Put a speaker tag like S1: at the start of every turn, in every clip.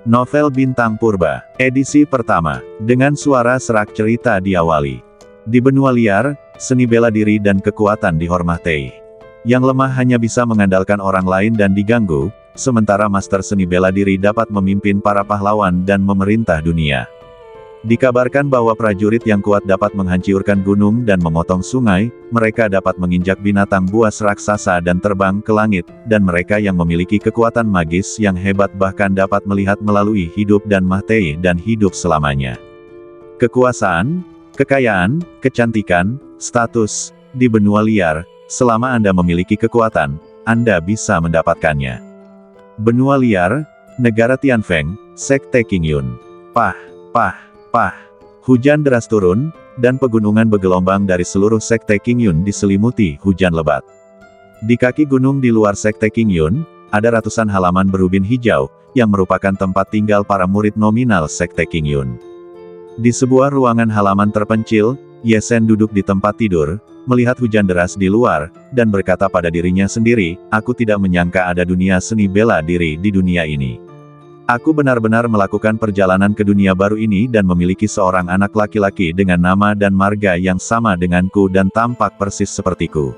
S1: Novel Bintang Purba, edisi pertama, dengan suara serak cerita diawali. Di benua liar, seni bela diri dan kekuatan dihormati. Yang lemah hanya bisa mengandalkan orang lain dan diganggu, sementara master seni bela diri dapat memimpin para pahlawan dan memerintah dunia. Dikabarkan bahwa prajurit yang kuat dapat menghancurkan gunung dan memotong sungai, mereka dapat menginjak binatang buas raksasa dan terbang ke langit, dan mereka yang memiliki kekuatan magis yang hebat bahkan dapat melihat melalui hidup dan mati dan hidup selamanya. Kekuasaan, kekayaan, kecantikan, status, di benua liar, selama Anda memiliki kekuatan, Anda bisa mendapatkannya. Benua liar, negara Tianfeng, Sekte Qingyun. Pah. Hujan deras turun, dan pegunungan bergelombang dari seluruh Sekte Qingyun diselimuti hujan lebat. Di kaki gunung di luar Sekte Qingyun, ada ratusan halaman berubin hijau, yang merupakan tempat tinggal para murid nominal Sekte Qingyun. Di sebuah ruangan halaman terpencil, Ye Zhen duduk di tempat tidur, melihat hujan deras di luar, dan berkata pada dirinya sendiri, aku tidak menyangka ada dunia seni bela diri di dunia ini. Aku benar-benar melakukan perjalanan ke dunia baru ini dan memiliki seorang anak laki-laki dengan nama dan marga yang sama denganku dan tampak persis sepertiku.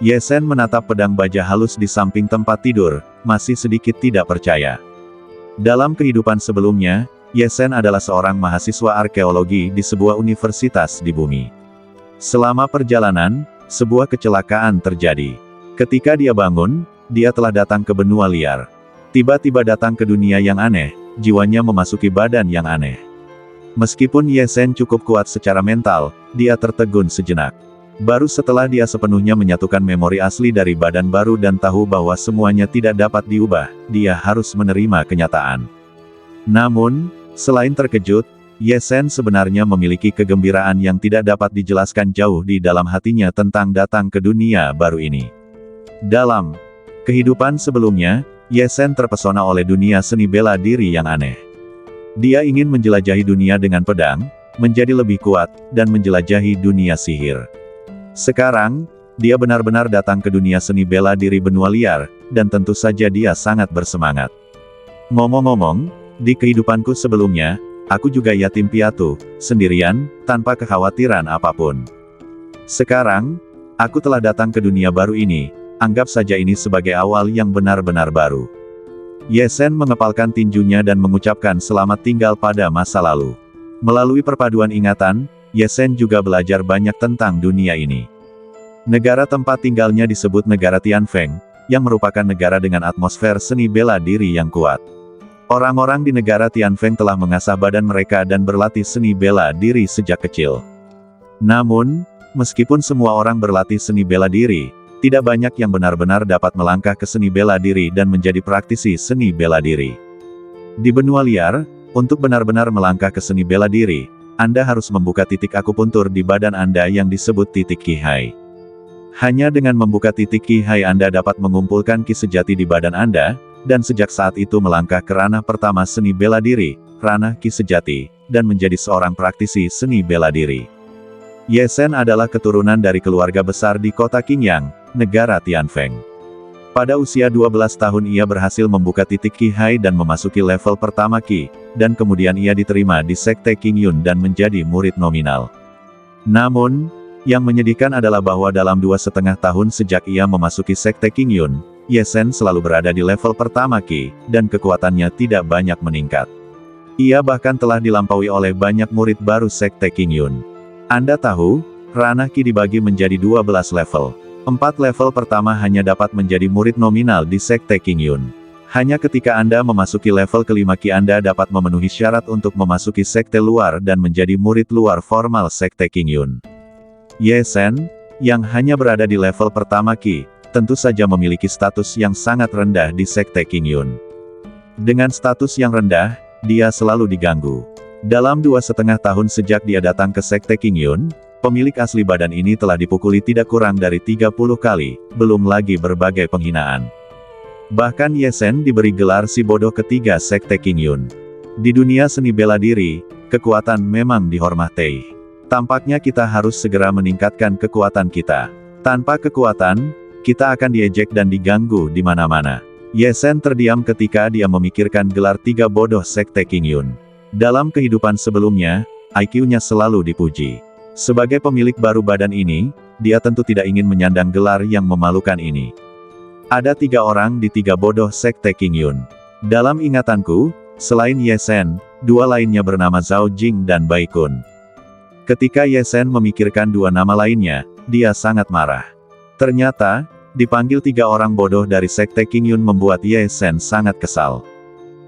S1: Ye Zhen menatap pedang baja halus di samping tempat tidur, masih sedikit tidak percaya. Dalam kehidupan sebelumnya, Ye Zhen adalah seorang mahasiswa arkeologi di sebuah universitas di bumi. Selama perjalanan, sebuah kecelakaan terjadi. Ketika dia bangun, dia telah datang ke benua liar. Tiba-tiba datang ke dunia yang aneh, jiwanya memasuki badan yang aneh. Meskipun Ye Zhen cukup kuat secara mental, dia tertegun sejenak. Baru setelah dia sepenuhnya menyatukan memori asli dari badan baru dan tahu bahwa semuanya tidak dapat diubah, dia harus menerima kenyataan. Namun, selain terkejut, Ye Zhen sebenarnya memiliki kegembiraan yang tidak dapat dijelaskan jauh di dalam hatinya tentang datang ke dunia baru ini. Dalam kehidupan sebelumnya, Ye Zhen terpesona oleh dunia seni bela diri yang aneh. Dia ingin menjelajahi dunia dengan pedang, menjadi lebih kuat, dan menjelajahi dunia sihir. Sekarang, dia benar-benar datang ke dunia seni bela diri benua liar, dan tentu saja dia sangat bersemangat. Ngomong-ngomong, di kehidupanku sebelumnya, aku juga yatim piatu, sendirian, tanpa kekhawatiran apapun. Sekarang, aku telah datang ke dunia baru ini. Anggap saja ini sebagai awal yang benar-benar baru. Ye Zhen mengepalkan tinjunya dan mengucapkan selamat tinggal pada masa lalu. Melalui perpaduan ingatan, Ye Zhen juga belajar banyak tentang dunia ini. Negara tempat tinggalnya disebut negara Tianfeng, yang merupakan negara dengan atmosfer seni bela diri yang kuat. Orang-orang di negara Tianfeng telah mengasah badan mereka dan berlatih seni bela diri sejak kecil. Namun, meskipun semua orang berlatih seni bela diri, tidak banyak yang benar-benar dapat melangkah ke seni bela diri dan menjadi praktisi seni bela diri. Di benua liar, untuk benar-benar melangkah ke seni bela diri, Anda harus membuka titik akupuntur di badan Anda yang disebut titik Qihai. Hanya dengan membuka titik Qihai Anda dapat mengumpulkan Qi sejati di badan Anda, dan sejak saat itu melangkah ke ranah pertama seni bela diri, ranah Qi sejati, dan menjadi seorang praktisi seni bela diri. Ye Zhen adalah keturunan dari keluarga besar di kota Qingyang, negara Tianfeng. Pada usia 12 tahun ia berhasil membuka titik Qihai dan memasuki level pertama Qi, dan kemudian ia diterima di Sekte Qingyun dan menjadi murid nominal. Namun, yang menyedihkan adalah bahwa dalam 2,5 tahun sejak ia memasuki Sekte Qingyun, Ye Zhen selalu berada di level pertama Qi, dan kekuatannya tidak banyak meningkat. Ia bahkan telah dilampaui oleh banyak murid baru Sekte Qingyun. Anda tahu, ranah Qi dibagi menjadi 12 level. 4 level pertama hanya dapat menjadi murid nominal di Sekte Qingyun. Hanya ketika Anda memasuki level kelima Qi Anda dapat memenuhi syarat untuk memasuki sekte luar dan menjadi murid luar formal Sekte Qingyun. Ye Zhen, yang hanya berada di level pertama Qi, tentu saja memiliki status yang sangat rendah di Sekte Qingyun. Dengan status yang rendah, dia selalu diganggu. Dalam 2,5 tahun sejak dia datang ke Sekte Qingyun, pemilik asli badan ini telah dipukuli tidak kurang dari 30 kali, belum lagi berbagai penghinaan. Bahkan Ye Zhen diberi gelar si bodoh ketiga Sekte Qingyun. Di dunia seni bela diri, kekuatan memang dihormati. Tampaknya kita harus segera meningkatkan kekuatan kita. Tanpa kekuatan, kita akan diejek dan diganggu di mana-mana. Ye Sen terdiam ketika dia memikirkan gelar tiga bodoh Sekte Qingyun. Dalam kehidupan sebelumnya, IQ-nya selalu dipuji. Sebagai pemilik baru badan ini, dia tentu tidak ingin menyandang gelar yang memalukan ini. Ada 3 orang di 3 bodoh Sekte Qingyun. Dalam ingatanku, selain Ye Sen, 2 lainnya bernama Zhao Jing dan Bai Kun. Ketika Ye Sen memikirkan 2 nama lainnya, dia sangat marah. Ternyata, dipanggil 3 orang bodoh dari Sekte Qingyun membuat Ye Sen sangat kesal.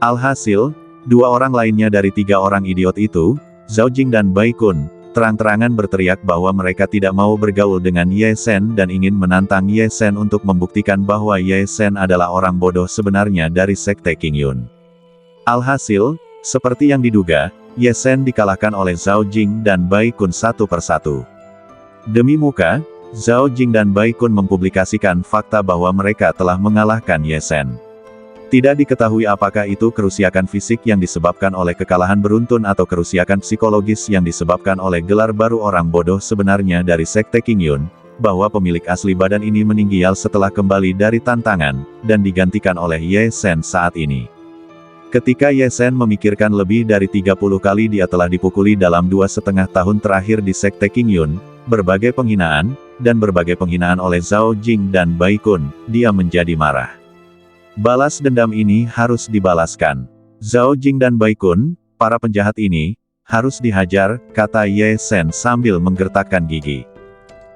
S1: Alhasil, 2 orang lainnya dari 3 orang idiot itu, Zhao Jing dan Bai Kun, terang-terangan berteriak bahwa mereka tidak mau bergaul dengan Ye Sen dan ingin menantang Ye Sen untuk membuktikan bahwa Ye Sen adalah orang bodoh sebenarnya dari Sekte Qingyun. Alhasil, seperti yang diduga, Ye Sen dikalahkan oleh Zhao Jing dan Bai Kun satu persatu. Demi muka, Zhao Jing dan Bai Kun mempublikasikan fakta bahwa mereka telah mengalahkan Ye Sen. Tidak diketahui apakah itu kerusakan fisik yang disebabkan oleh kekalahan beruntun atau kerusakan psikologis yang disebabkan oleh gelar baru orang bodoh sebenarnya dari Sekte Qingyun, bahwa pemilik asli badan ini meninggal setelah kembali dari tantangan, dan digantikan oleh Ye Sen saat ini. Ketika Ye Sen memikirkan lebih dari 30 kali dia telah dipukuli dalam 2,5 tahun terakhir di Sekte Qingyun, berbagai penghinaan, dan berbagai penghinaan oleh Zhao Jing dan Bai Kun, dia menjadi marah. Balas dendam ini harus dibalaskan. Zhao Jing dan Bai Kun, para penjahat ini, harus dihajar, kata Ye Sen sambil menggertakkan gigi.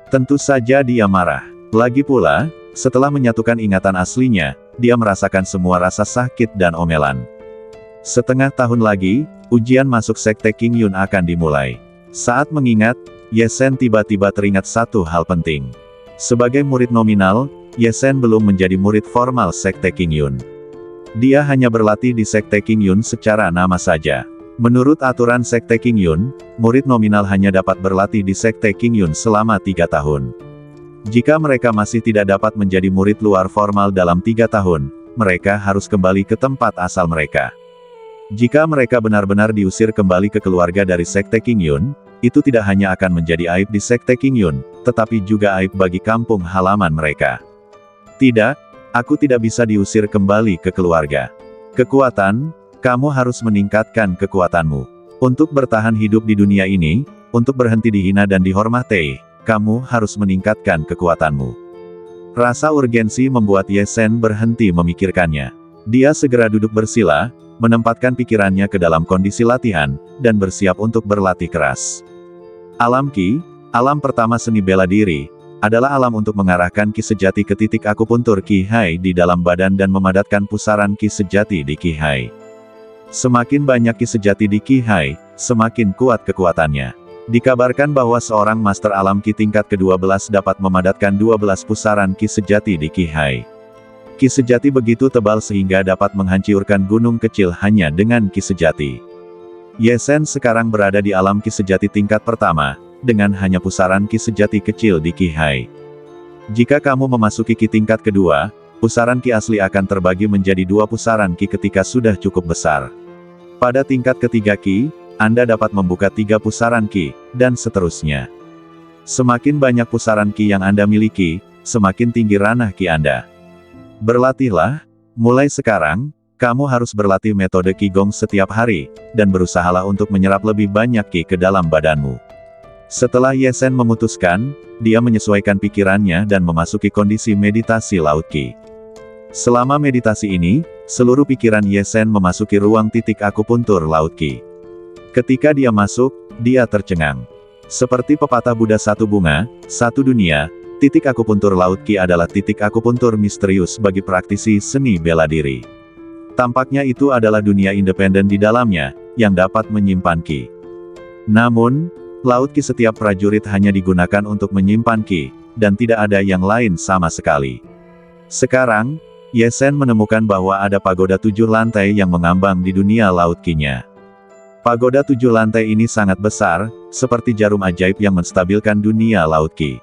S1: Tentu saja dia marah. Lagi pula, setelah menyatukan ingatan aslinya, dia merasakan semua rasa sakit dan omelan. Setengah tahun lagi, ujian masuk Sekte Qingyun akan dimulai. Saat mengingat, Ye Sen tiba-tiba teringat satu hal penting. Sebagai murid nominal, Ye Sen belum menjadi murid formal Sekte Qingyun. Dia hanya berlatih di Sekte Qingyun secara nama saja. Menurut aturan Sekte Qingyun, murid nominal hanya dapat berlatih di Sekte Qingyun selama 3 tahun. Jika mereka masih tidak dapat menjadi murid luar formal dalam 3 tahun, mereka harus kembali ke tempat asal mereka. Jika mereka benar-benar diusir kembali ke keluarga dari Sekte Qingyun, itu tidak hanya akan menjadi aib di Sekte Qingyun, tetapi juga aib bagi kampung halaman mereka. Tidak, aku tidak bisa diusir kembali ke keluarga. Kekuatan, kamu harus meningkatkan kekuatanmu. Untuk bertahan hidup di dunia ini, untuk berhenti dihina dan dihormati, kamu harus meningkatkan kekuatanmu. Rasa urgensi membuat Ye Sen berhenti memikirkannya. Dia segera duduk bersila, menempatkan pikirannya ke dalam kondisi latihan, dan bersiap untuk berlatih keras. Alam Qi, alam pertama seni bela diri, adalah alam untuk mengarahkan Qi sejati ke titik akupuntur Qi Hai di dalam badan dan memadatkan pusaran Qi sejati di Qi Hai. Semakin banyak Qi sejati di Qi Hai, semakin kuat kekuatannya. Dikabarkan bahwa seorang master alam Qi tingkat ke-12 dapat memadatkan 12 pusaran Qi sejati di Qi Hai. Qi sejati begitu tebal sehingga dapat menghancurkan gunung kecil hanya dengan Qi sejati. Ye Sen sekarang berada di alam Qi sejati tingkat pertama, dengan hanya pusaran Qi sejati kecil di Qi Hai. Jika kamu memasuki Qi tingkat kedua, pusaran Qi asli akan terbagi menjadi 2 pusaran Qi ketika sudah cukup besar. Pada tingkat ketiga Qi, Anda dapat membuka 3 pusaran Qi, dan seterusnya. Semakin banyak pusaran Qi yang Anda miliki, semakin tinggi ranah Qi Anda. Berlatihlah, mulai sekarang, kamu harus berlatih metode Qigong setiap hari, dan berusahalah untuk menyerap lebih banyak Qi ke dalam badanmu. Setelah Ye Sen memutuskan, dia menyesuaikan pikirannya dan memasuki kondisi meditasi Laut Qi. Selama meditasi ini, seluruh pikiran Ye Sen memasuki ruang titik akupuntur Laut Qi. Ketika dia masuk, dia tercengang. Seperti pepatah Buddha satu bunga, satu dunia, titik akupuntur Laut Qi adalah titik akupuntur misterius bagi praktisi seni bela diri. Tampaknya itu adalah dunia independen di dalamnya, yang dapat menyimpan Qi. Namun, Laut Qi setiap prajurit hanya digunakan untuk menyimpan Qi, dan tidak ada yang lain sama sekali. Sekarang, Ye Sen menemukan bahwa ada pagoda 7 lantai yang mengambang di dunia Laut Qi-nya. Pagoda 7 lantai ini sangat besar, seperti jarum ajaib yang menstabilkan dunia Laut Qi.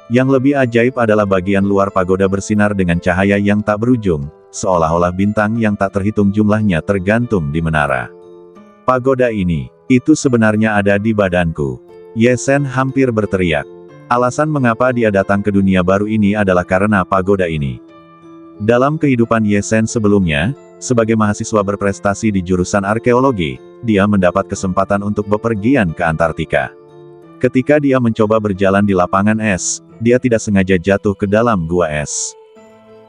S1: Yang lebih ajaib adalah bagian luar pagoda bersinar dengan cahaya yang tak berujung, seolah-olah bintang yang tak terhitung jumlahnya tergantung di menara. Pagoda ini, itu sebenarnya ada di badanku. Ye Sen hampir berteriak. Alasan mengapa dia datang ke dunia baru ini adalah karena pagoda ini. Dalam kehidupan Ye Sen sebelumnya, sebagai mahasiswa berprestasi di jurusan arkeologi, dia mendapat kesempatan untuk bepergian ke Antartika. Ketika dia mencoba berjalan di lapangan es, dia tidak sengaja jatuh ke dalam gua es.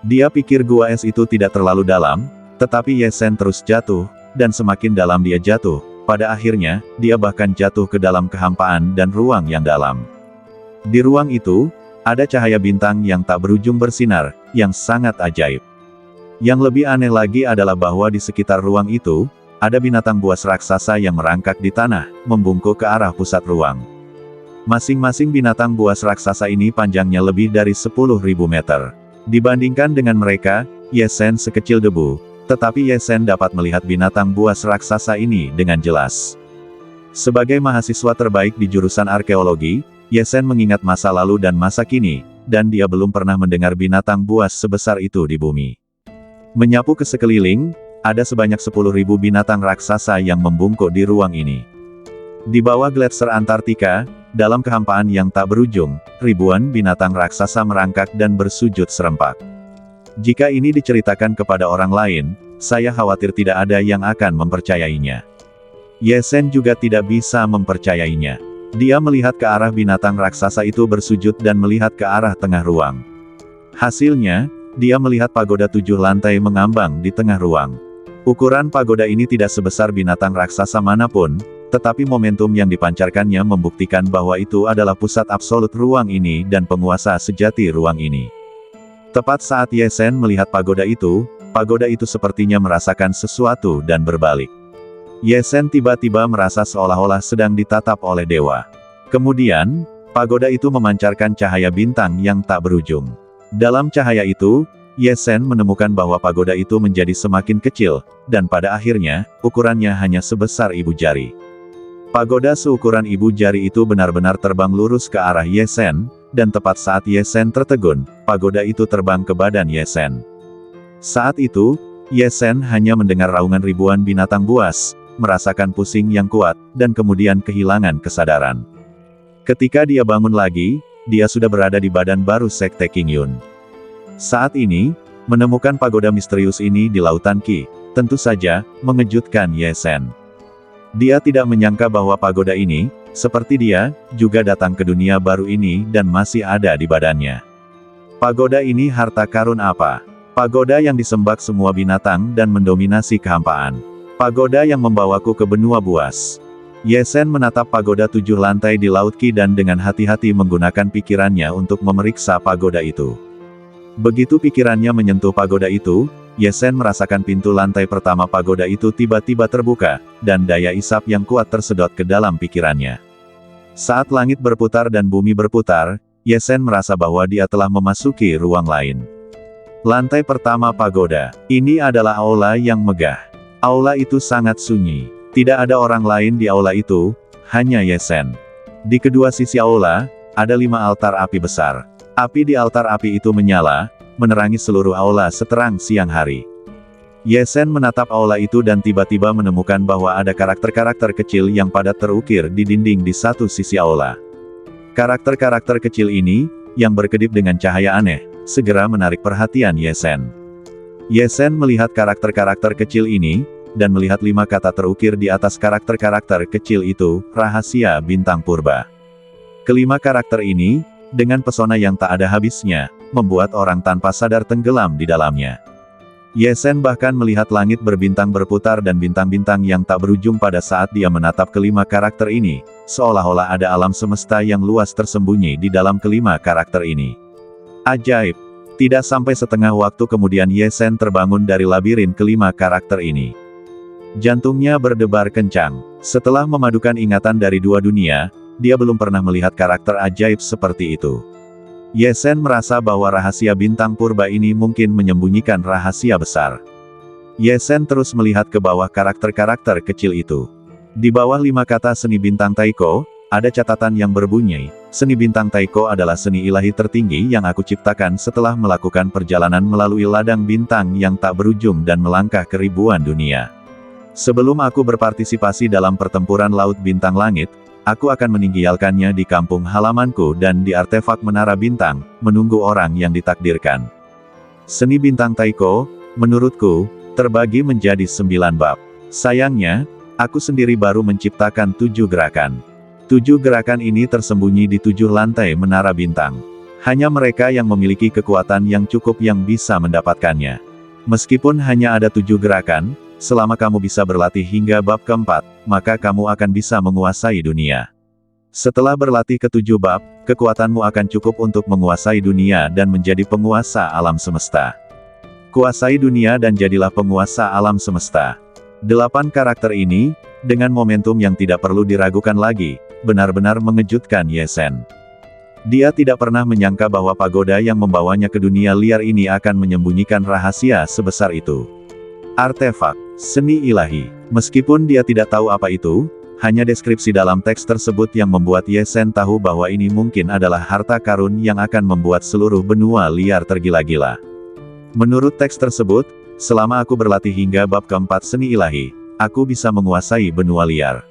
S1: Dia pikir gua es itu tidak terlalu dalam, tetapi Ye Sen terus jatuh, dan semakin dalam dia jatuh, pada akhirnya, dia bahkan jatuh ke dalam kehampaan dan ruang yang dalam. Di ruang itu, ada cahaya bintang yang tak berujung bersinar, yang sangat ajaib. Yang lebih aneh lagi adalah bahwa di sekitar ruang itu, ada binatang buas raksasa yang merangkak di tanah, membungkuk ke arah pusat ruang. Masing-masing binatang buas raksasa ini panjangnya lebih dari 10.000 meter. Dibandingkan dengan mereka, Ye Sen sekecil debu, tetapi Ye Sen dapat melihat binatang buas raksasa ini dengan jelas. Sebagai mahasiswa terbaik di jurusan arkeologi, Ye Sen mengingat masa lalu dan masa kini, dan dia belum pernah mendengar binatang buas sebesar itu di bumi. Menyapu ke sekeliling, ada sebanyak 10.000 binatang raksasa yang membungkuk di ruang ini. Di bawah gletser Antartika, dalam kehampaan yang tak berujung, ribuan binatang raksasa merangkak dan bersujud serempak. Jika ini diceritakan kepada orang lain, saya khawatir tidak ada yang akan mempercayainya. Ye Sen juga tidak bisa mempercayainya. Dia melihat ke arah binatang raksasa itu bersujud dan melihat ke arah tengah ruang. Hasilnya, dia melihat pagoda 7 lantai mengambang di tengah ruang. Ukuran pagoda ini tidak sebesar binatang raksasa manapun, tetapi momentum yang dipancarkannya membuktikan bahwa itu adalah pusat absolut ruang ini dan penguasa sejati ruang ini. Tepat saat Ye Sen melihat pagoda itu sepertinya merasakan sesuatu dan berbalik. Ye Sen tiba-tiba merasa seolah-olah sedang ditatap oleh dewa. Kemudian, pagoda itu memancarkan cahaya bintang yang tak berujung. Dalam cahaya itu, Ye Sen menemukan bahwa pagoda itu menjadi semakin kecil, dan pada akhirnya, ukurannya hanya sebesar ibu jari. Pagoda seukuran ibu jari itu benar-benar terbang lurus ke arah Ye Sen, dan tepat saat Ye Sen tertegun, pagoda itu terbang ke badan Ye Sen. Saat itu, Ye Sen hanya mendengar raungan ribuan binatang buas, merasakan pusing yang kuat, dan kemudian kehilangan kesadaran. Ketika dia bangun lagi, dia sudah berada di badan baru Sekte Qingyun. Saat ini, menemukan pagoda misterius ini di Lautan Qi, tentu saja, mengejutkan Ye Sen. Dia tidak menyangka bahwa pagoda ini, seperti dia, juga datang ke dunia baru ini dan masih ada di badannya. Pagoda ini harta karun apa? Pagoda yang disembah semua binatang dan mendominasi kehampaan. Pagoda yang membawaku ke benua buas. Ye Sen menatap pagoda 7 lantai di Laut Qi dan dengan hati-hati menggunakan pikirannya untuk memeriksa pagoda itu. Begitu pikirannya menyentuh pagoda itu, Ye Sen merasakan pintu lantai pertama pagoda itu tiba-tiba terbuka, dan daya isap yang kuat tersedot ke dalam pikirannya. Saat langit berputar dan bumi berputar, Ye Sen merasa bahwa dia telah memasuki ruang lain. Lantai pertama pagoda. Ini adalah aula yang megah. Aula itu sangat sunyi. Tidak ada orang lain di aula itu, hanya Ye Sen. Di kedua sisi aula, ada 5 altar api besar. Api di altar api itu menyala, menerangi seluruh aula seterang siang hari. Ye Sen menatap aula itu dan tiba-tiba menemukan bahwa ada karakter-karakter kecil yang padat terukir di dinding di satu sisi aula. Karakter-karakter kecil ini, yang berkedip dengan cahaya aneh, segera menarik perhatian Ye Sen. Ye Sen melihat karakter-karakter kecil ini, dan melihat 5 kata terukir di atas karakter-karakter kecil itu, rahasia bintang purba. Kelima karakter ini, dengan pesona yang tak ada habisnya, membuat orang tanpa sadar tenggelam di dalamnya. Ye Sen bahkan melihat langit berbintang berputar dan bintang-bintang yang tak berujung pada saat dia menatap kelima karakter ini, seolah-olah ada alam semesta yang luas tersembunyi di dalam kelima karakter ini. Ajaib! Tidak sampai setengah waktu kemudian Ye Sen terbangun dari labirin kelima karakter ini. Jantungnya berdebar kencang. Setelah memadukan ingatan dari 2 dunia, dia belum pernah melihat karakter ajaib seperti itu. Ye Sen merasa bahwa rahasia bintang purba ini mungkin menyembunyikan rahasia besar. Ye Sen terus melihat ke bawah karakter-karakter kecil itu. Di bawah 5 kata seni bintang Taiko, ada catatan yang berbunyi, seni bintang Taiko adalah seni ilahi tertinggi yang aku ciptakan setelah melakukan perjalanan melalui ladang bintang yang tak berujung dan melangkah ke ribuan dunia. Sebelum aku berpartisipasi dalam pertempuran Laut Bintang Langit, aku akan meninggalkannya di kampung halamanku dan di artefak Menara Bintang, menunggu orang yang ditakdirkan. Seni bintang taiko, menurutku, terbagi menjadi 9 bab. Sayangnya, aku sendiri baru menciptakan 7 gerakan. 7 gerakan ini tersembunyi di 7 lantai menara bintang. Hanya mereka yang memiliki kekuatan yang cukup yang bisa mendapatkannya. Meskipun hanya ada 7 gerakan, selama kamu bisa berlatih hingga bab keempat, maka kamu akan bisa menguasai dunia. Setelah berlatih ke-7 bab, kekuatanmu akan cukup untuk menguasai dunia dan menjadi penguasa alam semesta. Kuasai dunia dan jadilah penguasa alam semesta. 8 karakter ini, dengan momentum yang tidak perlu diragukan lagi, benar-benar mengejutkan Ye Zhen. Dia tidak pernah menyangka bahwa pagoda yang membawanya ke dunia liar ini akan menyembunyikan rahasia sebesar itu. Artefak, seni ilahi. Meskipun dia tidak tahu apa itu, hanya deskripsi dalam teks tersebut yang membuat Ye Zhen tahu bahwa ini mungkin adalah harta karun yang akan membuat seluruh benua liar tergila-gila. Menurut teks tersebut, selama aku berlatih hingga bab keempat seni ilahi, aku bisa menguasai benua liar.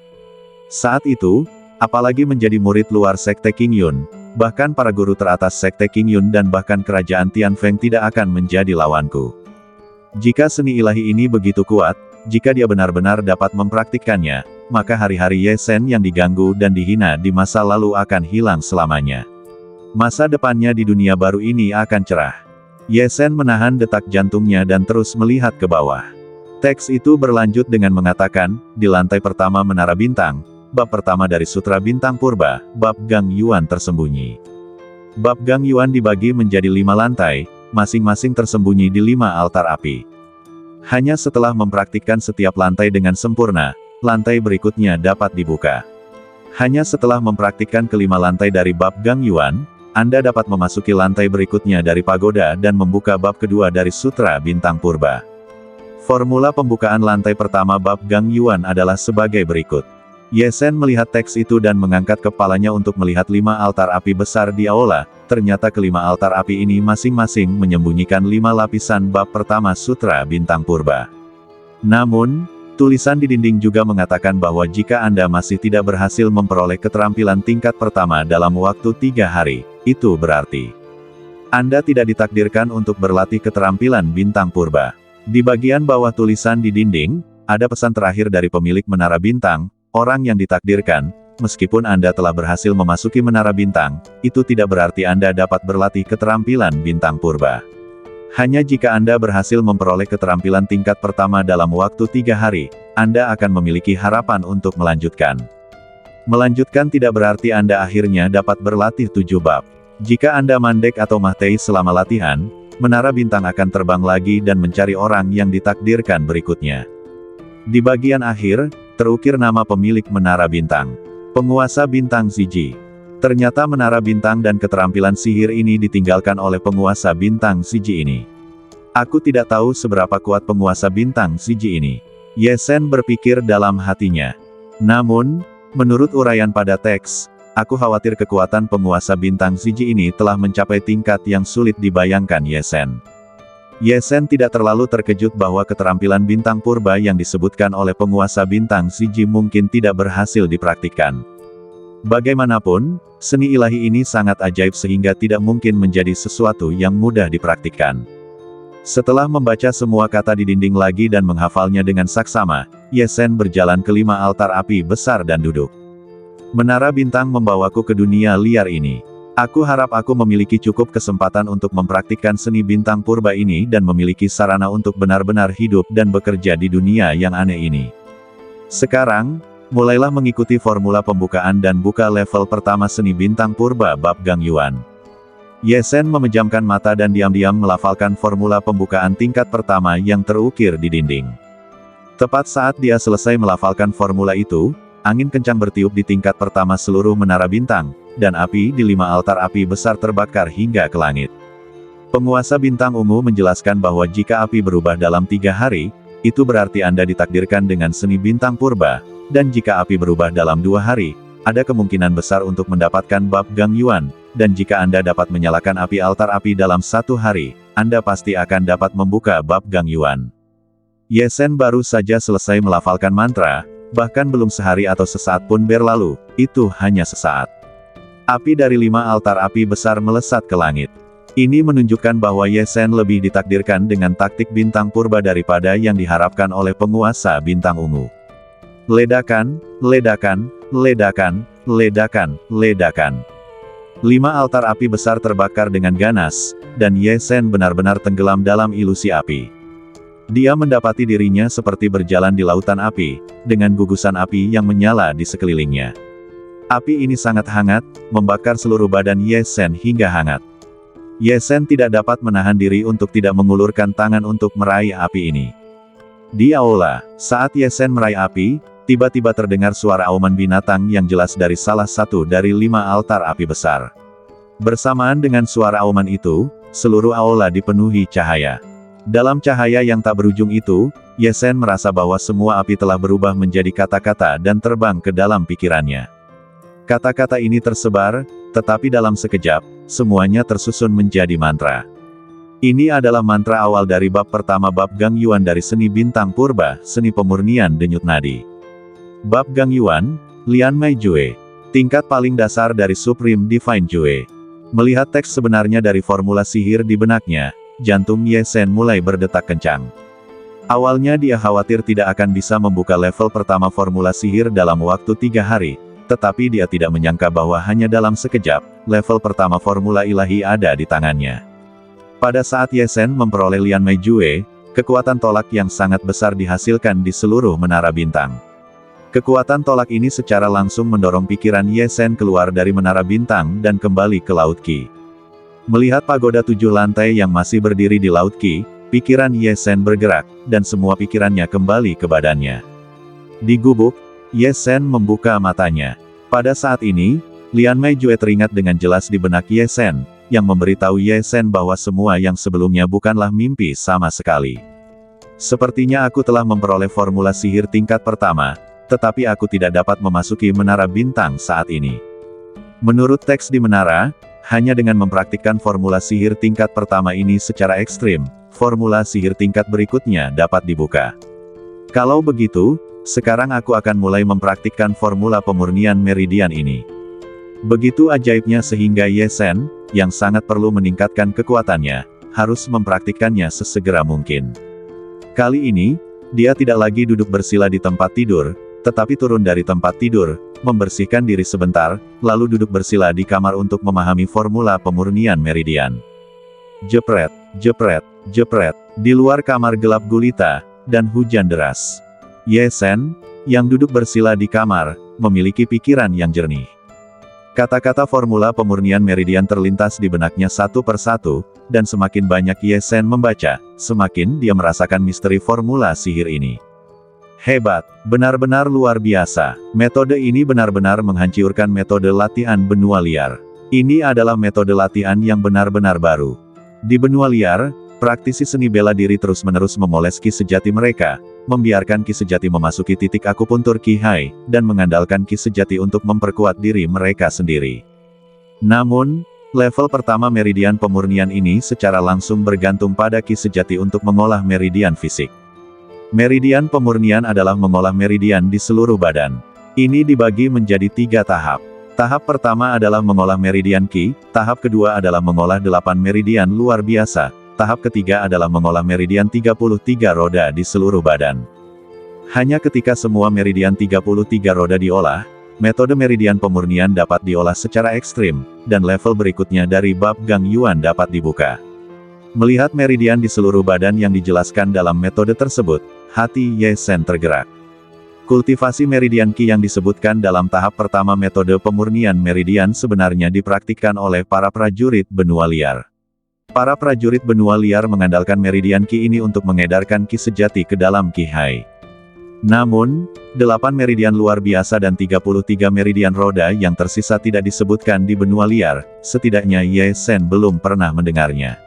S1: Saat itu, apalagi menjadi murid luar Sekte Qingyun, bahkan para guru teratas Sekte Qingyun dan bahkan kerajaan Tianfeng tidak akan menjadi lawanku. Jika seni ilahi ini begitu kuat, jika dia benar-benar dapat mempraktikkannya, maka hari-hari Ye Zhen yang diganggu dan dihina di masa lalu akan hilang selamanya. Masa depannya di dunia baru ini akan cerah. Ye Zhen menahan detak jantungnya dan terus melihat ke bawah. Teks itu berlanjut dengan mengatakan, di lantai pertama Menara Bintang, bab pertama dari Sutra Bintang Purba, bab Gang Yuan tersembunyi. Bab Gang Yuan dibagi menjadi 5 lantai, masing-masing tersembunyi di 5 altar api. Hanya setelah mempraktikkan setiap lantai dengan sempurna, lantai berikutnya dapat dibuka. Hanya setelah mempraktikkan kelima lantai dari bab Gang Yuan, Anda dapat memasuki lantai berikutnya dari pagoda dan membuka bab kedua dari Sutra Bintang Purba. Formula pembukaan lantai pertama bab Gang Yuan adalah sebagai berikut. Ye Zhen melihat teks itu dan mengangkat kepalanya untuk melihat 5 altar api besar di aula. Ternyata kelima altar api ini masing-masing menyembunyikan 5 lapisan bab pertama Sutra Bintang Purba. Namun, tulisan di dinding juga mengatakan bahwa jika Anda masih tidak berhasil memperoleh keterampilan tingkat pertama dalam waktu 3 hari, itu berarti Anda tidak ditakdirkan untuk berlatih keterampilan Bintang Purba. Di bagian bawah tulisan di dinding, ada pesan terakhir dari pemilik Menara Bintang. Orang yang ditakdirkan, meskipun Anda telah berhasil memasuki Menara Bintang, itu tidak berarti Anda dapat berlatih keterampilan Bintang Purba. Hanya jika Anda berhasil memperoleh keterampilan tingkat pertama dalam waktu 3 hari, Anda akan memiliki harapan untuk melanjutkan. Melanjutkan tidak berarti Anda akhirnya dapat berlatih 7 bab. Jika Anda mandek atau mahtei selama latihan, Menara Bintang akan terbang lagi dan mencari orang yang ditakdirkan berikutnya. Di bagian akhir, terukir nama pemilik Menara Bintang. Penguasa Bintang Ziji. Ternyata Menara Bintang dan keterampilan sihir ini ditinggalkan oleh penguasa Bintang Ziji ini. Aku tidak tahu seberapa kuat penguasa Bintang Ziji ini. Ye Zhen berpikir dalam hatinya. Namun, menurut uraian pada teks, aku khawatir kekuatan penguasa Bintang Ziji ini telah mencapai tingkat yang sulit dibayangkan Ye Zhen. Ye Zhen tidak terlalu terkejut bahwa keterampilan Bintang Purba yang disebutkan oleh penguasa Bintang Ziji mungkin tidak berhasil dipraktikkan. Bagaimanapun, seni ilahi ini sangat ajaib sehingga tidak mungkin menjadi sesuatu yang mudah dipraktikkan. Setelah membaca semua kata di dinding lagi dan menghafalnya dengan saksama, Ye Zhen berjalan ke 5 altar api besar dan duduk. Menara Bintang membawaku ke dunia liar ini. Aku harap aku memiliki cukup kesempatan untuk mempraktikkan seni Bintang Purba ini dan memiliki sarana untuk benar-benar hidup dan bekerja di dunia yang aneh ini. Sekarang, mulailah mengikuti formula pembukaan dan buka level pertama seni Bintang Purba bab Gang Yuan. Ye Zhen memejamkan mata dan diam-diam melafalkan formula pembukaan tingkat pertama yang terukir di dinding. Tepat saat dia selesai melafalkan formula itu, angin kencang bertiup di tingkat pertama seluruh Menara Bintang, dan api di 5 altar api besar terbakar hingga ke langit. Penguasa Bintang Ungu menjelaskan bahwa jika api berubah dalam 3 hari, itu berarti Anda ditakdirkan dengan seni Bintang Purba, dan jika api berubah dalam 2 hari, ada kemungkinan besar untuk mendapatkan bab Gang Yuan, dan jika Anda dapat menyalakan api altar api dalam 1 hari, Anda pasti akan dapat membuka bab Gang Yuan. Ye Zhen baru saja selesai melafalkan mantra, bahkan belum sehari atau sesaat pun berlalu, itu hanya sesaat. Api dari 5 altar api besar melesat ke langit. Ini menunjukkan bahwa Ye Sen lebih ditakdirkan dengan taktik bintang purba daripada yang diharapkan oleh penguasa bintang ungu. Ledakan, ledakan, ledakan, ledakan, ledakan. 5 altar api besar terbakar dengan ganas, dan Ye Sen benar-benar tenggelam dalam ilusi api. Dia mendapati dirinya seperti berjalan di lautan api, dengan gugusan api yang menyala di sekelilingnya. Api ini sangat hangat, membakar seluruh badan Ye Sen hingga hangat. Ye Sen tidak dapat menahan diri untuk tidak mengulurkan tangan untuk meraih api ini. Di aula, saat Ye Sen meraih api, tiba-tiba terdengar suara auman binatang yang jelas dari salah satu dari 5 altar api besar. Bersamaan dengan suara auman itu, seluruh aula dipenuhi cahaya. Dalam cahaya yang tak berujung itu, Ye Sen merasa bahwa semua api telah berubah menjadi kata-kata dan terbang ke dalam pikirannya. Kata-kata ini tersebar, tetapi dalam sekejap, semuanya tersusun menjadi mantra. Ini adalah mantra awal dari bab pertama bab Gang Yuan dari seni bintang purba, seni pemurnian denyut nadi. Bab Gang Yuan, Lian Mei Jue. Tingkat paling dasar dari Supreme Divine Jue. Melihat teks sebenarnya dari formula sihir di benaknya, jantung Ye Sen mulai berdetak kencang. Awalnya dia khawatir tidak akan bisa membuka level pertama formula sihir dalam waktu 3 hari, tetapi dia tidak menyangka bahwa hanya dalam sekejap, level pertama formula ilahi ada di tangannya. Pada saat Ye Sen memperoleh Lian Mei Jue, kekuatan tolak yang sangat besar dihasilkan di seluruh menara bintang. Kekuatan tolak ini secara langsung mendorong pikiran Ye Sen keluar dari menara bintang dan kembali ke Laut Qi. Melihat pagoda 7 lantai yang masih berdiri di Laut Qi, pikiran Ye Sen bergerak, dan semua pikirannya kembali ke badannya. Di gubuk, Ye Sen membuka matanya. Pada saat ini, Lian Mei Jue teringat dengan jelas di benak Ye Sen, yang memberitahu Ye Sen bahwa semua yang sebelumnya bukanlah mimpi sama sekali. Sepertinya aku telah memperoleh formula sihir tingkat pertama, tetapi aku tidak dapat memasuki menara bintang saat ini. Menurut teks di menara, hanya dengan mempraktikkan formula sihir tingkat pertama ini secara ekstrim, formula sihir tingkat berikutnya dapat dibuka. Kalau begitu, sekarang aku akan mulai mempraktikkan formula pemurnian meridian ini. Begitu ajaibnya sehingga Ye Sen, yang sangat perlu meningkatkan kekuatannya, harus mempraktikkannya sesegera mungkin. Kali ini, dia tidak lagi duduk bersila di tempat tidur, tetapi turun dari tempat tidur, membersihkan diri sebentar, lalu duduk bersila di kamar untuk memahami formula pemurnian meridian. Jepret, jepret, jepret, di luar kamar gelap gulita, dan hujan deras. Ye Sen, yang duduk bersila di kamar, memiliki pikiran yang jernih. Kata-kata formula pemurnian meridian terlintas di benaknya satu persatu, dan semakin banyak Ye Sen membaca, semakin dia merasakan misteri formula sihir ini. Hebat, benar-benar luar biasa. Metode ini benar-benar menghancurkan metode latihan benua liar. Ini adalah metode latihan yang benar-benar baru. Di benua liar, praktisi seni bela diri terus-menerus memoles ki sejati mereka, membiarkan ki sejati memasuki titik akupuntur ki hai, dan mengandalkan ki sejati untuk memperkuat diri mereka sendiri. Namun, level pertama meridian pemurnian ini secara langsung bergantung pada ki sejati untuk mengolah meridian fisik. Meridian pemurnian adalah mengolah meridian di seluruh badan. Ini dibagi menjadi 3 tahap. Tahap pertama adalah mengolah meridian ki, tahap kedua adalah mengolah 8 meridian luar biasa, tahap ketiga adalah mengolah meridian 33 roda di seluruh badan. Hanya ketika semua meridian 33 roda diolah, metode meridian pemurnian dapat diolah secara ekstrim, dan level berikutnya dari bab Gang Yuan dapat dibuka. Melihat meridian di seluruh badan yang dijelaskan dalam metode tersebut, hati Ye Sen tergerak. Kultivasi meridian ki yang disebutkan dalam tahap pertama metode pemurnian meridian sebenarnya dipraktikkan oleh para prajurit benua liar. Para prajurit benua liar mengandalkan meridian ki ini untuk mengedarkan ki sejati ke dalam ki hai. Namun, 8 meridian luar biasa dan 33 meridian roda yang tersisa tidak disebutkan di benua liar, setidaknya Ye Sen belum pernah mendengarnya.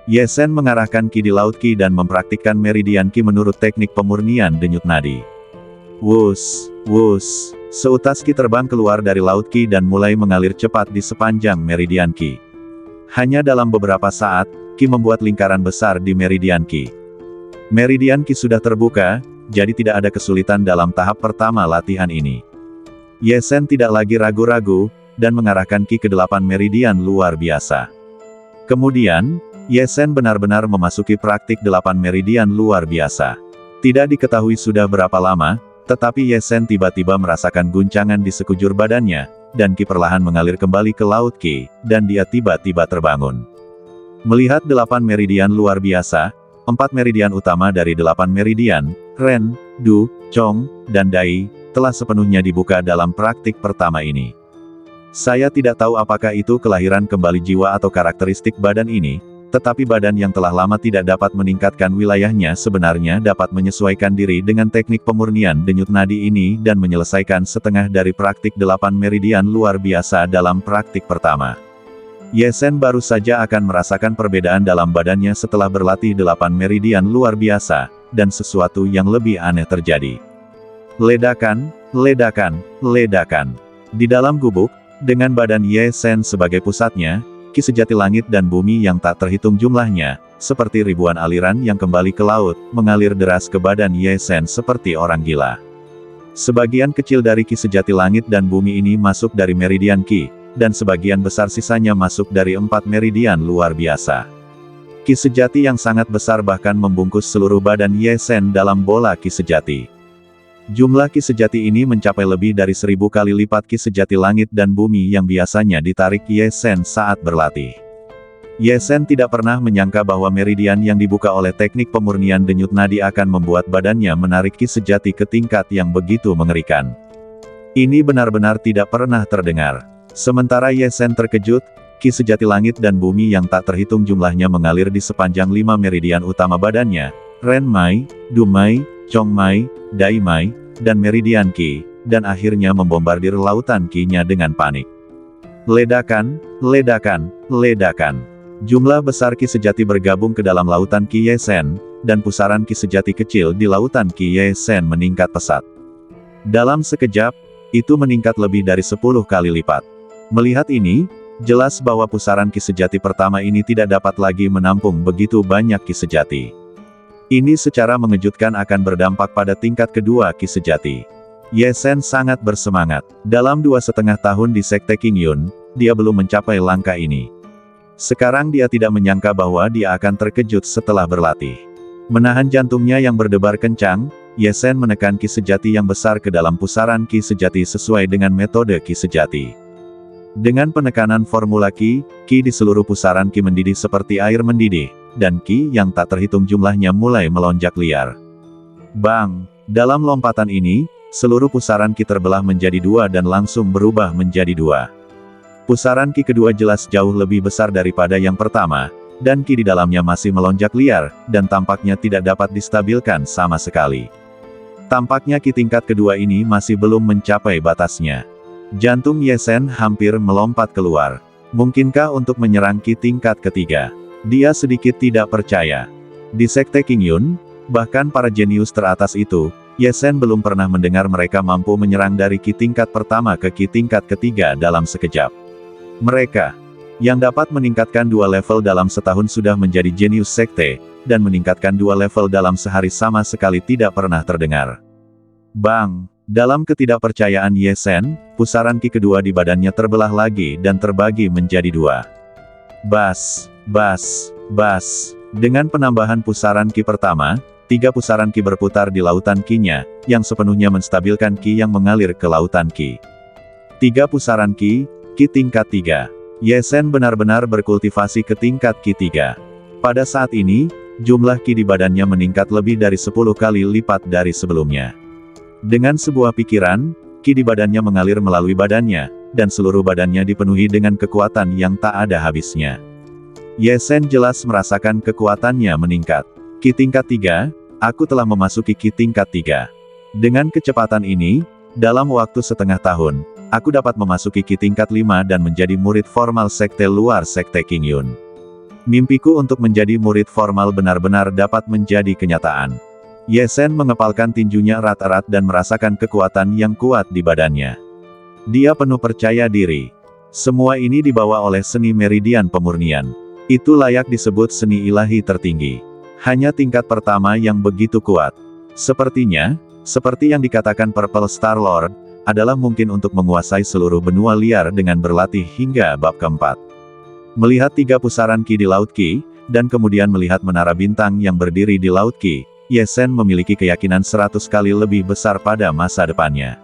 S1: Ye Sen mengarahkan ki di Laut Qi dan mempraktikkan meridian ki menurut teknik pemurnian denyut nadi. Wus, wus, seutas ki terbang keluar dari Laut Qi dan mulai mengalir cepat di sepanjang meridian ki. Hanya dalam beberapa saat, ki membuat lingkaran besar di meridian ki. Meridian ki sudah terbuka, jadi tidak ada kesulitan dalam tahap pertama latihan ini. Ye Sen tidak lagi ragu-ragu, dan mengarahkan ki ke 8 meridian luar biasa. Kemudian, Ye Sen benar-benar memasuki praktik 8 meridian luar biasa. Tidak diketahui sudah berapa lama, tetapi Ye Sen tiba-tiba merasakan guncangan di sekujur badannya, dan Qi perlahan mengalir kembali ke Laut Qi, dan dia tiba-tiba terbangun. Melihat 8 meridian luar biasa, 4 meridian utama dari 8 meridian, Ren, Du, Chong, dan Dai, telah sepenuhnya dibuka dalam praktik pertama ini. Saya tidak tahu apakah itu kelahiran kembali jiwa atau karakteristik badan ini, tetapi badan yang telah lama tidak dapat meningkatkan wilayahnya sebenarnya dapat menyesuaikan diri dengan teknik pemurnian denyut nadi ini dan menyelesaikan setengah dari praktik 8 meridian luar biasa dalam praktik pertama. Ye Sen baru saja akan merasakan perbedaan dalam badannya setelah berlatih 8 meridian luar biasa, dan sesuatu yang lebih aneh terjadi. Ledakan, ledakan, ledakan. Di dalam gubuk, dengan badan Ye Sen sebagai pusatnya, Qi sejati langit dan bumi yang tak terhitung jumlahnya, seperti ribuan aliran yang kembali ke laut, mengalir deras ke badan Ye Sen seperti orang gila. Sebagian kecil dari Qi sejati langit dan bumi ini masuk dari meridian Qi, dan sebagian besar sisanya masuk dari 4 meridian luar biasa. Qi sejati yang sangat besar bahkan membungkus seluruh badan Ye Sen dalam bola Qi sejati. Jumlah Qi sejati ini mencapai lebih dari 1000 kali lipat Qi sejati langit dan bumi yang biasanya ditarik Ye Sen saat berlatih. Ye Sen tidak pernah menyangka bahwa meridian yang dibuka oleh teknik pemurnian denyut nadi akan membuat badannya menarik Qi sejati ke tingkat yang begitu mengerikan. Ini benar-benar tidak pernah terdengar. Sementara Ye Sen terkejut, Qi sejati langit dan bumi yang tak terhitung jumlahnya mengalir di sepanjang 5 meridian utama badannya, Ren Mai, Du Mai, Chong Mai, Dai Mai, dan meridian Qi, dan akhirnya membombardir lautan Qi-nya dengan panik. Ledakan, ledakan, ledakan. Jumlah besar Qi sejati bergabung ke dalam lautan Qi Ye Sen, dan pusaran Qi sejati kecil di lautan Qi Ye Sen meningkat pesat. Dalam sekejap, itu meningkat lebih dari 10 kali lipat. Melihat ini, jelas bahwa pusaran Qi sejati pertama ini tidak dapat lagi menampung begitu banyak Qi sejati. Ini secara mengejutkan akan berdampak pada tingkat kedua Qi sejati. Ye Sen sangat bersemangat. Dalam 2,5 tahun di Sekte Qingyun, dia belum mencapai langkah ini. Sekarang dia tidak menyangka bahwa dia akan terkejut setelah berlatih. Menahan jantungnya yang berdebar kencang, Ye Sen menekan Qi sejati yang besar ke dalam pusaran Qi sejati sesuai dengan metode Qi sejati. Dengan penekanan formula Qi di seluruh pusaran Qi mendidih seperti air mendidih, dan Qi yang tak terhitung jumlahnya mulai melonjak liar. Bang! Dalam lompatan ini, seluruh pusaran Qi terbelah menjadi 2 dan langsung berubah menjadi 2. Pusaran Qi kedua jelas jauh lebih besar daripada yang pertama, dan Qi di dalamnya masih melonjak liar, dan tampaknya tidak dapat distabilkan sama sekali. Tampaknya Qi tingkat kedua ini masih belum mencapai batasnya. Jantung Ye Sen hampir melompat keluar. Mungkinkah untuk menyerang Qi tingkat ketiga? Dia sedikit tidak percaya. Di Sekte Qingyun, bahkan para jenius teratas itu, Ye Sen belum pernah mendengar mereka mampu menyerang dari Qi tingkat pertama ke Qi tingkat ketiga dalam sekejap. Mereka yang dapat meningkatkan 2 level dalam setahun sudah menjadi jenius sekte, dan meningkatkan 2 level dalam sehari sama sekali tidak pernah terdengar. Bang! Dalam ketidakpercayaan Ye Sen, pusaran Qi kedua di badannya terbelah lagi dan terbagi menjadi 2. Bas! Bas! Bas! Dengan penambahan pusaran Qi pertama, 3 pusaran Qi berputar di lautan Qi-nya, yang sepenuhnya menstabilkan Qi yang mengalir ke lautan Qi. 3 pusaran Qi tingkat 3. Ye Sen benar-benar berkultivasi ke tingkat Qi 3. Pada saat ini, jumlah Qi di badannya meningkat lebih dari 10 kali lipat dari sebelumnya. Dengan sebuah pikiran, Qi di badannya mengalir melalui badannya, dan seluruh badannya dipenuhi dengan kekuatan yang tak ada habisnya. Ye Sen jelas merasakan kekuatannya meningkat. Qi tingkat 3, aku telah memasuki Qi tingkat 3. Dengan kecepatan ini, dalam waktu setengah tahun, aku dapat memasuki Qi tingkat 5 dan menjadi murid formal sekte luar Sekte Qingyun. Mimpiku untuk menjadi murid formal benar-benar dapat menjadi kenyataan. Ye Sen mengepalkan tinjunya erat-erat dan merasakan kekuatan yang kuat di badannya. Dia penuh percaya diri. Semua ini dibawa oleh seni meridian pemurnian. Itu layak disebut seni ilahi tertinggi. Hanya tingkat pertama yang begitu kuat. Sepertinya, seperti yang dikatakan Purple Star Lord, adalah mungkin untuk menguasai seluruh benua liar dengan berlatih hingga bab keempat. Melihat 3 pusaran Qi di Laut Qi, dan kemudian melihat menara bintang yang berdiri di Laut Qi, Ye Zhen memiliki keyakinan 100 kali lebih besar pada masa depannya.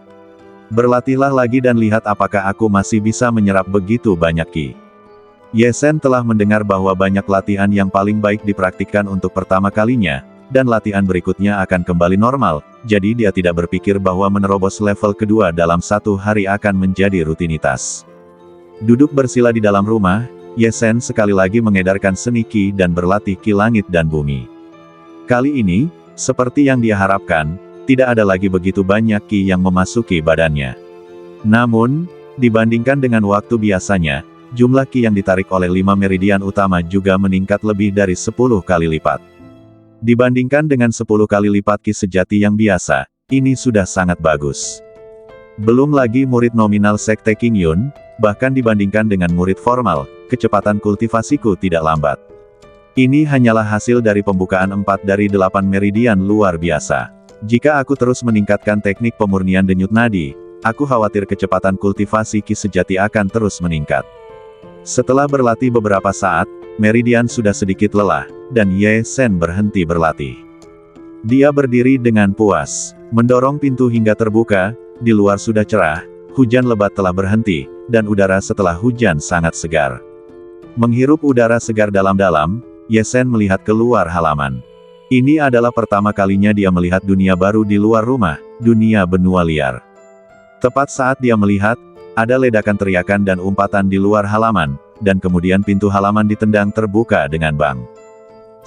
S1: Berlatihlah lagi dan lihat apakah aku masih bisa menyerap begitu banyak Qi. Ye Zhen telah mendengar bahwa banyak latihan yang paling baik dipraktikkan untuk pertama kalinya, dan latihan berikutnya akan kembali normal, jadi dia tidak berpikir bahwa menerobos level kedua dalam 1 hari akan menjadi rutinitas. Duduk bersila di dalam rumah, Ye Zhen sekali lagi mengedarkan seni Qi dan berlatih Qi langit dan bumi. Kali ini, seperti yang dia harapkan, tidak ada lagi begitu banyak Qi yang memasuki badannya. Namun, dibandingkan dengan waktu biasanya, jumlah Qi yang ditarik oleh 5 meridian utama juga meningkat lebih dari 10 kali lipat. Dibandingkan dengan 10 kali lipat Qi sejati yang biasa, ini sudah sangat bagus. Belum lagi murid nominal Sekte Qingyun, bahkan dibandingkan dengan murid formal, kecepatan kultivasiku tidak lambat. Ini hanyalah hasil dari pembukaan 4 dari 8 meridian luar biasa. Jika aku terus meningkatkan teknik pemurnian denyut nadi, aku khawatir kecepatan kultivasi Qi sejati akan terus meningkat. Setelah berlatih beberapa saat, meridian sudah sedikit lelah, dan Ye Zhen berhenti berlatih. Dia berdiri dengan puas, mendorong pintu hingga terbuka, di luar sudah cerah, hujan lebat telah berhenti, dan udara setelah hujan sangat segar. Menghirup udara segar dalam-dalam, Ye Zhen melihat keluar halaman. Ini adalah pertama kalinya dia melihat dunia baru di luar rumah, dunia benua liar. Tepat saat dia melihat, ada ledakan teriakan dan umpatan di luar halaman, dan kemudian pintu halaman ditendang terbuka dengan bang.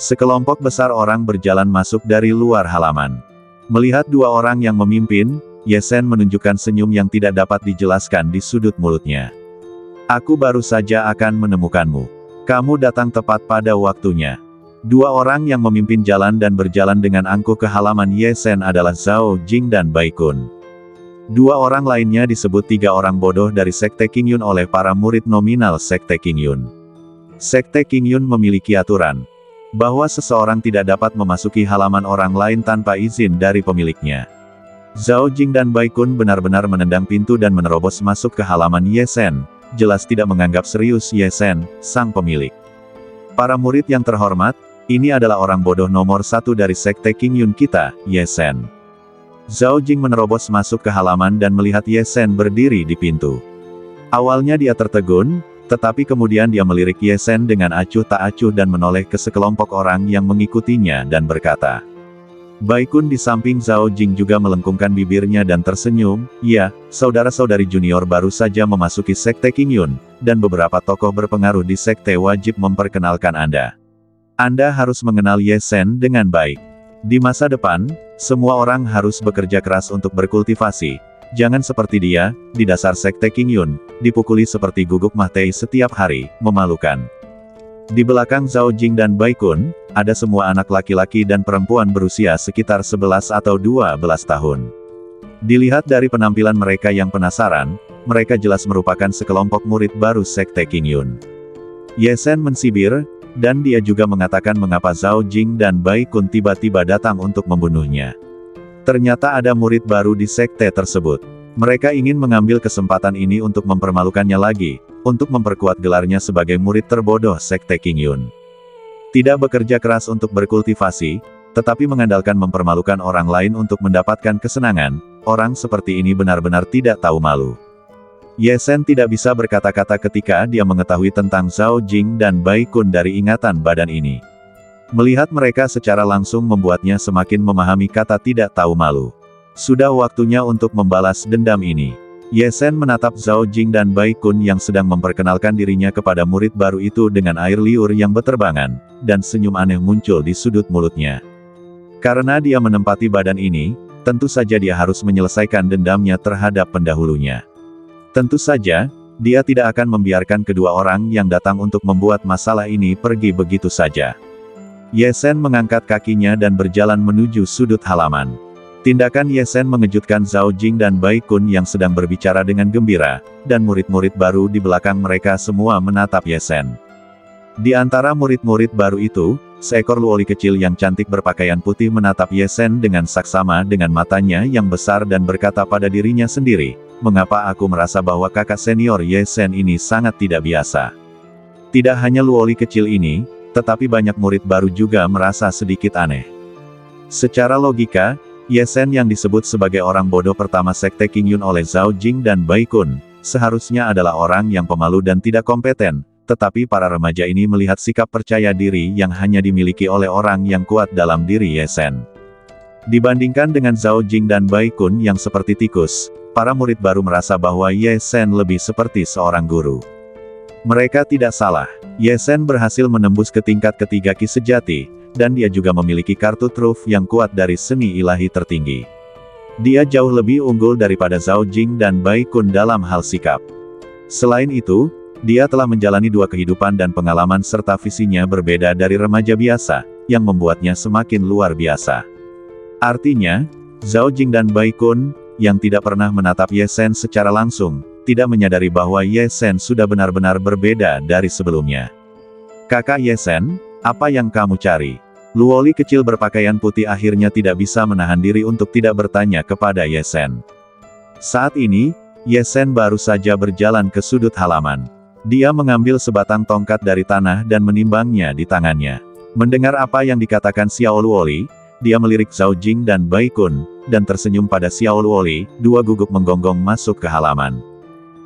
S1: Sekelompok besar orang berjalan masuk dari luar halaman. Melihat 2 orang yang memimpin, Ye Zhen menunjukkan senyum yang tidak dapat dijelaskan di sudut mulutnya. Aku baru saja akan menemukanmu. Kamu datang tepat pada waktunya. 2 orang yang memimpin jalan dan berjalan dengan angkuh ke halaman Ye Zhen adalah Zhao Jing dan Bai Kun. 2 orang lainnya disebut 3 orang bodoh dari Sekte Qingyun oleh para murid nominal Sekte Qingyun. Sekte Qingyun memiliki aturan bahwa seseorang tidak dapat memasuki halaman orang lain tanpa izin dari pemiliknya. Zhao Jing dan Bai Kun benar-benar menendang pintu dan menerobos masuk ke halaman Ye Zhen, jelas tidak menganggap serius Ye Zhen, sang pemilik. Para murid yang terhormat, ini adalah orang bodoh nomor 1 dari Sekte Qingyun kita, Ye Zhen. Zhao Jing menerobos masuk ke halaman dan melihat Ye Zhen berdiri di pintu. Awalnya dia tertegun, tetapi kemudian dia melirik Ye Zhen dengan acuh tak acuh dan menoleh ke sekelompok orang yang mengikutinya dan berkata. Bai Kun di samping Zhao Jing juga melengkungkan bibirnya dan tersenyum, ya, saudara-saudari junior baru saja memasuki Sekte Qingyun, dan beberapa tokoh berpengaruh di Sekte wajib memperkenalkan Anda. Anda harus mengenal Ye Zhen dengan baik. Di masa depan, semua orang harus bekerja keras untuk berkultivasi. Jangan seperti dia, di dasar Sekte Qingyun, dipukuli seperti guguk Mahtei setiap hari, memalukan. Di belakang Zhao Jing dan Bai Kun, ada semua anak laki-laki dan perempuan berusia sekitar 11 atau 12 tahun. Dilihat dari penampilan mereka yang penasaran, mereka jelas merupakan sekelompok murid baru Sekte Qingyun. Ye Zhen mensibir, dan dia juga mengatakan mengapa Zhao Jing dan Bai Kun tiba-tiba datang untuk membunuhnya. Ternyata ada murid baru di sekte tersebut. Mereka ingin mengambil kesempatan ini untuk mempermalukannya lagi, untuk memperkuat gelarnya sebagai murid terbodoh Sekte Qingyun. Tidak bekerja keras untuk berkultivasi, tetapi mengandalkan mempermalukan orang lain untuk mendapatkan kesenangan, orang seperti ini benar-benar tidak tahu malu. Ye Zhen tidak bisa berkata-kata ketika dia mengetahui tentang Zhao Jing dan Bai Kun dari ingatan badan ini. Melihat mereka secara langsung membuatnya semakin memahami kata tidak tahu malu. Sudah waktunya untuk membalas dendam ini. Ye Zhen menatap Zhao Jing dan Bai Kun yang sedang memperkenalkan dirinya kepada murid baru itu dengan air liur yang berterbangan, dan senyum aneh muncul di sudut mulutnya. Karena dia menempati badan ini, tentu saja dia harus menyelesaikan dendamnya terhadap pendahulunya. Tentu saja, dia tidak akan membiarkan kedua orang yang datang untuk membuat masalah ini pergi begitu saja. Ye Zhen mengangkat kakinya dan berjalan menuju sudut halaman. Tindakan Ye Zhen mengejutkan Zhao Jing dan Bai Kun yang sedang berbicara dengan gembira, dan murid-murid baru di belakang mereka semua menatap Ye Zhen. Di antara murid-murid baru itu, seekor luoli kecil yang cantik berpakaian putih menatap Ye Zhen dengan saksama dengan matanya yang besar dan berkata pada dirinya sendiri, mengapa aku merasa bahwa kakak senior Ye Zhen ini sangat tidak biasa. Tidak hanya Luoli kecil ini, tetapi banyak murid baru juga merasa sedikit aneh. Secara logika, Ye Sen yang disebut sebagai orang bodoh pertama Sekte Qingyun oleh Zhao Jing dan Bai Kun, seharusnya adalah orang yang pemalu dan tidak kompeten, tetapi para remaja ini melihat sikap percaya diri yang hanya dimiliki oleh orang yang kuat dalam diri Ye Sen. Dibandingkan dengan Zhao Jing dan Bai Kun yang seperti tikus, para murid baru merasa bahwa Ye Sen lebih seperti seorang guru. Mereka tidak salah, Ye Sen berhasil menembus ke tingkat ketiga Qi sejati, dan dia juga memiliki kartu truf yang kuat dari seni ilahi tertinggi. Dia jauh lebih unggul daripada Zhao Jing dan Bai Kun dalam hal sikap. Selain itu, dia telah menjalani 2 kehidupan dan pengalaman serta visinya berbeda dari remaja biasa, yang membuatnya semakin luar biasa. Artinya, Zhao Jing dan Bai Kun, yang tidak pernah menatap Ye Sen secara langsung, tidak menyadari bahwa Ye Sen sudah benar-benar berbeda dari sebelumnya. Kakak Ye Sen, apa yang kamu cari? Luoli kecil berpakaian putih akhirnya tidak bisa menahan diri untuk tidak bertanya kepada Ye Sen. Saat ini, Ye Sen baru saja berjalan ke sudut halaman. Dia mengambil sebatang tongkat dari tanah dan menimbangnya di tangannya. Mendengar apa yang dikatakan Xiao Luoli, dia melirik Zhao Jing dan Bai Kun, dan tersenyum pada Xiao Luoli, 2 guguk menggonggong masuk ke halaman.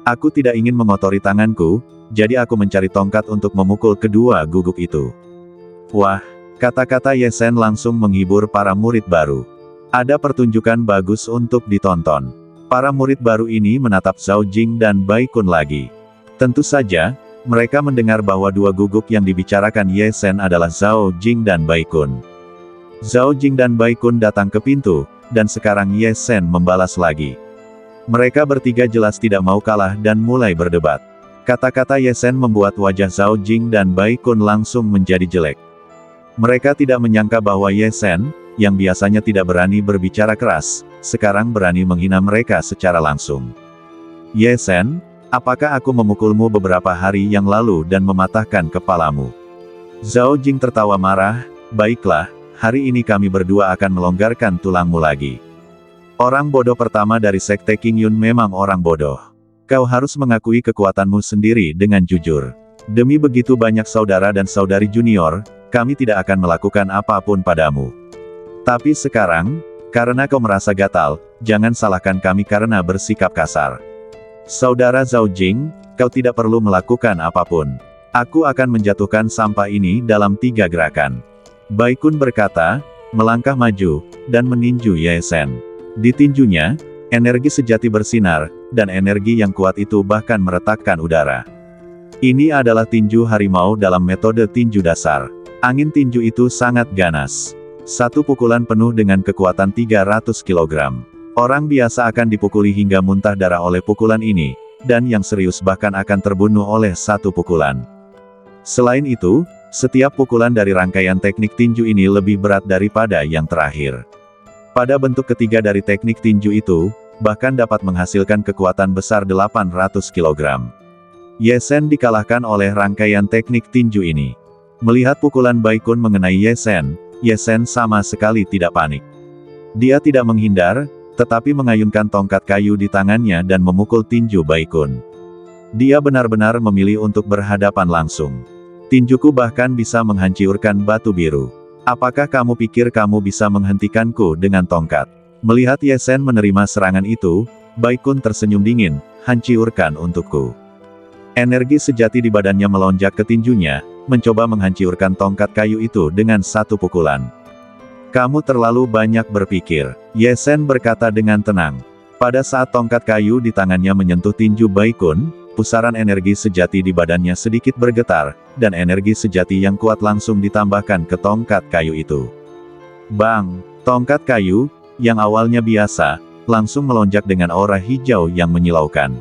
S1: Aku tidak ingin mengotori tanganku, jadi aku mencari tongkat untuk memukul kedua guguk itu. Wah, kata-kata Ye Sen langsung menghibur para murid baru. Ada pertunjukan bagus untuk ditonton. Para murid baru ini menatap Zhao Jing dan Bai Kun lagi. Tentu saja, mereka mendengar bahwa 2 guguk yang dibicarakan Ye Sen adalah Zhao Jing dan Bai Kun. Zhao Jing dan Bai Kun datang ke pintu, dan sekarang Ye Sen membalas lagi. Mereka bertiga jelas tidak mau kalah dan mulai berdebat. Kata-kata Ye Sen membuat wajah Zhao Jing dan Bai Kun langsung menjadi jelek. Mereka tidak menyangka bahwa Ye Sen, yang biasanya tidak berani berbicara keras, sekarang berani menghina mereka secara langsung. Ye Sen, apakah aku memukulmu beberapa hari yang lalu dan mematahkan kepalamu? Zhao Jing tertawa marah, baiklah, hari ini kami berdua akan melonggarkan tulangmu lagi. Orang bodoh pertama dari Sekte Qingyun memang orang bodoh. Kau harus mengakui kekuatanmu sendiri dengan jujur. Demi begitu banyak saudara dan saudari junior, kami tidak akan melakukan apapun padamu. Tapi sekarang, karena kau merasa gatal, jangan salahkan kami karena bersikap kasar. Saudara Zhao Jing, kau tidak perlu melakukan apapun. Aku akan menjatuhkan sampah ini dalam 3 gerakan. Bai Kun berkata, melangkah maju, dan meninju Ye Sen. Di tinjunya, energi sejati bersinar, dan energi yang kuat itu bahkan meretakkan udara. Ini adalah tinju harimau dalam metode tinju dasar. Angin tinju itu sangat ganas. 1 pukulan penuh dengan kekuatan 300 kg. Orang biasa akan dipukuli hingga muntah darah oleh pukulan ini, dan yang serius bahkan akan terbunuh oleh 1 pukulan. Selain itu, setiap pukulan dari rangkaian teknik tinju ini lebih berat daripada yang terakhir. Pada bentuk ketiga dari teknik tinju itu, bahkan dapat menghasilkan kekuatan besar 800 kg. Ye Sen dikalahkan oleh rangkaian teknik tinju ini. Melihat pukulan Bai Kun mengenai Ye Sen sama sekali tidak panik. Dia tidak menghindar, tetapi mengayunkan tongkat kayu di tangannya dan memukul tinju Bai Kun. Dia benar-benar memilih untuk berhadapan langsung. Tinjuku bahkan bisa menghancurkan batu biru. Apakah kamu pikir kamu bisa menghentikanku dengan tongkat? Melihat Ye Sen menerima serangan itu, Bai Kun tersenyum dingin, hancurkan untukku. Energi sejati di badannya melonjak ke tinjunya, mencoba menghancurkan tongkat kayu itu dengan 1 pukulan. Kamu terlalu banyak berpikir, Ye Sen berkata dengan tenang. Pada saat tongkat kayu di tangannya menyentuh tinju Bai Kun, pusaran energi sejati di badannya sedikit bergetar, dan energi sejati yang kuat langsung ditambahkan ke tongkat kayu itu. Bang! Tongkat kayu, yang awalnya biasa, langsung melonjak dengan aura hijau yang menyilaukan.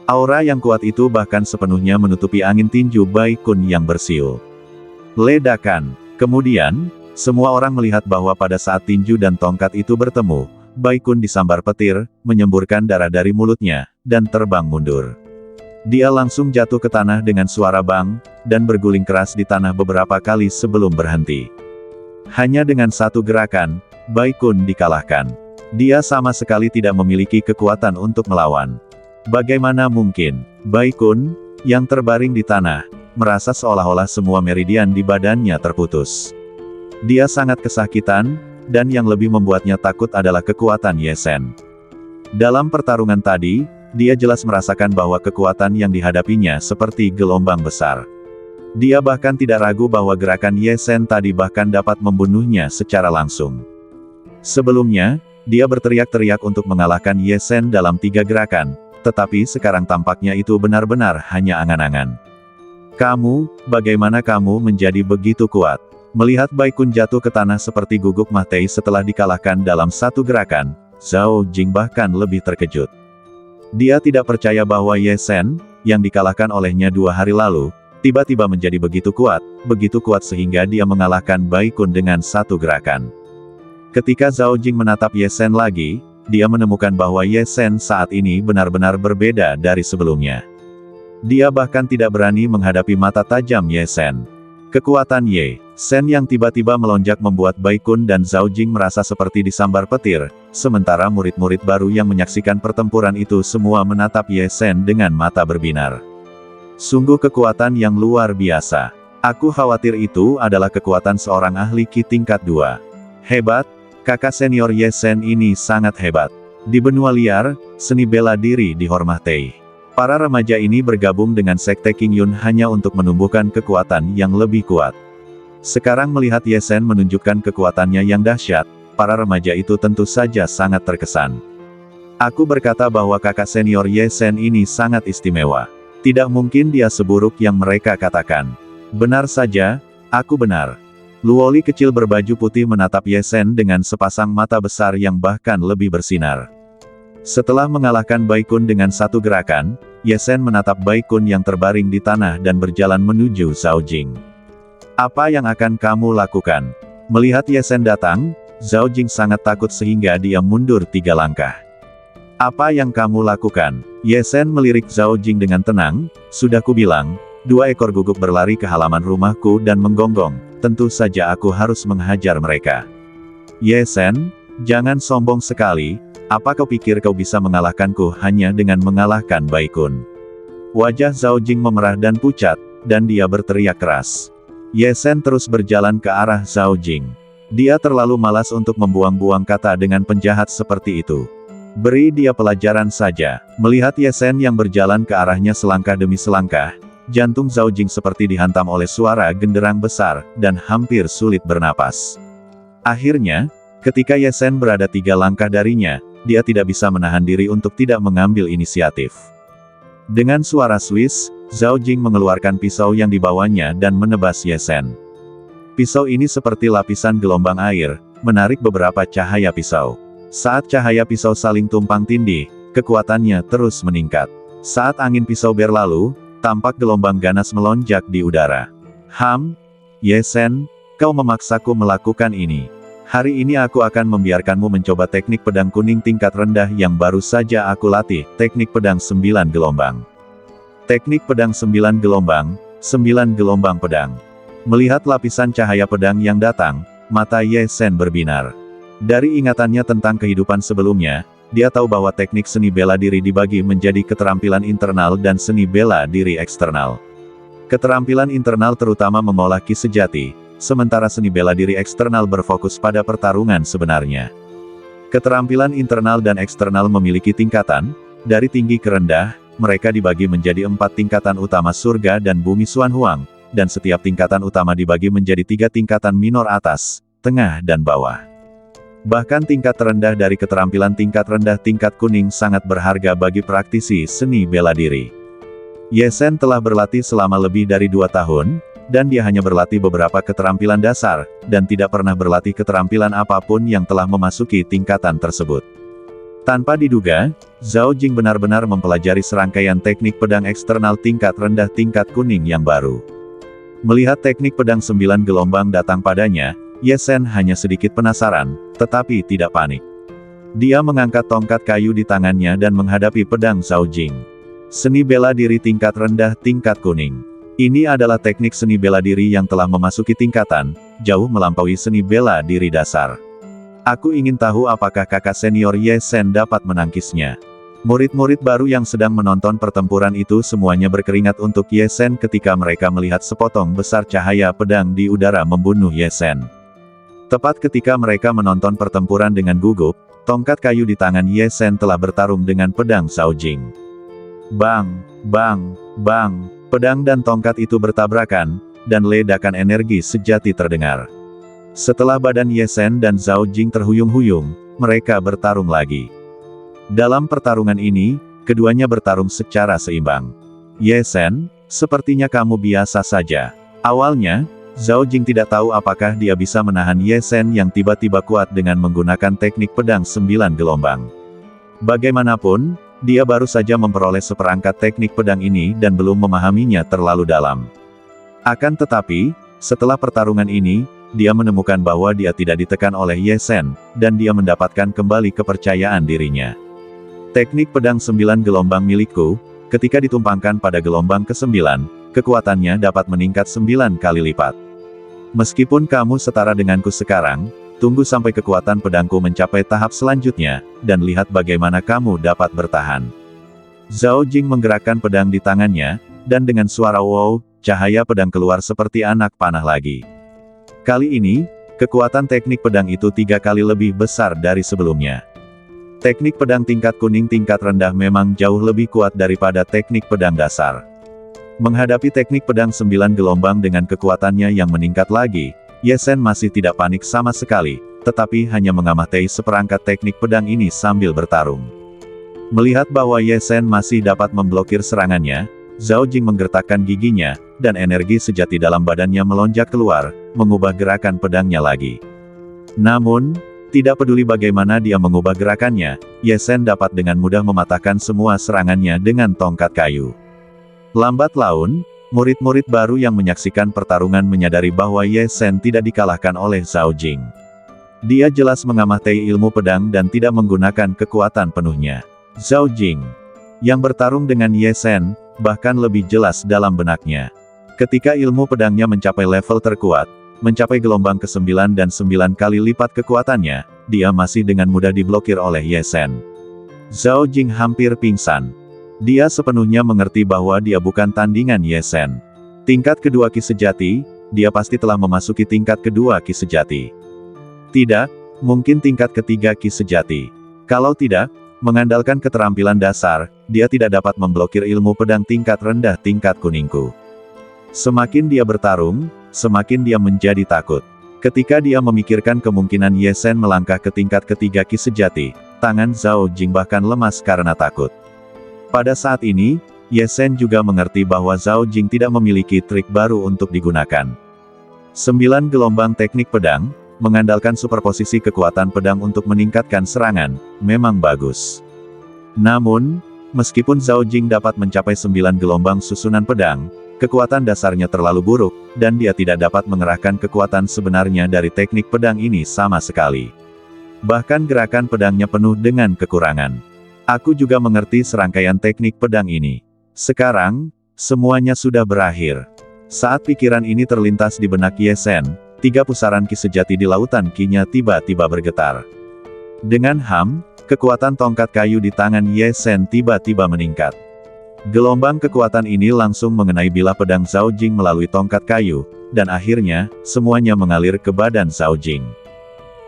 S1: Aura yang kuat itu bahkan sepenuhnya menutupi angin tinju Bai Kun yang bersiul. Ledakan! Kemudian, semua orang melihat bahwa pada saat tinju dan tongkat itu bertemu, Bai Kun disambar petir, menyemburkan darah dari mulutnya, dan terbang mundur. Dia langsung jatuh ke tanah dengan suara bang, dan berguling keras di tanah beberapa kali sebelum berhenti. Hanya dengan 1 gerakan, Bai Kun dikalahkan. Dia sama sekali tidak memiliki kekuatan untuk melawan. Bagaimana mungkin? Bai Kun, yang terbaring di tanah, merasa seolah-olah semua meridian di badannya terputus. Dia sangat kesakitan, dan yang lebih membuatnya takut adalah kekuatan Ye Sen. Dalam pertarungan tadi, dia jelas merasakan bahwa kekuatan yang dihadapinya seperti gelombang besar. Dia bahkan tidak ragu bahwa gerakan Ye Sen tadi bahkan dapat membunuhnya secara langsung. Sebelumnya, dia berteriak-teriak untuk mengalahkan Ye Sen dalam 3 gerakan, tetapi sekarang tampaknya itu benar-benar hanya angan-angan. "Kamu, bagaimana kamu menjadi begitu kuat?" Melihat Bai Kun jatuh ke tanah seperti guguk mati setelah dikalahkan dalam 1 gerakan, Zhao Jing bahkan lebih terkejut. Dia tidak percaya bahwa Ye Sen, yang dikalahkan olehnya 2 hari lalu, tiba-tiba menjadi begitu kuat sehingga dia mengalahkan Bai Kun dengan 1 gerakan. Ketika Zhao Jing menatap Ye Sen lagi, dia menemukan bahwa Ye Sen saat ini benar-benar berbeda dari sebelumnya. Dia bahkan tidak berani menghadapi mata tajam Ye Sen. Kekuatan Ye Sen yang tiba-tiba melonjak membuat Bai Kun dan Zhao Jing merasa seperti disambar petir, sementara murid-murid baru yang menyaksikan pertempuran itu semua menatap Ye Sen dengan mata berbinar. Sungguh kekuatan yang luar biasa. Aku khawatir itu adalah kekuatan seorang ahli Qi tingkat 2. Hebat, kakak senior Ye Sen ini sangat hebat. Di benua liar, seni bela diri dihormati. Para remaja ini bergabung dengan Sekte Qingyun hanya untuk menumbuhkan kekuatan yang lebih kuat. Sekarang melihat Ye Sen menunjukkan kekuatannya yang dahsyat, para remaja itu tentu saja sangat terkesan. Aku berkata bahwa kakak senior Ye Sen ini sangat istimewa. Tidak mungkin dia seburuk yang mereka katakan. Benar saja, aku benar. Luoli kecil berbaju putih menatap Ye Sen dengan sepasang mata besar yang bahkan lebih bersinar. Setelah mengalahkan Bai Kun dengan 1 gerakan, Ye Sen menatap Bai Kun yang terbaring di tanah dan berjalan menuju Zhao Jing. "Apa yang akan kamu lakukan?" Melihat Ye Sen datang, Zhao Jing sangat takut sehingga dia mundur 3 langkah. "Apa yang kamu lakukan?" Ye Sen melirik Zhao Jing dengan tenang, "Sudah kubilang, 2 ekor guguk berlari ke halaman rumahku dan menggonggong, tentu saja aku harus menghajar mereka." "Ye Sen, jangan sombong sekali. Apa kau pikir kau bisa mengalahkanku hanya dengan mengalahkan Bai Kun?" Wajah Zhao Jing memerah dan pucat, dan dia berteriak keras. Ye Sen terus berjalan ke arah Zhao Jing. Dia terlalu malas untuk membuang-buang kata dengan penjahat seperti itu. Beri dia pelajaran saja. Melihat Ye Sen yang berjalan ke arahnya selangkah demi selangkah, jantung Zhao Jing seperti dihantam oleh suara genderang besar, dan hampir sulit bernapas. Akhirnya, ketika Ye Sen berada 3 langkah darinya, dia tidak bisa menahan diri untuk tidak mengambil inisiatif. Dengan suara Swiss, Zhao Jing mengeluarkan pisau yang dibawanya dan menebas Ye Sen. Pisau ini seperti lapisan gelombang air, menarik beberapa cahaya pisau. Saat cahaya pisau saling tumpang tindih, kekuatannya terus meningkat. Saat angin pisau berlalu, tampak gelombang ganas melonjak di udara. Ye Sen, kau memaksaku melakukan ini. Hari ini aku akan membiarkanmu mencoba teknik pedang kuning tingkat rendah yang baru saja aku latih, teknik pedang 9 gelombang. Teknik pedang 9 gelombang, 9 gelombang pedang. Melihat lapisan cahaya pedang yang datang, mata Ye Sen berbinar. Dari ingatannya tentang kehidupan sebelumnya, dia tahu bahwa teknik seni bela diri dibagi menjadi keterampilan internal dan seni bela diri eksternal. Keterampilan internal terutama mengolah Qi sejati, sementara seni bela diri eksternal berfokus pada pertarungan sebenarnya. Keterampilan internal dan eksternal memiliki tingkatan, dari tinggi ke rendah, mereka dibagi menjadi 4 tingkatan utama surga dan bumi Xuan Huang, dan setiap tingkatan utama dibagi menjadi 3 tingkatan minor atas, tengah dan bawah. Bahkan tingkat terendah dari keterampilan tingkat rendah tingkat kuning sangat berharga bagi praktisi seni bela diri. Ye Sen telah berlatih selama lebih dari 2 tahun, dan dia hanya berlatih beberapa keterampilan dasar, dan tidak pernah berlatih keterampilan apapun yang telah memasuki tingkatan tersebut. Tanpa diduga, Zhao Jing benar-benar mempelajari serangkaian teknik pedang eksternal tingkat rendah tingkat kuning yang baru. Melihat teknik pedang 9 gelombang datang padanya, Ye Sen hanya sedikit penasaran, tetapi tidak panik. Dia mengangkat tongkat kayu di tangannya dan menghadapi pedang Zhao Jing. Seni bela diri tingkat rendah tingkat kuning. Ini adalah teknik seni bela diri yang telah memasuki tingkatan, jauh melampaui seni bela diri dasar. Aku ingin tahu apakah kakak senior Ye Sen dapat menangkisnya. Murid-murid baru yang sedang menonton pertempuran itu semuanya berkeringat untuk Ye Sen ketika mereka melihat sepotong besar cahaya pedang di udara membunuh Ye Sen. Tepat ketika mereka menonton pertempuran dengan gugup, tongkat kayu di tangan Ye Sen telah bertarung dengan pedang Zhao Jing. Bang, bang, bang, pedang dan tongkat itu bertabrakan, dan ledakan energi sejati terdengar. Setelah badan Ye Sen dan Zhao Jing terhuyung-huyung, mereka bertarung lagi. Dalam pertarungan ini, keduanya bertarung secara seimbang. Ye Sen, sepertinya kamu biasa saja. Awalnya, Zhao Jing tidak tahu apakah dia bisa menahan Ye Sen yang tiba-tiba kuat dengan menggunakan teknik pedang 9 gelombang. Bagaimanapun, dia baru saja memperoleh seperangkat teknik pedang ini dan belum memahaminya terlalu dalam. Akan tetapi, setelah pertarungan ini, dia menemukan bahwa dia tidak ditekan oleh Ye Sen, dan dia mendapatkan kembali kepercayaan dirinya. Teknik pedang 9 gelombang milikku, ketika ditumpangkan pada gelombang ke-9, kekuatannya dapat meningkat 9 kali lipat. Meskipun kamu setara denganku sekarang, tunggu sampai kekuatan pedangku mencapai tahap selanjutnya, dan lihat bagaimana kamu dapat bertahan. Zhao Jing menggerakkan pedang di tangannya, dan dengan suara wow, cahaya pedang keluar seperti anak panah lagi. Kali ini, kekuatan teknik pedang itu 3 kali lebih besar dari sebelumnya. Teknik pedang tingkat kuning tingkat rendah memang jauh lebih kuat daripada teknik pedang dasar. Menghadapi teknik pedang 9 gelombang dengan kekuatannya yang meningkat lagi, Ye Sen masih tidak panik sama sekali, tetapi hanya mengamati seperangkat teknik pedang ini sambil bertarung. Melihat bahwa Ye Sen masih dapat memblokir serangannya, Zhao Jing menggertakkan giginya, dan energi sejati dalam badannya melonjak keluar, mengubah gerakan pedangnya lagi. Namun, tidak peduli bagaimana dia mengubah gerakannya, Ye Sen dapat dengan mudah mematahkan semua serangannya dengan tongkat kayu. Lambat laun, murid-murid baru yang menyaksikan pertarungan menyadari bahwa Ye Sen tidak dikalahkan oleh Zhao Jing. Dia jelas mengamati ilmu pedang dan tidak menggunakan kekuatan penuhnya. Zhao Jing, yang bertarung dengan Ye Sen, bahkan lebih jelas dalam benaknya. Ketika ilmu pedangnya mencapai level terkuat, mencapai gelombang ke-9 dan 9 kali lipat kekuatannya, dia masih dengan mudah diblokir oleh Ye Sen. Zhao Jing hampir pingsan. Dia sepenuhnya mengerti bahwa dia bukan tandingan Ye Sen. Tingkat kedua Ki Sejati, dia pasti telah memasuki tingkat kedua Ki Sejati. Tidak, mungkin tingkat ketiga Ki Sejati. Kalau tidak, mengandalkan keterampilan dasar, dia tidak dapat memblokir ilmu pedang tingkat rendah tingkat kuningku. Semakin dia bertarung, semakin dia menjadi takut. Ketika dia memikirkan kemungkinan Ye Sen melangkah ke tingkat ketiga Ki Sejati, tangan Zhao Jing bahkan lemas karena takut. Pada saat ini, Ye Sen juga mengerti bahwa Zhao Jing tidak memiliki trik baru untuk digunakan. 9 gelombang teknik pedang, mengandalkan superposisi kekuatan pedang untuk meningkatkan serangan, memang bagus. Namun, meskipun Zhao Jing dapat mencapai 9 gelombang susunan pedang, kekuatan dasarnya terlalu buruk, dan dia tidak dapat mengerahkan kekuatan sebenarnya dari teknik pedang ini sama sekali. Bahkan gerakan pedangnya penuh dengan kekurangan. Aku juga mengerti serangkaian teknik pedang ini. Sekarang, semuanya sudah berakhir. Saat pikiran ini terlintas di benak Ye Sen, 3 pusaran Ki Sejati di lautan Ki-nya tiba-tiba bergetar. Dengan kekuatan tongkat kayu di tangan Ye Sen tiba-tiba meningkat. Gelombang kekuatan ini langsung mengenai bilah pedang Zhao Jing melalui tongkat kayu, dan akhirnya, semuanya mengalir ke badan Zhao Jing.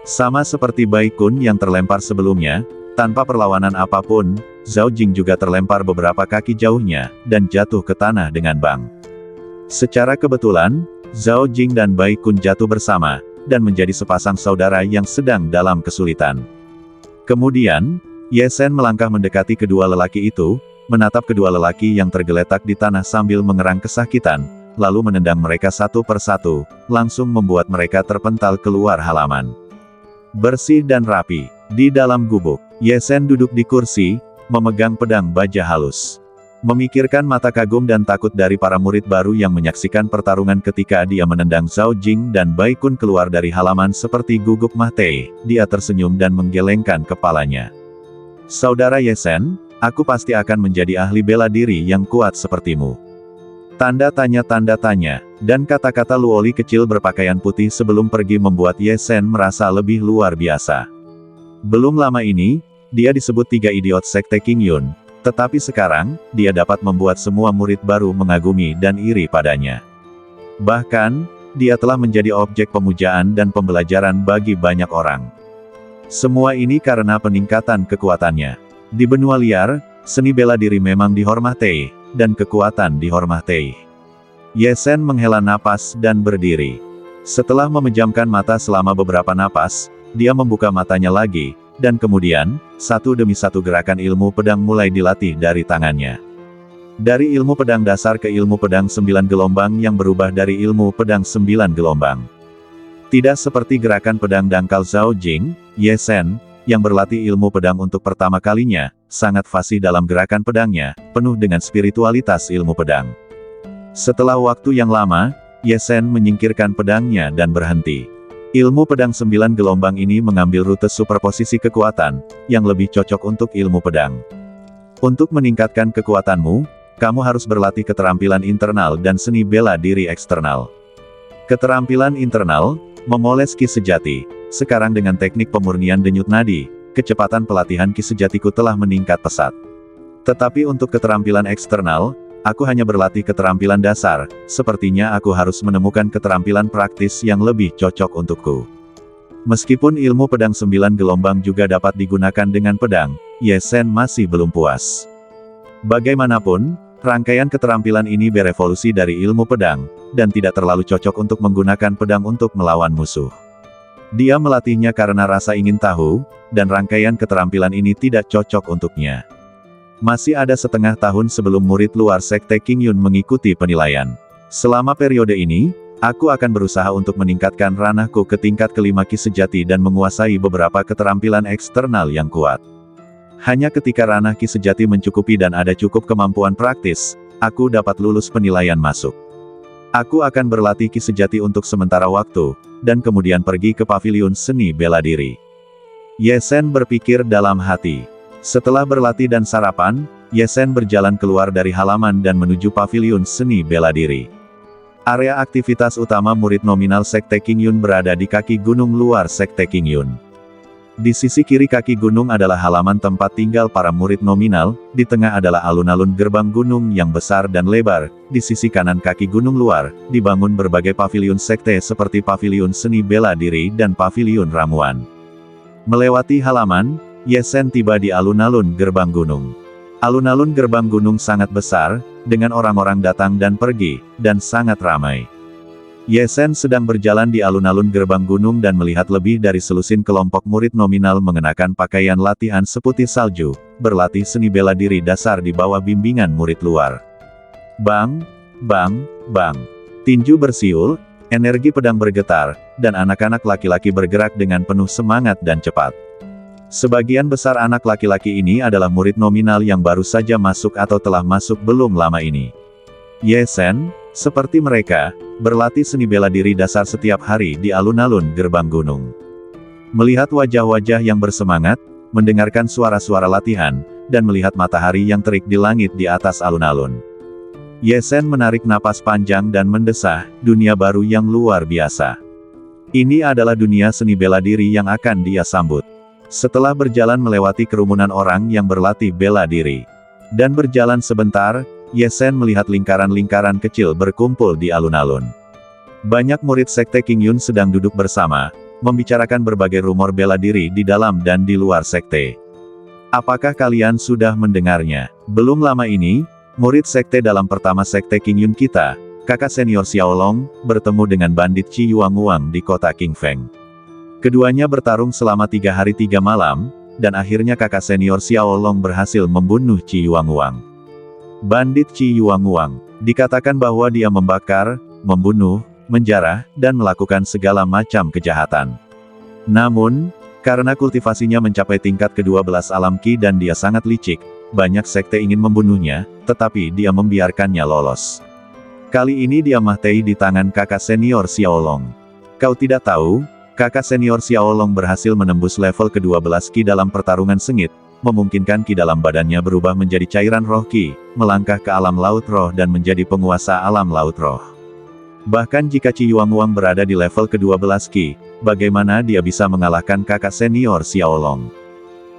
S1: Sama seperti Bai Kun yang terlempar sebelumnya, tanpa perlawanan apapun, Zhao Jing juga terlempar beberapa kaki jauhnya, dan jatuh ke tanah dengan bang. Secara kebetulan, Zhao Jing dan Bai Kun jatuh bersama, dan menjadi sepasang saudara yang sedang dalam kesulitan. Kemudian, Ye Sen melangkah mendekati kedua lelaki itu, menatap kedua lelaki yang tergeletak di tanah sambil mengerang kesakitan, lalu menendang mereka satu persatu, langsung membuat mereka terpental keluar halaman. Bersih dan rapi. Di dalam gubuk, Ye Sen duduk di kursi, memegang pedang baja halus. Memikirkan mata kagum dan takut dari para murid baru yang menyaksikan pertarungan ketika dia menendang Zhao Jing dan Bai Kun keluar dari halaman seperti guguk mate, dia tersenyum dan menggelengkan kepalanya. Saudara Ye Sen, aku pasti akan menjadi ahli bela diri yang kuat sepertimu. Tanda tanya, dan kata-kata Luoli kecil berpakaian putih sebelum pergi membuat Ye Sen merasa lebih luar biasa. Belum lama ini, Dia disebut tiga idiot sekte King Yun, tetapi sekarang, dia dapat membuat semua murid baru mengagumi dan iri padanya. Bahkan, dia telah menjadi objek pemujaan dan pembelajaran bagi banyak orang. Semua ini karena peningkatan kekuatannya. Di benua liar, seni bela diri memang dihormati, dan kekuatan dihormati. Ye Sen menghela napas dan berdiri. Setelah memejamkan mata selama beberapa napas, dia membuka matanya lagi, dan kemudian, satu demi satu gerakan ilmu pedang mulai dilatih dari tangannya. Dari ilmu pedang dasar ke ilmu pedang 9 gelombang yang berubah dari ilmu pedang 9 gelombang. Tidak seperti gerakan pedang dangkal Zhao Jing, Ye Sen, yang berlatih ilmu pedang untuk pertama kalinya, sangat fasih dalam gerakan pedangnya, penuh dengan spiritualitas ilmu pedang. Setelah waktu yang lama, Ye Sen menyingkirkan pedangnya dan berhenti. Ilmu pedang 9 gelombang ini mengambil rute superposisi kekuatan, yang lebih cocok untuk ilmu pedang. Untuk meningkatkan kekuatanmu, kamu harus berlatih keterampilan internal dan seni bela diri eksternal. Keterampilan internal, memoles ki sejati. Sekarang dengan teknik pemurnian denyut nadi, kecepatan pelatihan ki sejatiku telah meningkat pesat. Tetapi untuk keterampilan eksternal, aku hanya berlatih keterampilan dasar, sepertinya aku harus menemukan keterampilan praktis yang lebih cocok untukku. Meskipun ilmu pedang 9 gelombang juga dapat digunakan dengan pedang, Ye Sen masih belum puas. Bagaimanapun, rangkaian keterampilan ini berevolusi dari ilmu pedang, dan tidak terlalu cocok untuk menggunakan pedang untuk melawan musuh. Dia melatihnya karena rasa ingin tahu, dan rangkaian keterampilan ini tidak cocok untuknya. Masih ada setengah tahun sebelum murid luar sekte King Yun mengikuti penilaian. Selama periode ini, aku akan berusaha untuk meningkatkan ranahku ke tingkat kelima ki sejati dan menguasai beberapa keterampilan eksternal yang kuat. Hanya ketika ranah ki sejati mencukupi dan ada cukup kemampuan praktis, aku dapat lulus penilaian masuk. Aku akan berlatih ki sejati untuk sementara waktu, dan kemudian pergi ke paviliun seni bela diri. Ye Sen berpikir dalam hati. Setelah berlatih dan sarapan, Ye Sen berjalan keluar dari halaman dan menuju paviliun seni bela diri. Area aktivitas utama murid nominal sekte King Yun berada di kaki gunung luar sekte King Yun. Di sisi kiri kaki gunung adalah halaman tempat tinggal para murid nominal, di tengah adalah alun-alun gerbang gunung yang besar dan lebar, di sisi kanan kaki gunung luar, dibangun berbagai paviliun sekte seperti paviliun seni bela diri dan paviliun ramuan. Melewati halaman, Ye Sen tiba di alun-alun gerbang gunung. Alun-alun gerbang gunung sangat besar, dengan orang-orang datang dan pergi, dan sangat ramai. Ye Sen sedang berjalan di alun-alun gerbang gunung dan melihat lebih dari selusin kelompok murid nominal mengenakan pakaian latihan seputih salju, berlatih seni bela diri dasar di bawah bimbingan murid luar. Bang, bang, bang. Tinju bersiul, energi pedang bergetar, dan anak-anak laki-laki bergerak dengan penuh semangat dan cepat. Sebagian besar anak laki-laki ini adalah murid nominal yang baru saja masuk atau telah masuk belum lama ini. Ye Sen, seperti mereka, berlatih seni bela diri dasar setiap hari di alun-alun gerbang gunung. Melihat wajah-wajah yang bersemangat, mendengarkan suara-suara latihan, dan melihat matahari yang terik di langit di atas alun-alun. Ye Sen menarik napas panjang dan mendesah, dunia baru yang luar biasa. Ini adalah dunia seni bela diri yang akan dia sambut. Setelah berjalan melewati kerumunan orang yang berlatih bela diri, dan berjalan sebentar, Ye Sen melihat lingkaran-lingkaran kecil berkumpul di alun-alun. Banyak murid sekte King Yun sedang duduk bersama, membicarakan berbagai rumor bela diri di dalam dan di luar sekte. Apakah kalian sudah mendengarnya? Belum lama ini, murid sekte dalam pertama sekte King Yun kita, kakak senior Xiaolong, bertemu dengan bandit Qi Yuanguang di kota Qingfeng. Keduanya bertarung selama 3 hari 3 malam, dan akhirnya kakak senior Xiaolong berhasil membunuh Qi Yuanguang. Bandit Qi Yuanguang, dikatakan bahwa dia membakar, membunuh, menjarah, dan melakukan segala macam kejahatan. Namun, karena kultivasinya mencapai tingkat ke-12 alam Qi dan dia sangat licik, banyak sekte ingin membunuhnya, tetapi dia membiarkannya lolos. Kali ini dia mati di tangan kakak senior Xiaolong. Kau tidak tahu, kakak senior Xiaolong berhasil menembus level ke-12 Qi dalam pertarungan sengit, memungkinkan Qi dalam badannya berubah menjadi cairan roh Qi, melangkah ke alam laut roh dan menjadi penguasa alam laut roh. Bahkan jika Qi Yuanguang berada di level ke-12 Qi, bagaimana dia bisa mengalahkan kakak senior Xiaolong?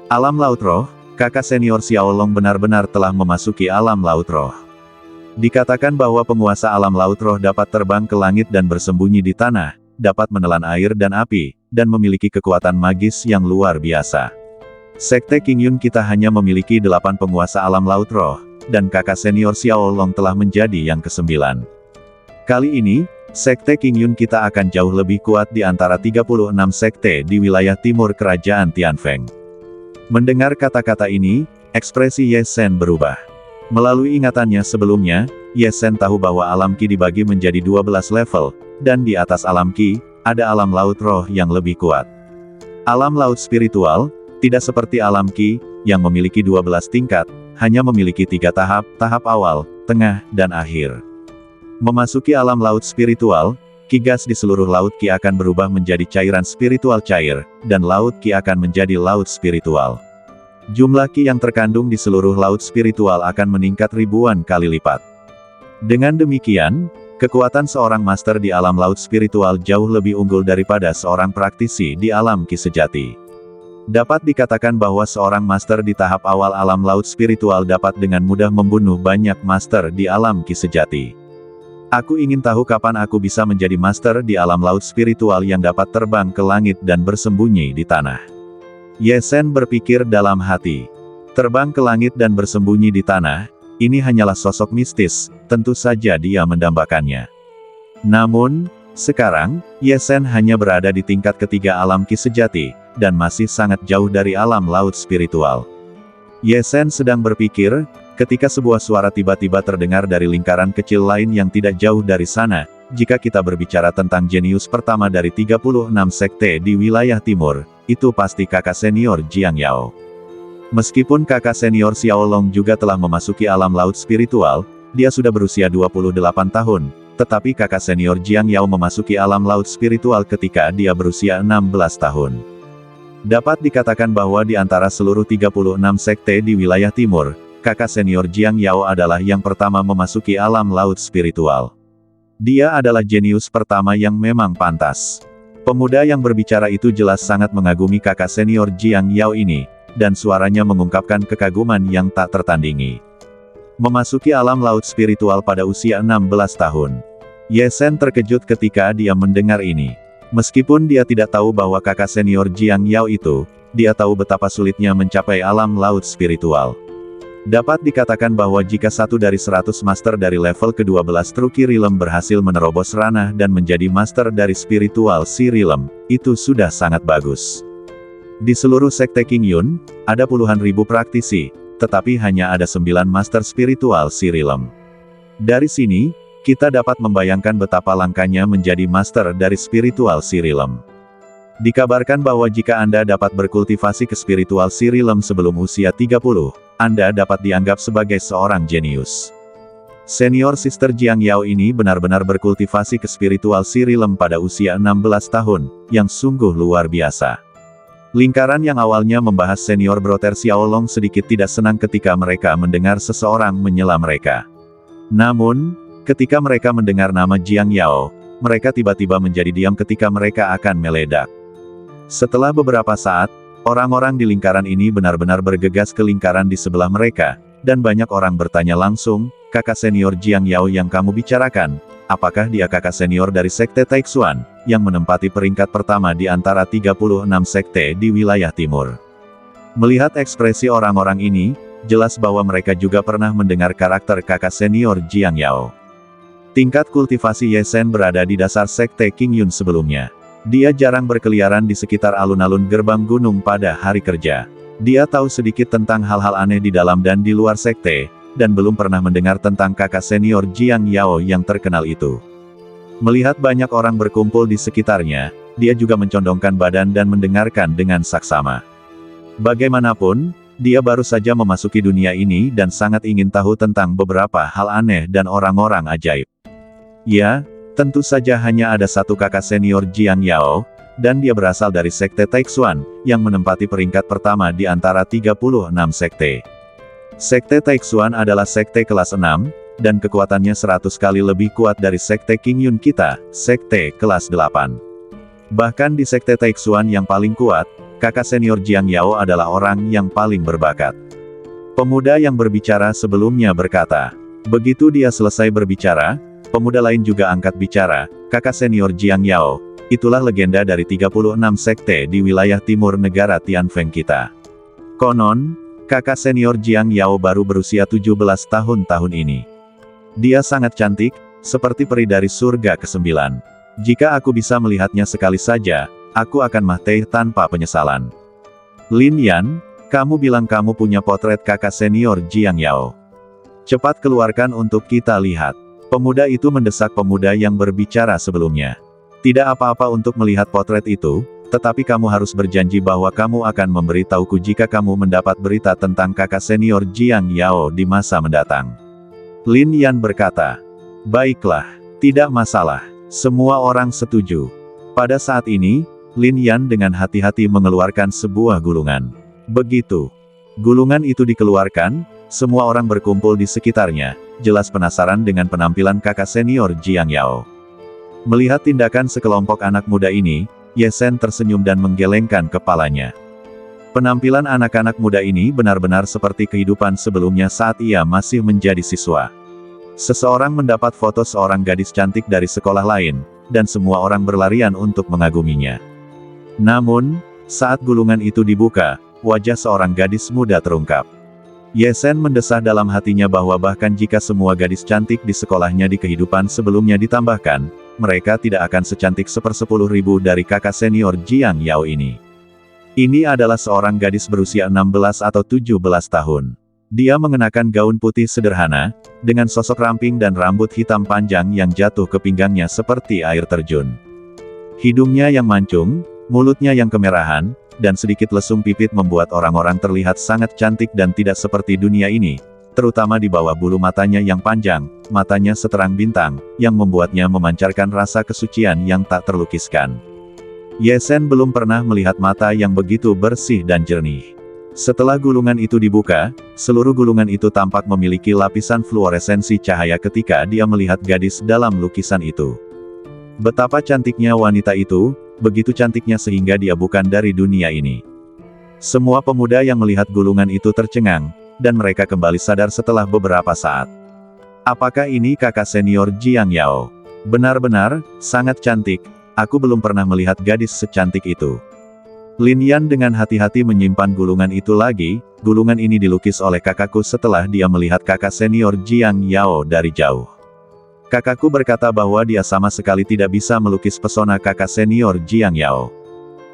S1: Alam Laut Roh, kakak senior Xiaolong benar-benar telah memasuki alam Laut Roh. Dikatakan bahwa penguasa alam Laut Roh dapat terbang ke langit dan bersembunyi di tanah, dapat menelan air dan api, dan memiliki kekuatan magis yang luar biasa. Sekte Qingyun kita hanya memiliki 8 penguasa alam Laut Roh, dan kakak senior Xiaolong telah menjadi yang ke-9. Kali ini, Sekte Qingyun kita akan jauh lebih kuat di antara 36 sekte di wilayah timur kerajaan Tianfeng. Mendengar kata-kata ini, ekspresi Ye Shen berubah. Melalui ingatannya sebelumnya, Ye Shen tahu bahwa alam Qi dibagi menjadi 12 level, dan di atas alam Qi, ada alam Laut Roh yang lebih kuat. Alam Laut Spiritual, tidak seperti alam Qi, yang memiliki 12 tingkat, hanya memiliki 3 tahap, tahap awal, tengah, dan akhir. Memasuki alam Laut Spiritual, Qi gas di seluruh Laut Qi akan berubah menjadi cairan spiritual cair, dan Laut Qi akan menjadi Laut Spiritual. Jumlah Qi yang terkandung di seluruh Laut Spiritual akan meningkat ribuan kali lipat. Dengan demikian, kekuatan seorang master di alam Laut Spiritual jauh lebih unggul daripada seorang praktisi di alam Qi sejati. Dapat dikatakan bahwa seorang master di tahap awal alam Laut Spiritual dapat dengan mudah membunuh banyak master di alam Qi sejati. Aku ingin tahu kapan aku bisa menjadi master di alam Laut Spiritual yang dapat terbang ke langit dan bersembunyi di tanah. Ye Shen berpikir dalam hati. Terbang ke langit dan bersembunyi di tanah, ini hanyalah sosok mistis, tentu saja dia mendambakannya. Namun, sekarang, Ye Shen hanya berada di tingkat ketiga alam Qi sejati, dan masih sangat jauh dari alam Laut Spiritual. Ye Shen sedang berpikir, ketika sebuah suara tiba-tiba terdengar dari lingkaran kecil lain yang tidak jauh dari sana. Jika kita berbicara tentang jenius pertama dari 36 sekte di wilayah timur, itu pasti kakak senior Jiang Yao. Meskipun kakak senior Xiaolong juga telah memasuki alam Laut Spiritual, dia sudah berusia 28 tahun, tetapi kakak senior Jiang Yao memasuki alam Laut Spiritual ketika dia berusia 16 tahun. Dapat dikatakan bahwa di antara seluruh 36 sekte di wilayah timur, kakak senior Jiang Yao adalah yang pertama memasuki alam Laut Spiritual. Dia adalah jenius pertama yang memang pantas. Pemuda yang berbicara itu jelas sangat mengagumi kakak senior Jiang Yao ini, dan suaranya mengungkapkan kekaguman yang tak tertandingi. Memasuki alam Laut Spiritual pada usia 16 tahun. Ye Shen terkejut ketika dia mendengar ini. Meskipun dia tidak tahu bahwa kakak senior Jiang Yao itu, dia tahu betapa sulitnya mencapai alam Laut Spiritual. Dapat dikatakan bahwa jika satu dari 100 master dari level ke-12 True Qi Realm berhasil menerobos ranah dan menjadi master dari Spiritual Qi Realm, itu sudah sangat bagus. Di seluruh sekte Qingyun, ada puluhan ribu praktisi, tetapi hanya ada 9 master Spiritual Qi Realm. Dari sini, kita dapat membayangkan betapa langkanya menjadi master dari Spiritual Qi Realm. Dikabarkan bahwa jika Anda dapat berkultivasi ke Spiritual Qi Realm sebelum usia 30, Anda dapat dianggap sebagai seorang jenius. Senior Sister Jiang Yao ini benar-benar berkultivasi ke Spiritual Qi Realm pada usia 16 tahun, yang sungguh luar biasa. Lingkaran yang awalnya membahas senior Brother Xiaolong sedikit tidak senang ketika mereka mendengar seseorang menyela mereka. Namun, ketika mereka mendengar nama Jiang Yao, mereka tiba-tiba menjadi diam ketika mereka akan meledak. Setelah beberapa saat, orang-orang di lingkaran ini benar-benar bergegas ke lingkaran di sebelah mereka, dan banyak orang bertanya langsung, kakak senior Jiang Yao yang kamu bicarakan, apakah dia kakak senior dari sekte Taixuan, yang menempati peringkat pertama di antara 36 sekte di wilayah timur? Melihat ekspresi orang-orang ini, jelas bahwa mereka juga pernah mendengar karakter kakak senior Jiang Yao. Tingkat kultivasi Ye Shen berada di dasar sekte Qingyun sebelumnya. Dia jarang berkeliaran di sekitar alun-alun gerbang gunung pada hari kerja. Dia tahu sedikit tentang hal-hal aneh di dalam dan di luar sekte, dan belum pernah mendengar tentang kakak senior Jiang Yao yang terkenal itu. Melihat banyak orang berkumpul di sekitarnya, dia juga mencondongkan badan dan mendengarkan dengan saksama. Bagaimanapun, dia baru saja memasuki dunia ini dan sangat ingin tahu tentang beberapa hal aneh dan orang-orang ajaib. Ya, tentu saja hanya ada satu kakak senior Jiang Yao, dan dia berasal dari sekte Taixuan, yang menempati peringkat pertama di antara 36 sekte. Sekte Taixuan adalah sekte kelas 6, dan kekuatannya 100 kali lebih kuat dari sekte Qingyun kita, sekte kelas 8. Bahkan di sekte Taixuan yang paling kuat, kakak senior Jiang Yao adalah orang yang paling berbakat. Pemuda yang berbicara sebelumnya berkata. Begitu dia selesai berbicara, pemuda lain juga angkat bicara, kakak senior Jiang Yao, itulah legenda dari 36 sekte di wilayah timur negara Tianfeng kita. Konon, kakak senior Jiang Yao baru berusia 17 tahun ini. Dia sangat cantik, seperti peri dari surga ke-9. Jika aku bisa melihatnya sekali saja, aku akan mati tanpa penyesalan. Lin Yan, kamu bilang kamu punya potret kakak senior Jiang Yao. Cepat keluarkan untuk kita lihat. Pemuda itu mendesak pemuda yang berbicara sebelumnya. Tidak apa-apa untuk melihat potret itu, tetapi kamu harus berjanji bahwa kamu akan memberitahuku jika kamu mendapat berita tentang kakak senior Jiang Yao di masa mendatang. Lin Yan berkata, baiklah, tidak masalah. Semua orang setuju. Pada saat ini, Lin Yan dengan hati-hati mengeluarkan sebuah gulungan. Begitu gulungan itu dikeluarkan, semua orang berkumpul di sekitarnya, jelas penasaran dengan penampilan kakak senior Jiang Yao. Melihat tindakan sekelompok anak muda ini, Ye Shen tersenyum dan menggelengkan kepalanya. Penampilan anak-anak muda ini benar-benar seperti kehidupan sebelumnya saat ia masih menjadi siswa. Seseorang mendapat foto seorang gadis cantik dari sekolah lain, dan semua orang berlarian untuk mengaguminya. Namun, saat gulungan itu dibuka, wajah seorang gadis muda terungkap. Ye Shen mendesah dalam hatinya bahwa bahkan jika semua gadis cantik di sekolahnya di kehidupan sebelumnya ditambahkan, mereka tidak akan secantik 1/10.000 dari kakak senior Jiang Yao ini. Ini adalah seorang gadis berusia 16 atau 17 tahun. Dia mengenakan gaun putih sederhana, dengan sosok ramping dan rambut hitam panjang yang jatuh ke pinggangnya seperti air terjun. Hidungnya yang mancung, mulutnya yang kemerahan, dan sedikit lesung pipit membuat orang-orang terlihat sangat cantik dan tidak seperti dunia ini, terutama di bawah bulu matanya yang panjang, matanya seterang bintang, yang membuatnya memancarkan rasa kesucian yang tak terlukiskan. Ye Shen belum pernah melihat mata yang begitu bersih dan jernih. Setelah gulungan itu dibuka, seluruh gulungan itu tampak memiliki lapisan fluoresensi cahaya ketika dia melihat gadis dalam lukisan itu. Betapa cantiknya wanita itu, begitu cantiknya sehingga dia bukan dari dunia ini. Semua pemuda yang melihat gulungan itu tercengang, dan mereka kembali sadar setelah beberapa saat. Apakah ini kakak senior Jiang Yao? Benar-benar, sangat cantik, aku belum pernah melihat gadis secantik itu. Lin Yan dengan hati-hati menyimpan gulungan itu lagi, gulungan ini dilukis oleh kakakku setelah dia melihat kakak senior Jiang Yao dari jauh. Kakakku berkata bahwa dia sama sekali tidak bisa melukis pesona kakak senior Jiang Yao.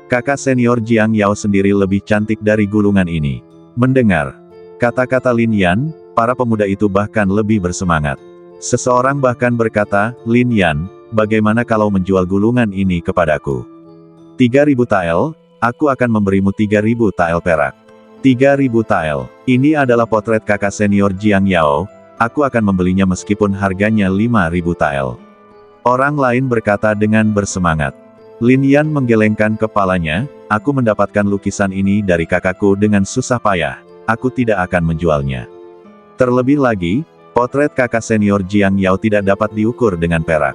S1: Kakak senior Jiang Yao sendiri lebih cantik dari gulungan ini. Mendengar kata-kata Lin Yan, para pemuda itu bahkan lebih bersemangat. Seseorang bahkan berkata, Lin Yan, bagaimana kalau menjual gulungan ini kepadaku? 3.000 tael, aku akan memberimu 3.000 tael perak. 3.000 tael, ini adalah potret kakak senior Jiang Yao. Aku akan membelinya meskipun harganya 5.000 tael. Orang lain berkata dengan bersemangat. Lin Yan menggelengkan kepalanya, aku mendapatkan lukisan ini dari kakakku dengan susah payah, aku tidak akan menjualnya. Terlebih lagi, potret kakak senior Jiang Yao tidak dapat diukur dengan perak.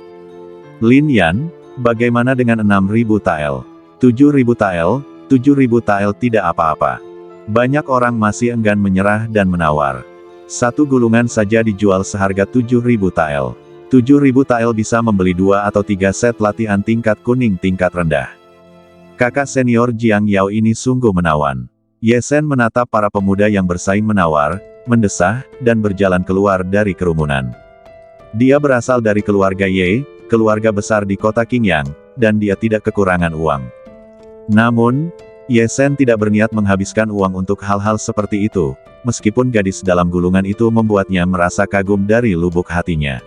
S1: Lin Yan, bagaimana dengan 6.000 tael? 7.000 tael? 7.000 tael tidak apa-apa. Banyak orang masih enggan menyerah dan menawar. Satu gulungan saja dijual seharga 7.000 tael. 7.000 tael bisa membeli 2 atau 3 set latihan tingkat kuning tingkat rendah. Kakak senior Jiang Yao ini sungguh menawan. Ye Shen menatap para pemuda yang bersaing menawar, mendesah, dan berjalan keluar dari kerumunan. Dia berasal dari keluarga Ye, keluarga besar di kota Qingyang, dan dia tidak kekurangan uang. Namun, Ye Shen tidak berniat menghabiskan uang untuk hal-hal seperti itu. Meskipun gadis dalam gulungan itu membuatnya merasa kagum dari lubuk hatinya.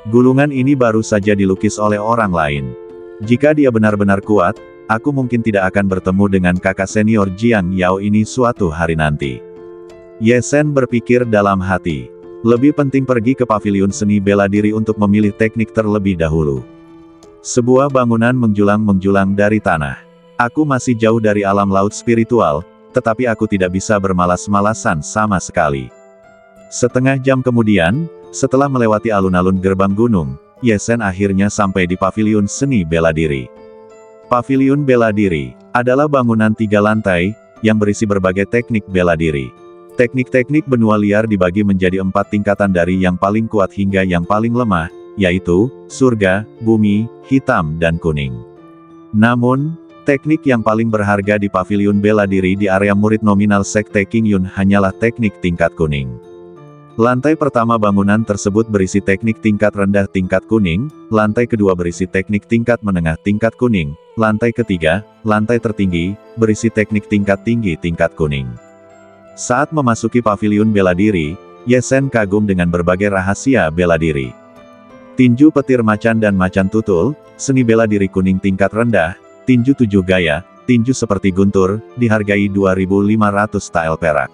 S1: Gulungan ini baru saja dilukis oleh orang lain. Jika dia benar-benar kuat, aku mungkin tidak akan bertemu dengan kakak senior Jiang Yao ini suatu hari nanti. Ye Shen berpikir dalam hati. Lebih penting pergi ke paviliun seni bela diri untuk memilih teknik terlebih dahulu. Sebuah bangunan menjulang-menjulang dari tanah. Aku masih jauh dari alam laut spiritual, tetapi aku tidak bisa bermalas-malasan sama sekali. Setengah jam kemudian, setelah melewati alun-alun gerbang gunung, Ye Shen akhirnya sampai di paviliun seni bela diri. Paviliun bela diri. adalah bangunan 3 lantai, yang berisi berbagai teknik bela diri. Teknik-teknik benua liar dibagi menjadi 4 tingkatan dari yang paling kuat hingga yang paling lemah, yaitu, surga, bumi, hitam dan kuning. Namun, teknik yang paling berharga di paviliun bela diri di area murid nominal Sekte Qingyun hanyalah teknik tingkat kuning. Lantai pertama bangunan tersebut berisi teknik tingkat rendah tingkat kuning, lantai kedua berisi teknik tingkat menengah tingkat kuning, lantai ketiga, lantai tertinggi, berisi teknik tingkat tinggi tingkat kuning. Saat memasuki paviliun bela diri, Ye Shen kagum dengan berbagai rahasia bela diri. Tinju petir macan dan macan tutul, seni bela diri kuning tingkat rendah, tinju 7 gaya, tinju seperti guntur, dihargai 2.500 tael perak.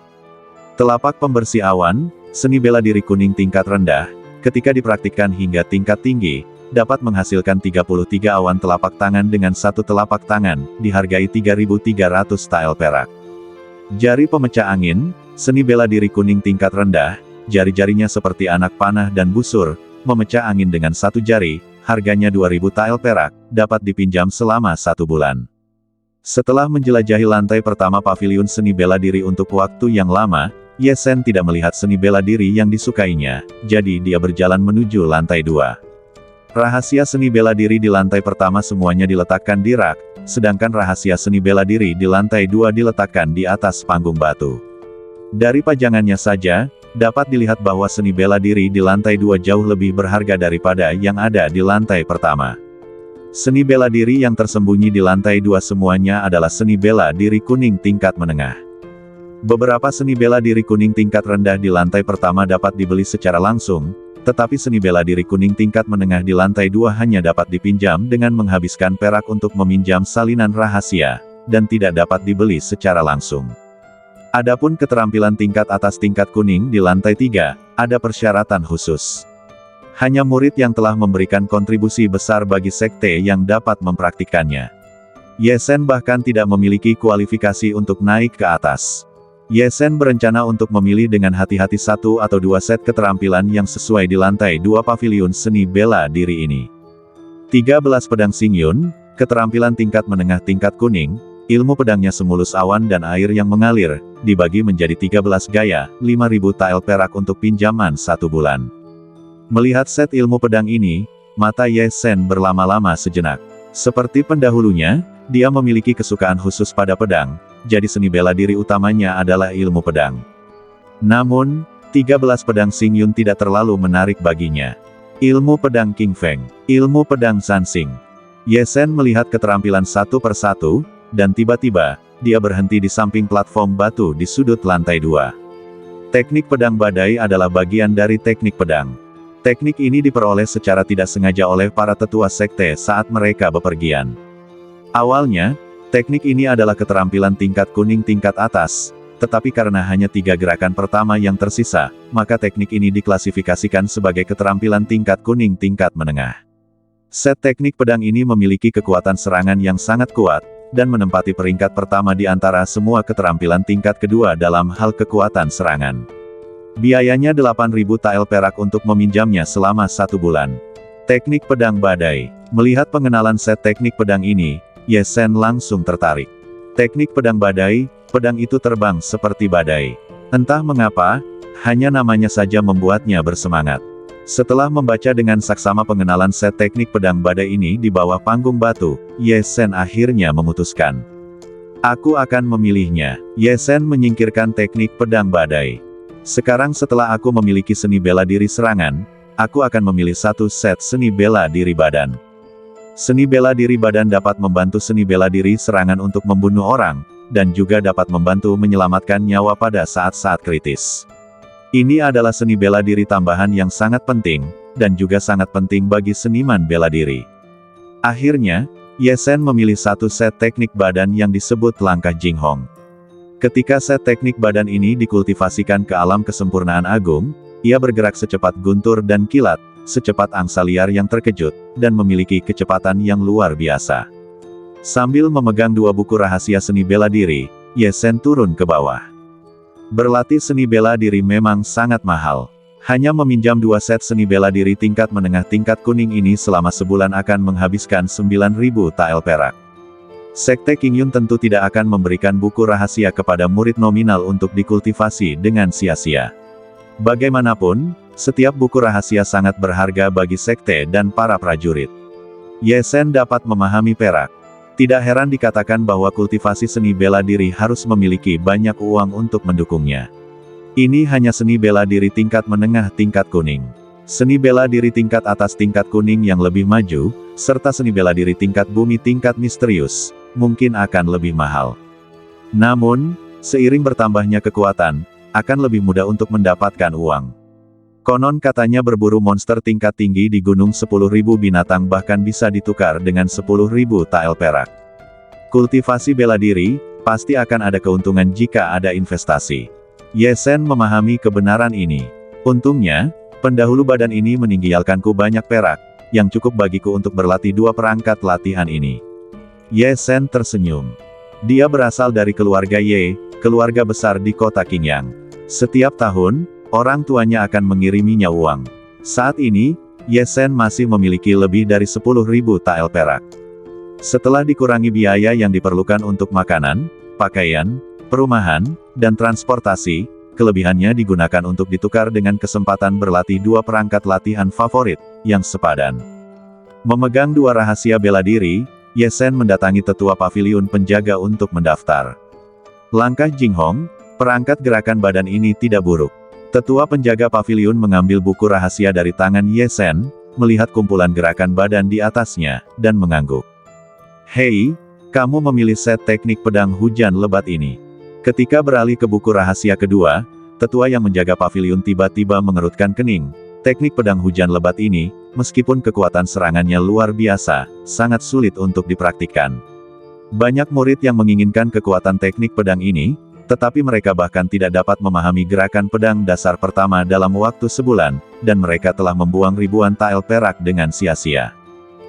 S1: Telapak pembersih awan, seni bela diri kuning tingkat rendah, ketika dipraktikkan hingga tingkat tinggi, dapat menghasilkan 33 awan telapak tangan dengan satu telapak tangan, dihargai 3.300 tael perak. Jari pemecah angin, seni bela diri kuning tingkat rendah, jari-jarinya seperti anak panah dan busur, memecah angin dengan satu jari, harganya 2.000 tael perak, dapat dipinjam selama 1 bulan. Setelah menjelajahi lantai pertama paviliun seni bela diri untuk waktu yang lama, Ye Shen tidak melihat seni bela diri yang disukainya, jadi dia berjalan menuju lantai 2. Rahasia seni bela diri di lantai pertama semuanya diletakkan di rak, sedangkan rahasia seni bela diri di lantai 2 diletakkan di atas panggung batu. Dari pajangannya saja, dapat dilihat bahwa seni bela diri di lantai 2 jauh lebih berharga daripada yang ada di lantai pertama. Seni bela diri yang tersembunyi di lantai 2 semuanya adalah seni bela diri kuning tingkat menengah. Beberapa seni bela diri kuning tingkat rendah di lantai pertama dapat dibeli secara langsung, tetapi seni bela diri kuning tingkat menengah di lantai 2 hanya dapat dipinjam dengan menghabiskan perak untuk meminjam salinan rahasia, dan tidak dapat dibeli secara langsung. Adapun keterampilan tingkat atas tingkat kuning di lantai 3, ada persyaratan khusus. Hanya murid yang telah memberikan kontribusi besar bagi sekte yang dapat mempraktikkannya. Ye Shen bahkan tidak memiliki kualifikasi untuk naik ke atas. Ye Shen berencana untuk memilih dengan hati-hati 1 atau 2 set keterampilan yang sesuai di lantai 2 paviliun seni bela diri ini. 13 pedang Xingyun, keterampilan tingkat menengah tingkat kuning, ilmu pedangnya semulus awan dan air yang mengalir, dibagi menjadi 13 gaya, 5.000 tael perak untuk pinjaman 1 bulan. Melihat set ilmu pedang ini, mata Ye Shen berlama-lama sejenak. Seperti pendahulunya, dia memiliki kesukaan khusus pada pedang, jadi seni bela diri utamanya adalah ilmu pedang. Namun, 13 pedang Xingyun tidak terlalu menarik baginya. Ilmu pedang King Feng, ilmu pedang Sanxing. Ye Shen melihat keterampilan satu persatu, dan tiba-tiba, dia berhenti di samping platform batu di sudut lantai 2. Teknik pedang badai adalah bagian dari teknik pedang. Teknik ini diperoleh secara tidak sengaja oleh para tetua sekte saat mereka bepergian. Awalnya, teknik ini adalah keterampilan tingkat kuning tingkat atas, tetapi karena hanya 3 gerakan pertama yang tersisa, maka teknik ini diklasifikasikan sebagai keterampilan tingkat kuning tingkat menengah. Set teknik pedang ini memiliki kekuatan serangan yang sangat kuat, dan menempati peringkat pertama di antara semua keterampilan tingkat kedua dalam hal kekuatan serangan. Biayanya 8.000 tael perak untuk meminjamnya selama 1 bulan. Teknik pedang badai. Melihat pengenalan set teknik pedang ini, Ye Shen langsung tertarik. Teknik pedang badai, pedang itu terbang seperti badai. Entah mengapa, hanya namanya saja membuatnya bersemangat. Setelah membaca dengan saksama pengenalan set teknik pedang badai ini di bawah panggung batu, Ye Shen akhirnya memutuskan. Aku akan memilihnya. Ye Shen menyingkirkan teknik pedang badai. Sekarang setelah aku memiliki seni bela diri serangan, aku akan memilih 1 set seni bela diri badan. Seni bela diri badan dapat membantu seni bela diri serangan untuk membunuh orang, dan juga dapat membantu menyelamatkan nyawa pada saat-saat kritis. Ini adalah seni bela diri tambahan yang sangat penting, dan juga sangat penting bagi seniman bela diri. Akhirnya, Ye Shen memilih 1 set teknik badan yang disebut langkah Jinghong. Ketika set teknik badan ini dikultivasikan ke alam kesempurnaan agung, ia bergerak secepat guntur dan kilat, secepat angsa liar yang terkejut, dan memiliki kecepatan yang luar biasa. Sambil memegang 2 buku rahasia seni bela diri, Ye Shen turun ke bawah. Berlatih seni bela diri memang sangat mahal. Hanya meminjam 2 set seni bela diri tingkat menengah tingkat kuning ini selama sebulan akan menghabiskan 9.000 tael perak. Sekte Qingyun tentu tidak akan memberikan buku rahasia kepada murid nominal untuk dikultivasi dengan sia-sia. Bagaimanapun, setiap buku rahasia sangat berharga bagi sekte dan para prajurit. Ye Sen dapat memahami perak. Tidak heran dikatakan bahwa kultivasi seni bela diri harus memiliki banyak uang untuk mendukungnya. Ini hanya seni bela diri tingkat menengah tingkat kuning. Seni bela diri tingkat atas tingkat kuning yang lebih maju, serta seni bela diri tingkat bumi tingkat misterius, mungkin akan lebih mahal. Namun, seiring bertambahnya kekuatan, akan lebih mudah untuk mendapatkan uang. Konon katanya berburu monster tingkat tinggi di gunung 10.000 binatang bahkan bisa ditukar dengan 10.000 tael perak. Kultivasi bela diri, pasti akan ada keuntungan jika ada investasi. Ye Sen memahami kebenaran ini. Untungnya, pendahulu badan ini meninggalkanku banyak perak, yang cukup bagiku untuk berlatih 2 perangkat latihan ini. Ye Sen tersenyum. Dia berasal dari keluarga Ye, keluarga besar di kota Qingyang. Setiap tahun, orang tuanya akan mengiriminya uang. Saat ini, Ye Sen masih memiliki lebih dari 10.000 tael perak. Setelah dikurangi biaya yang diperlukan untuk makanan, pakaian, perumahan, dan transportasi, kelebihannya digunakan untuk ditukar dengan kesempatan berlatih 2 perangkat latihan favorit, yang sepadan. Memegang 2 rahasia bela diri, Ye Sen mendatangi tetua paviliun penjaga untuk mendaftar. Langkah Jing Hong, perangkat gerakan badan ini tidak buruk. Tetua penjaga paviliun mengambil buku rahasia dari tangan Ye Sen, melihat kumpulan gerakan badan di atasnya, dan mengangguk. Hei, kamu memilih set teknik pedang hujan lebat ini. Ketika beralih ke buku rahasia kedua, tetua yang menjaga paviliun tiba-tiba mengerutkan kening. Teknik pedang hujan lebat ini, meskipun kekuatan serangannya luar biasa, sangat sulit untuk dipraktikkan. Banyak murid yang menginginkan kekuatan teknik pedang ini, tetapi mereka bahkan tidak dapat memahami gerakan pedang dasar pertama dalam waktu sebulan, dan mereka telah membuang ribuan tael perak dengan sia-sia.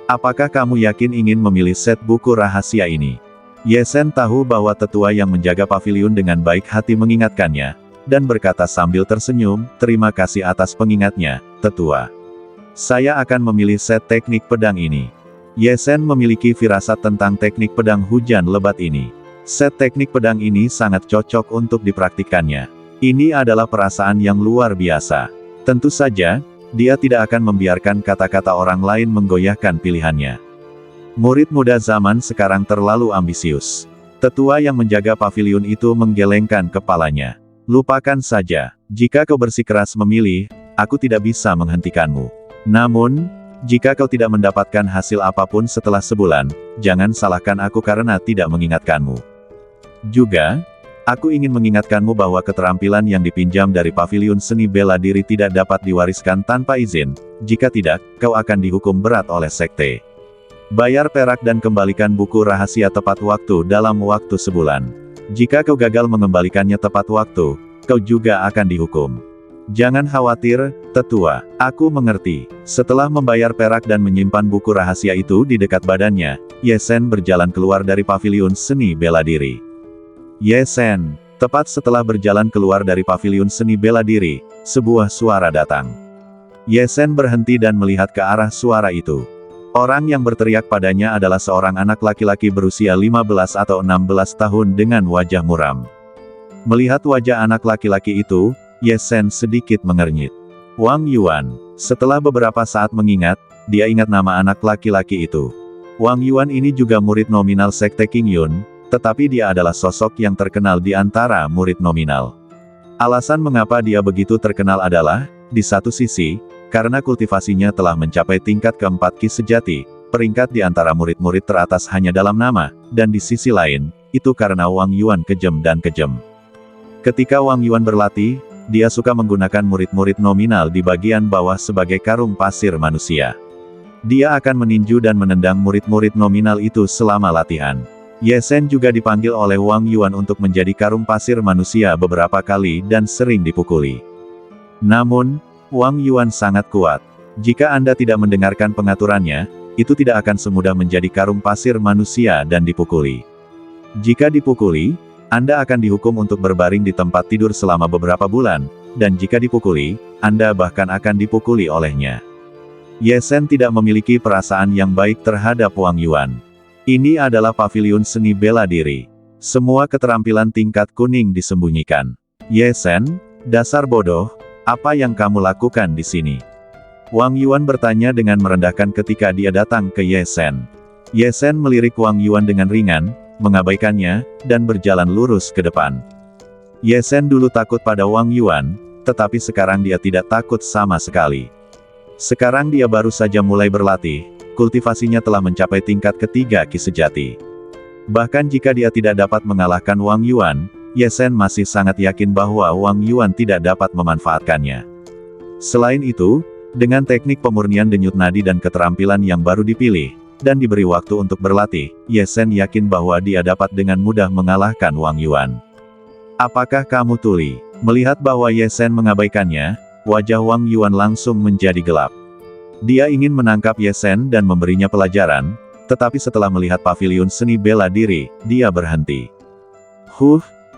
S1: Apakah kamu yakin ingin memilih set buku rahasia ini? Ye Sen tahu bahwa tetua yang menjaga paviliun dengan baik hati mengingatkannya, dan berkata sambil tersenyum, terima kasih atas pengingatnya, tetua. Saya akan memilih set teknik pedang ini. Ye Sen memiliki firasat tentang teknik pedang hujan lebat ini. Set teknik pedang ini sangat cocok untuk dipraktikkannya. Ini adalah perasaan yang luar biasa. Tentu saja, dia tidak akan membiarkan kata-kata orang lain menggoyahkan pilihannya. Murid muda zaman sekarang terlalu ambisius. Tetua yang menjaga paviliun itu menggelengkan kepalanya. Lupakan saja, jika kau bersikeras memilih, aku tidak bisa menghentikanmu. Namun, jika kau tidak mendapatkan hasil apapun setelah sebulan, jangan salahkan aku karena tidak mengingatkanmu. Juga, aku ingin mengingatkanmu bahwa keterampilan yang dipinjam dari paviliun seni bela diri tidak dapat diwariskan tanpa izin, jika tidak, kau akan dihukum berat oleh sekte. Bayar perak dan kembalikan buku rahasia tepat waktu dalam waktu sebulan. Jika kau gagal mengembalikannya tepat waktu, kau juga akan dihukum. Jangan khawatir, tetua, aku mengerti. Setelah membayar perak dan menyimpan buku rahasia itu di dekat badannya, Ye Sen berjalan keluar dari paviliun seni bela diri. Ye Sen, tepat setelah berjalan keluar dari paviliun seni bela diri, sebuah suara datang. Ye Sen berhenti dan melihat ke arah suara itu. Orang yang berteriak padanya adalah seorang anak laki-laki berusia 15 atau 16 tahun dengan wajah muram. Melihat wajah anak laki-laki itu, Ye Sen sedikit mengernyit. Wang Yuan. Setelah beberapa saat mengingat, dia ingat nama anak laki-laki itu. Wang Yuan ini juga murid nominal Sekte Qingyun, tetapi dia adalah sosok yang terkenal di antara murid nominal. Alasan mengapa dia begitu terkenal adalah, di satu sisi, karena kultivasinya telah mencapai tingkat keempat Qi sejati, peringkat di antara murid-murid teratas hanya dalam nama, dan di sisi lain, itu karena Wang Yuan kejam dan kejam. Ketika Wang Yuan berlatih, dia suka menggunakan murid-murid nominal di bagian bawah sebagai karung pasir manusia. Dia akan meninju dan menendang murid-murid nominal itu selama latihan. Ye Sen juga dipanggil oleh Wang Yuan untuk menjadi karung pasir manusia beberapa kali dan sering dipukuli. Namun, Wang Yuan sangat kuat. Jika Anda tidak mendengarkan pengaturannya, itu tidak akan semudah menjadi karung pasir manusia dan dipukuli. Jika dipukuli, Anda akan dihukum untuk berbaring di tempat tidur selama beberapa bulan, dan jika dipukuli, Anda bahkan akan dipukuli olehnya. Ye Sen tidak memiliki perasaan yang baik terhadap Wang Yuan. Ini adalah paviliun seni bela diri. Semua keterampilan tingkat kuning disembunyikan. Ye Sen, dasar bodoh, apa yang kamu lakukan di sini? Wang Yuan bertanya dengan merendahkan ketika dia datang ke Ye Sen. Ye Sen melirik Wang Yuan dengan ringan, mengabaikannya, dan berjalan lurus ke depan. Ye Sen dulu takut pada Wang Yuan, tetapi sekarang dia tidak takut sama sekali. Sekarang dia baru saja mulai berlatih, kultivasinya telah mencapai tingkat ketiga Ki sejati. Bahkan jika dia tidak dapat mengalahkan Wang Yuan, Ye Sen masih sangat yakin bahwa Wang Yuan tidak dapat memanfaatkannya. Selain itu, dengan teknik pemurnian denyut nadi dan keterampilan yang baru dipilih, dan diberi waktu untuk berlatih, Ye Sen yakin bahwa dia dapat dengan mudah mengalahkan Wang Yuan. Apakah kamu tuli? Melihat bahwa Ye Sen mengabaikannya, wajah Wang Yuan langsung menjadi gelap. Dia ingin menangkap Ye Sen dan memberinya pelajaran, tetapi setelah melihat paviliun seni bela diri, dia berhenti.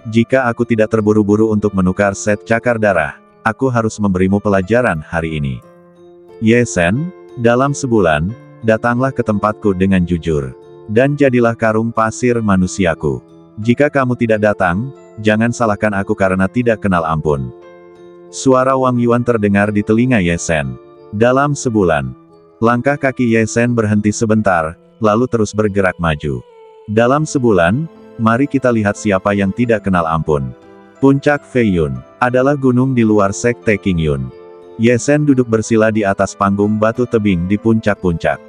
S1: Jika aku tidak terburu-buru untuk menukar set cakar darah, aku harus memberimu pelajaran hari ini. Ye Sen, dalam sebulan, datanglah ke tempatku dengan jujur. Dan jadilah karung pasir manusiaku. Jika kamu tidak datang, jangan salahkan aku karena tidak kenal ampun. Suara Wang Yuan terdengar di telinga Ye Sen. Dalam sebulan, langkah kaki Ye Sen berhenti sebentar, lalu terus bergerak maju. Dalam sebulan, mari kita lihat siapa yang tidak kenal ampun. Puncak Feiyun adalah gunung di luar sekte Qingyun. Ye Sen duduk bersila di atas panggung batu tebing di puncak-puncak.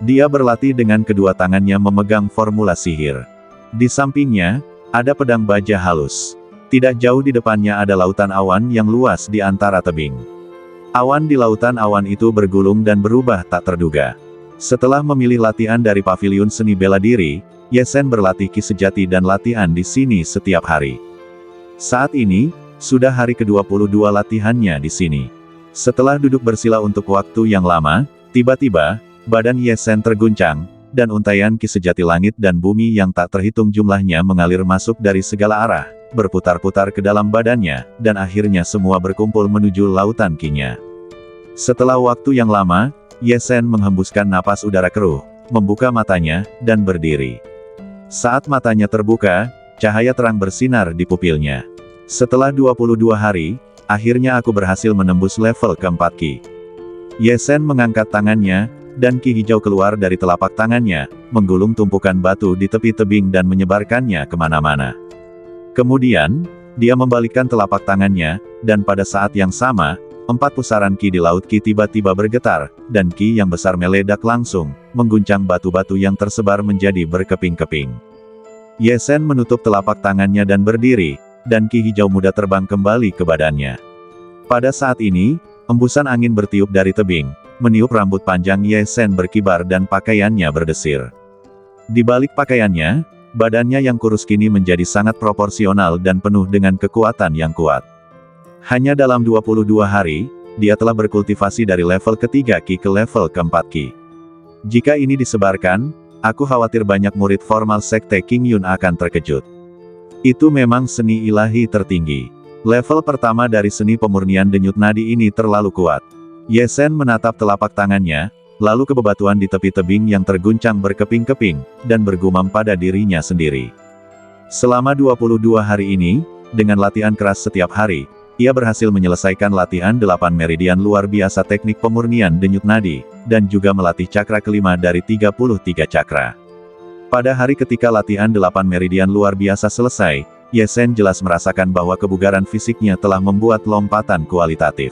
S1: Dia berlatih dengan kedua tangannya memegang formula sihir. Di sampingnya, ada pedang baja halus. Tidak jauh di depannya ada lautan awan yang luas di antara tebing. Awan di lautan awan itu bergulung dan berubah tak terduga. Setelah memilih latihan dari paviliun seni bela diri, Ye Sen berlatih Ki sejati dan latihan di sini setiap hari. Saat ini, sudah hari ke-22 latihannya di sini. Setelah duduk bersila untuk waktu yang lama, tiba-tiba, badan Ye Sen terguncang, dan untaian Ki sejati langit dan bumi yang tak terhitung jumlahnya mengalir masuk dari segala arah, berputar-putar ke dalam badannya, dan akhirnya semua berkumpul menuju lautan Qi-nya. Setelah waktu yang lama, Ye Sen menghembuskan napas udara keruh, membuka matanya, dan berdiri. Saat matanya terbuka, cahaya terang bersinar di pupilnya. Setelah 22 hari, akhirnya aku berhasil menembus level keempat Qi. Ye Sen mengangkat tangannya, dan Qi hijau keluar dari telapak tangannya, menggulung tumpukan batu di tepi tebing dan menyebarkannya kemana-mana. Kemudian, dia membalikkan telapak tangannya, dan pada saat yang sama, 4 pusaran Qi di laut Qi tiba-tiba bergetar, dan Qi yang besar meledak langsung, mengguncang batu-batu yang tersebar menjadi berkeping-keping. Ye Sen menutup telapak tangannya dan berdiri, dan Qi hijau muda terbang kembali ke badannya. Pada saat ini, embusan angin bertiup dari tebing, meniup rambut panjang Ye Sen berkibar dan pakaiannya berdesir. Di balik pakaiannya, badannya yang kurus kini menjadi sangat proporsional dan penuh dengan kekuatan yang kuat. Hanya dalam 22 hari, dia telah berkultivasi dari level ketiga Qi ke level keempat Qi. Jika ini disebarkan, aku khawatir banyak murid formal sekte Qingyun akan terkejut. Itu memang seni ilahi tertinggi. Level pertama dari seni pemurnian denyut nadi ini terlalu kuat. Ye Sen menatap telapak tangannya, lalu ke bebatuan di tepi tebing yang terguncang berkeping-keping, dan bergumam pada dirinya sendiri. Selama 22 hari ini, dengan latihan keras setiap hari, ia berhasil menyelesaikan latihan 8 meridian luar biasa teknik pemurnian denyut nadi, dan juga melatih cakra kelima dari 33 cakra. Pada hari ketika latihan 8 meridian luar biasa selesai, Ye Sen jelas merasakan bahwa kebugaran fisiknya telah membuat lompatan kualitatif.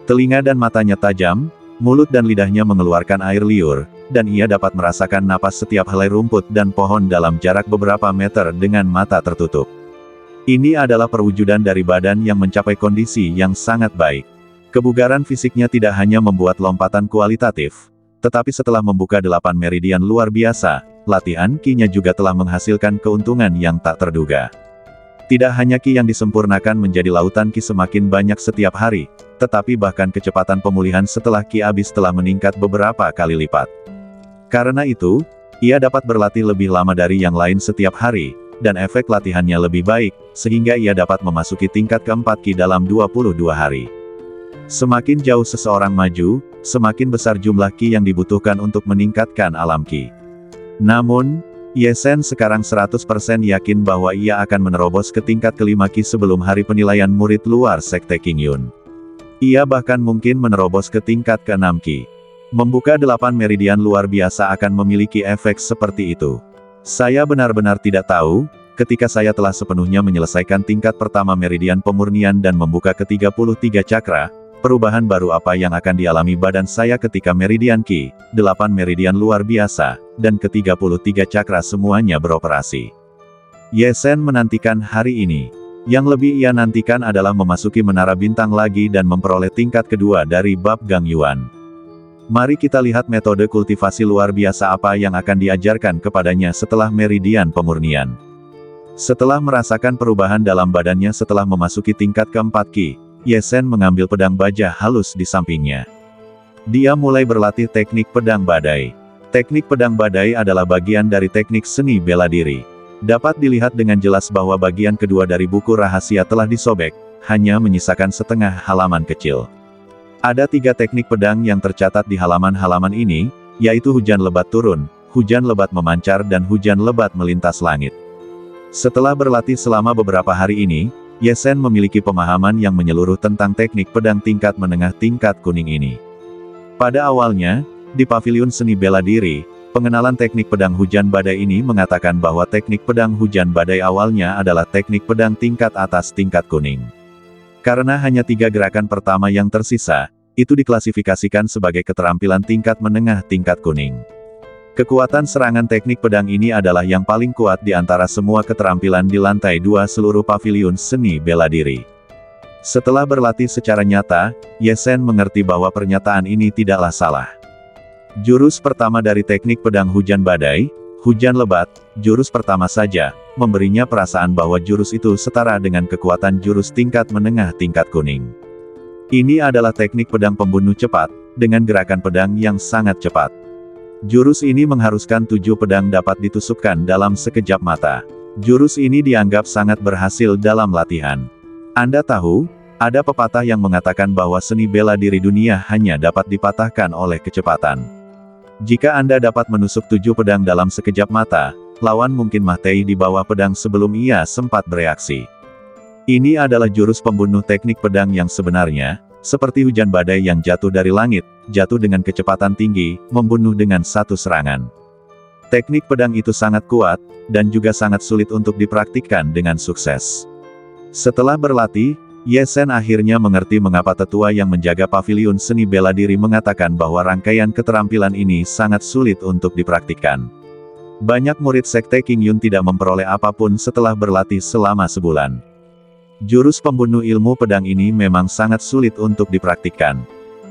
S1: Telinga dan matanya tajam, mulut dan lidahnya mengeluarkan air liur, dan ia dapat merasakan napas setiap helai rumput dan pohon dalam jarak beberapa meter dengan mata tertutup. Ini adalah perwujudan dari badan yang mencapai kondisi yang sangat baik. Kebugaran fisiknya tidak hanya membuat lompatan kualitatif, tetapi setelah membuka 8 meridian luar biasa, latihan Qi-nya juga telah menghasilkan keuntungan yang tak terduga. Tidak hanya Qi yang disempurnakan menjadi lautan Qi semakin banyak setiap hari, tetapi bahkan kecepatan pemulihan setelah Qi habis telah meningkat beberapa kali lipat. Karena itu, ia dapat berlatih lebih lama dari yang lain setiap hari, dan efek latihannya lebih baik, sehingga ia dapat memasuki tingkat keempat Qi dalam 22 hari. Semakin jauh seseorang maju, semakin besar jumlah Qi yang dibutuhkan untuk meningkatkan alam Qi. Namun, Ye Sen sekarang 100% yakin bahwa ia akan menerobos ke tingkat kelima Qi sebelum hari penilaian murid luar Sekte Qingyun. Ia bahkan mungkin menerobos ke tingkat ke-6 Qi. Membuka 8 meridian luar biasa akan memiliki efek seperti itu. Saya benar-benar tidak tahu, ketika saya telah sepenuhnya menyelesaikan tingkat pertama meridian pemurnian dan membuka ke-33 cakra, perubahan baru apa yang akan dialami badan saya ketika meridian Qi, 8 meridian luar biasa, dan ke-33 cakra semuanya beroperasi. Ye Sen menantikan hari ini. Yang lebih ia nantikan adalah memasuki menara bintang lagi dan memperoleh tingkat kedua dari bab Gang Yuan. Mari kita lihat metode kultivasi luar biasa apa yang akan diajarkan kepadanya setelah meridian pemurnian. Setelah merasakan perubahan dalam badannya setelah memasuki tingkat keempat Qi, Ye Sen mengambil pedang baja halus di sampingnya. Dia mulai berlatih teknik pedang badai. Teknik pedang badai adalah bagian dari teknik seni bela diri. Dapat dilihat dengan jelas bahwa bagian kedua dari buku rahasia telah disobek, hanya menyisakan setengah halaman kecil. Ada 3 teknik pedang yang tercatat di halaman-halaman ini, yaitu hujan lebat turun, hujan lebat memancar dan hujan lebat melintas langit. Setelah berlatih selama beberapa hari ini, Ye Sen memiliki pemahaman yang menyeluruh tentang teknik pedang tingkat menengah tingkat kuning ini. Pada awalnya, di paviliun seni bela diri, pengenalan teknik pedang hujan badai ini mengatakan bahwa teknik pedang hujan badai awalnya adalah teknik pedang tingkat atas tingkat kuning. Karena hanya 3 gerakan pertama yang tersisa, itu diklasifikasikan sebagai keterampilan tingkat menengah tingkat kuning. Kekuatan serangan teknik pedang ini adalah yang paling kuat di antara semua keterampilan di lantai 2 seluruh paviliun seni bela diri. Setelah berlatih secara nyata, Ye Sen mengerti bahwa pernyataan ini tidaklah salah. Jurus pertama dari teknik pedang hujan badai, hujan lebat, jurus pertama saja, memberinya perasaan bahwa jurus itu setara dengan kekuatan jurus tingkat menengah tingkat kuning. Ini adalah teknik pedang pembunuh cepat, dengan gerakan pedang yang sangat cepat. Jurus ini mengharuskan 7 pedang dapat ditusukkan dalam sekejap mata. Jurus ini dianggap sangat berhasil dalam latihan. Anda tahu, ada pepatah yang mengatakan bahwa seni bela diri dunia hanya dapat dipatahkan oleh kecepatan. Jika Anda dapat menusuk 7 pedang dalam sekejap mata, lawan mungkin mati di bawah pedang sebelum ia sempat bereaksi. Ini adalah jurus pembunuh teknik pedang yang sebenarnya, seperti hujan badai yang jatuh dari langit, jatuh dengan kecepatan tinggi, membunuh dengan satu serangan. Teknik pedang itu sangat kuat, dan juga sangat sulit untuk dipraktikkan dengan sukses. Setelah berlatih, Ye Sen akhirnya mengerti mengapa tetua yang menjaga paviliun seni bela diri mengatakan bahwa rangkaian keterampilan ini sangat sulit untuk dipraktikkan. Banyak murid Sekte Qingyun tidak memperoleh apapun setelah berlatih selama sebulan. Jurus pembunuh ilmu pedang ini memang sangat sulit untuk dipraktikkan.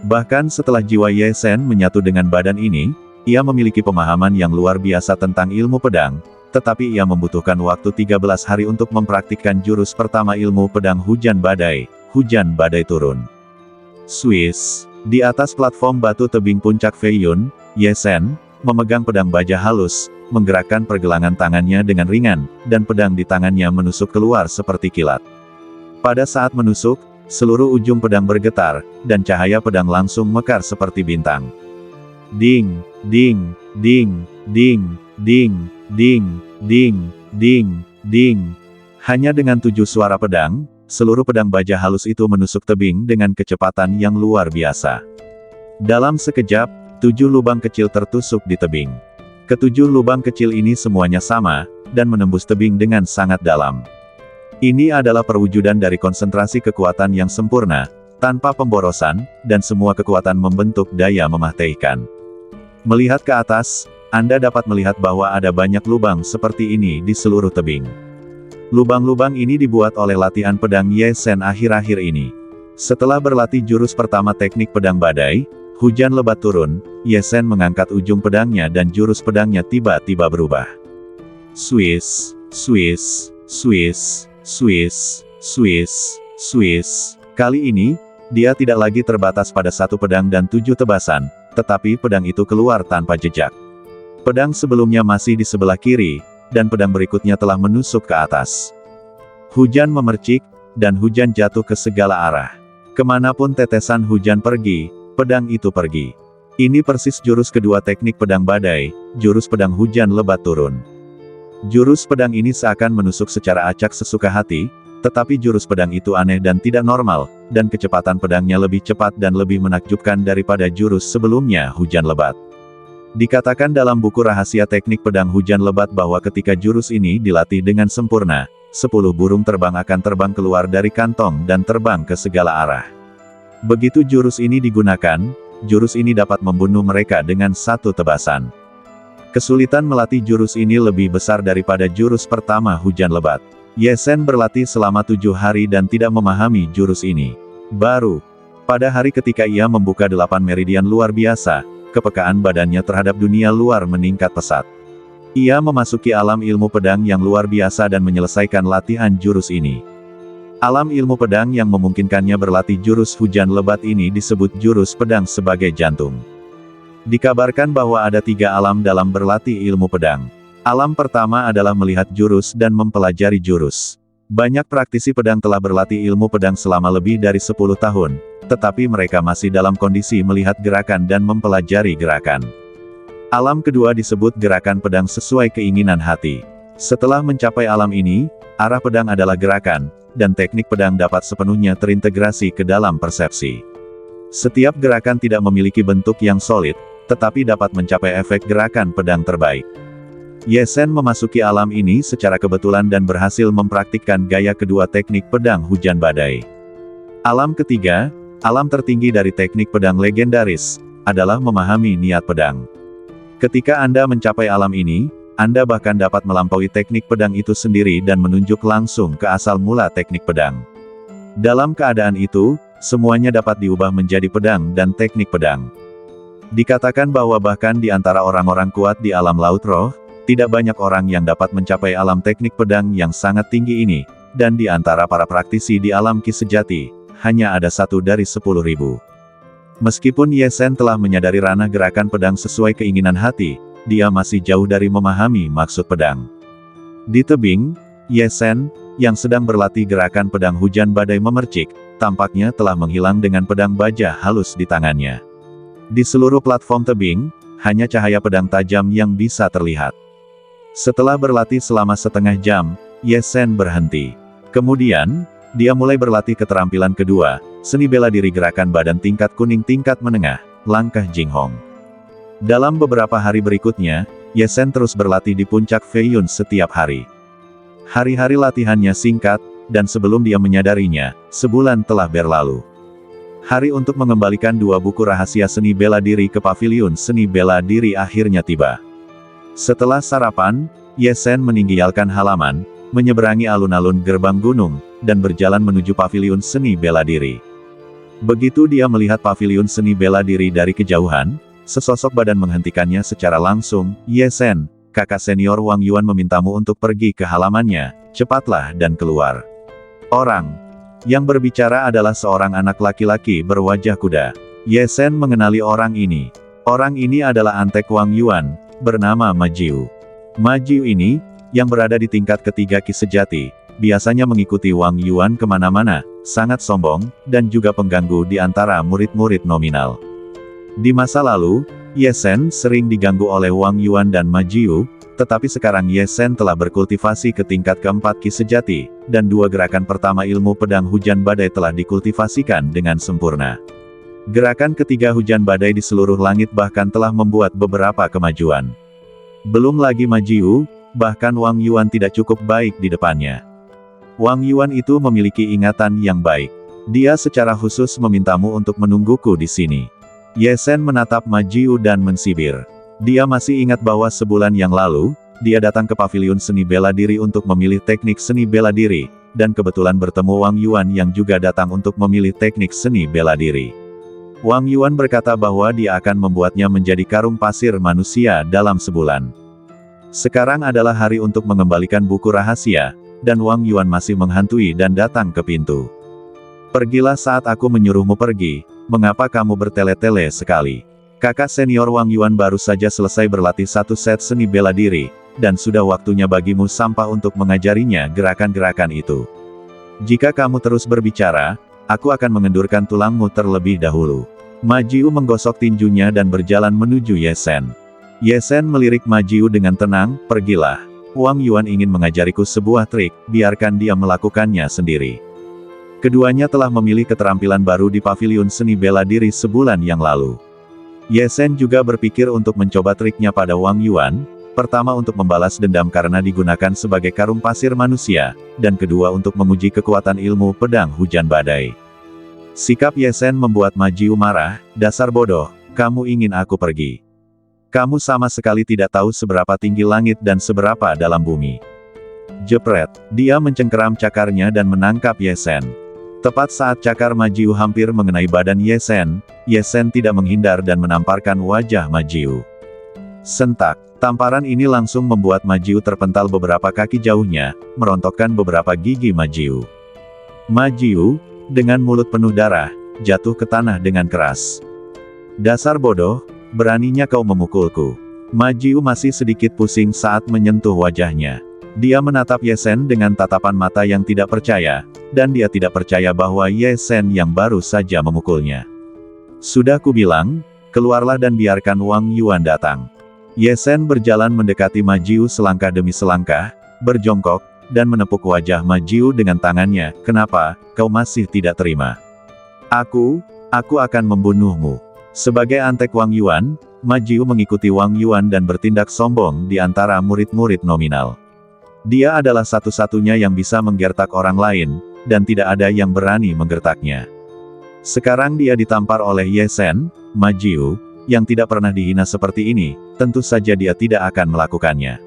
S1: Bahkan setelah jiwa Ye Sen menyatu dengan badan ini, ia memiliki pemahaman yang luar biasa tentang ilmu pedang, tetapi ia membutuhkan waktu 13 hari untuk mempraktikkan jurus pertama ilmu pedang hujan badai turun. Swiss. Di atas platform batu tebing puncak Feiyun, Ye Sen memegang pedang baja halus, menggerakkan pergelangan tangannya dengan ringan, dan pedang di tangannya menusuk keluar seperti kilat. Pada saat menusuk, seluruh ujung pedang bergetar, dan cahaya pedang langsung mekar seperti bintang. Ding, ding, ding, ding, ding, ding, ding, ding, ding. Hanya dengan 7 suara pedang, seluruh pedang baja halus itu menusuk tebing dengan kecepatan yang luar biasa. Dalam sekejap, 7 lubang kecil tertusuk di tebing. Ketujuh lubang kecil ini semuanya sama, dan menembus tebing dengan sangat dalam. Ini adalah perwujudan dari konsentrasi kekuatan yang sempurna, tanpa pemborosan, dan semua kekuatan membentuk daya mematikan. Melihat ke atas, Anda dapat melihat bahwa ada banyak lubang seperti ini di seluruh tebing. Lubang-lubang ini dibuat oleh latihan pedang Ye Sen akhir-akhir ini. Setelah berlatih jurus pertama teknik pedang badai, hujan lebat turun, Ye Sen mengangkat ujung pedangnya dan jurus pedangnya tiba-tiba berubah. Swiss, Swiss, Swiss, Swiss, Swiss, Swiss. Kali ini, dia tidak lagi terbatas pada 1 pedang dan 7 tebasan, tetapi pedang itu keluar tanpa jejak. Pedang sebelumnya masih di sebelah kiri, dan pedang berikutnya telah menusuk ke atas. Hujan memercik, dan hujan jatuh ke segala arah. Kemanapun tetesan hujan pergi, pedang itu pergi. Ini persis jurus kedua teknik pedang badai, jurus pedang hujan lebat turun. Jurus pedang ini seakan menusuk secara acak sesuka hati, tetapi jurus pedang itu aneh dan tidak normal, dan kecepatan pedangnya lebih cepat dan lebih menakjubkan daripada jurus sebelumnya hujan lebat. Dikatakan dalam buku rahasia teknik pedang hujan lebat bahwa ketika jurus ini dilatih dengan sempurna, 10 burung terbang akan terbang keluar dari kantong dan terbang ke segala arah. Begitu jurus ini digunakan, jurus ini dapat membunuh mereka dengan satu tebasan. Kesulitan melatih jurus ini lebih besar daripada jurus pertama hujan lebat. Ye Zhen berlatih selama 7 hari dan tidak memahami jurus ini. Baru pada hari ketika ia membuka 8 meridian luar biasa, kepekaan badannya terhadap dunia luar meningkat pesat. Ia memasuki alam ilmu pedang yang luar biasa dan menyelesaikan latihan jurus ini. Alam ilmu pedang yang memungkinkannya berlatih jurus hujan lebat ini disebut jurus pedang sebagai jantung. Dikabarkan bahwa ada 3 alam dalam berlatih ilmu pedang. Alam pertama adalah melihat jurus dan mempelajari jurus. Banyak praktisi pedang telah berlatih ilmu pedang selama lebih dari 10 tahun, tetapi mereka masih dalam kondisi melihat gerakan dan mempelajari gerakan. Alam kedua disebut gerakan pedang sesuai keinginan hati. Setelah mencapai alam ini, arah pedang adalah gerakan, dan teknik pedang dapat sepenuhnya terintegrasi ke dalam persepsi. Setiap gerakan tidak memiliki bentuk yang solid, tetapi dapat mencapai efek gerakan pedang terbaik. Ye Zhen memasuki alam ini secara kebetulan dan berhasil mempraktikkan gaya kedua teknik pedang hujan badai. Alam ketiga, alam tertinggi dari teknik pedang legendaris, adalah memahami niat pedang. Ketika Anda mencapai alam ini, Anda bahkan dapat melampaui teknik pedang itu sendiri dan menunjuk langsung ke asal mula teknik pedang. Dalam keadaan itu, semuanya dapat diubah menjadi pedang dan teknik pedang. Dikatakan bahwa bahkan di antara orang-orang kuat di alam laut roh, tidak banyak orang yang dapat mencapai alam teknik pedang yang sangat tinggi ini, dan di antara para praktisi di alam ki sejati, hanya ada 1 dari 10.000. Meskipun Ye Zhen telah menyadari ranah gerakan pedang sesuai keinginan hati, dia masih jauh dari memahami maksud pedang. Di tebing, Ye Zhen, yang sedang berlatih gerakan pedang hujan badai memercik, tampaknya telah menghilang dengan pedang baja halus di tangannya. Di seluruh platform tebing, hanya cahaya pedang tajam yang bisa terlihat. Setelah berlatih selama setengah jam, Ye Zhen berhenti. Kemudian, dia mulai berlatih keterampilan kedua, seni bela diri gerakan badan tingkat kuning tingkat menengah, langkah Jinghong. Dalam beberapa hari berikutnya, Ye Zhen terus berlatih di puncak Feiyun setiap hari. Hari-hari latihannya singkat, dan sebelum dia menyadarinya, sebulan telah berlalu. Hari untuk mengembalikan 2 buku rahasia seni bela diri ke paviliun seni bela diri akhirnya tiba. Setelah sarapan, Ye Zhen meninggalkan halaman, menyeberangi alun-alun gerbang gunung, dan berjalan menuju paviliun seni bela diri. Begitu dia melihat paviliun seni bela diri dari kejauhan, sesosok badan menghentikannya secara langsung. Ye Zhen, kakak senior Wang Yuan memintamu untuk pergi ke halamannya, cepatlah dan keluar. Orang yang berbicara adalah seorang anak laki-laki berwajah kuda. Ye Zhen mengenali orang ini. Orang ini adalah antek Wang Yuan, bernama Ma Jiu. Ma Jiu ini, yang berada di tingkat ketiga ki sejati, biasanya mengikuti Wang Yuan kemana-mana, sangat sombong, dan juga pengganggu di antara murid-murid nominal. Di masa lalu, Ye Zhen sering diganggu oleh Wang Yuan dan Ma Jiu, tetapi sekarang Ye Zhen telah berkultivasi ke tingkat keempat ki sejati, dan 2 gerakan pertama ilmu pedang hujan badai telah dikultivasikan dengan sempurna. Gerakan ketiga hujan badai di seluruh langit bahkan telah membuat beberapa kemajuan. Belum lagi Ma Jiu, bahkan Wang Yuan tidak cukup baik di depannya. Wang Yuan itu memiliki ingatan yang baik. Dia secara khusus memintamu untuk menungguku di sini. Ye Zhen menatap Ma Jiu dan mensibir. Dia masih ingat bahwa sebulan yang lalu, dia datang ke paviliun seni bela diri untuk memilih teknik seni bela diri, dan kebetulan bertemu Wang Yuan yang juga datang untuk memilih teknik seni bela diri. Wang Yuan berkata bahwa dia akan membuatnya menjadi karung pasir manusia dalam sebulan. Sekarang adalah hari untuk mengembalikan buku rahasia, dan Wang Yuan masih menghantui dan datang ke pintu. Pergilah saat aku menyuruhmu pergi, mengapa kamu bertele-tele sekali? Kakak senior Wang Yuan baru saja selesai berlatih 1 set seni bela diri, dan sudah waktunya bagimu sampah untuk mengajarinya gerakan-gerakan itu. Jika kamu terus berbicara, aku akan mengendurkan tulangmu terlebih dahulu. Ma Jiu menggosok tinjunya dan berjalan menuju Ye Sen. Ye Sen melirik Ma Jiu dengan tenang, "Pergilah. Wang Yuan ingin mengajariku sebuah trik, biarkan dia melakukannya sendiri." Keduanya telah memilih keterampilan baru di paviliun seni bela diri sebulan yang lalu. Ye Sen juga berpikir untuk mencoba triknya pada Wang Yuan, pertama untuk membalas dendam karena digunakan sebagai karung pasir manusia, dan kedua untuk menguji kekuatan ilmu pedang hujan badai. Sikap Ye Sen membuat Ma Jiu marah, "Dasar bodoh, kamu ingin aku pergi. Kamu sama sekali tidak tahu seberapa tinggi langit dan seberapa dalam bumi." Jepret, dia mencengkeram cakarnya dan menangkap Ye Sen. Tepat saat cakar Ma Jiu hampir mengenai badan Ye Sen tidak menghindar dan menamparkan wajah Ma Jiu. Sentak, tamparan ini langsung membuat Ma Jiu terpental beberapa kaki jauhnya, merontokkan beberapa gigi Ma Jiu. Ma Jiu, dengan mulut penuh darah, jatuh ke tanah dengan keras. "Dasar bodoh, beraninya kau memukulku." Ma Jiu masih sedikit pusing saat menyentuh wajahnya. Dia menatap Ye Sen dengan tatapan mata yang tidak percaya, dan dia tidak percaya bahwa Ye Sen yang baru saja memukulnya. "Sudah kubilang, keluarlah dan biarkan Wang Yuan datang." Ye Sen berjalan mendekati Ma Jiu selangkah demi selangkah, berjongkok, dan menepuk wajah Ma Jiu dengan tangannya. "Kenapa, kau masih tidak terima? Aku akan membunuhmu." Sebagai antek Wang Yuan, Ma Jiu mengikuti Wang Yuan dan bertindak sombong di antara murid-murid nominal. Dia adalah satu-satunya yang bisa menggertak orang lain, dan tidak ada yang berani menggertaknya. Sekarang dia ditampar oleh Ye Sen, Ma Jiu, yang tidak pernah dihina seperti ini, tentu saja dia tidak akan melakukannya.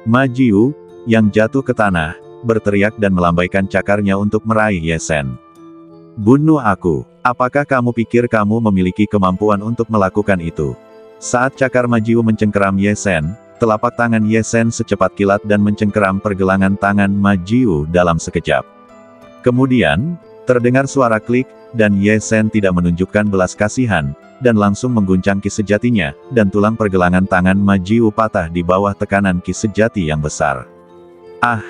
S1: Ma Jiu, yang jatuh ke tanah, berteriak dan melambaikan cakarnya untuk meraih Ye Sen. "Bunuh aku. Apakah kamu pikir kamu memiliki kemampuan untuk melakukan itu?" Saat cakar Ma Jiu mencengkeram Ye Sen, telapak tangan Ye Sen secepat kilat dan mencengkeram pergelangan tangan Ma Jiu dalam sekejap. Kemudian, terdengar suara klik, dan Ye Sen tidak menunjukkan belas kasihan, dan langsung mengguncang ki sejatinya, dan tulang pergelangan tangan Ma Jiu patah di bawah tekanan ki sejati yang besar. "Ah!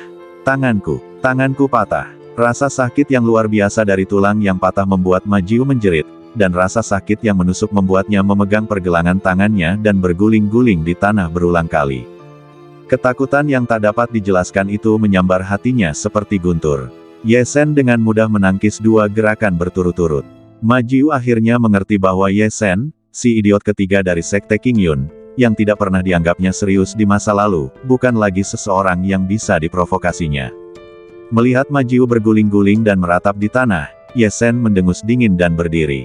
S1: Tanganku patah." Rasa sakit yang luar biasa dari tulang yang patah membuat Ma Jiu menjerit, dan rasa sakit yang menusuk membuatnya memegang pergelangan tangannya dan berguling-guling di tanah berulang kali. Ketakutan yang tak dapat dijelaskan itu menyambar hatinya seperti guntur. Ye Sen dengan mudah menangkis dua gerakan berturut-turut. Ma Jiu akhirnya mengerti bahwa Ye Sen, si idiot ketiga dari Sekte Qingyun, yang tidak pernah dianggapnya serius di masa lalu, bukan lagi seseorang yang bisa diprovokasinya. Melihat Ma Jiu berguling-guling dan meratap di tanah, Ye Sen mendengus dingin dan berdiri.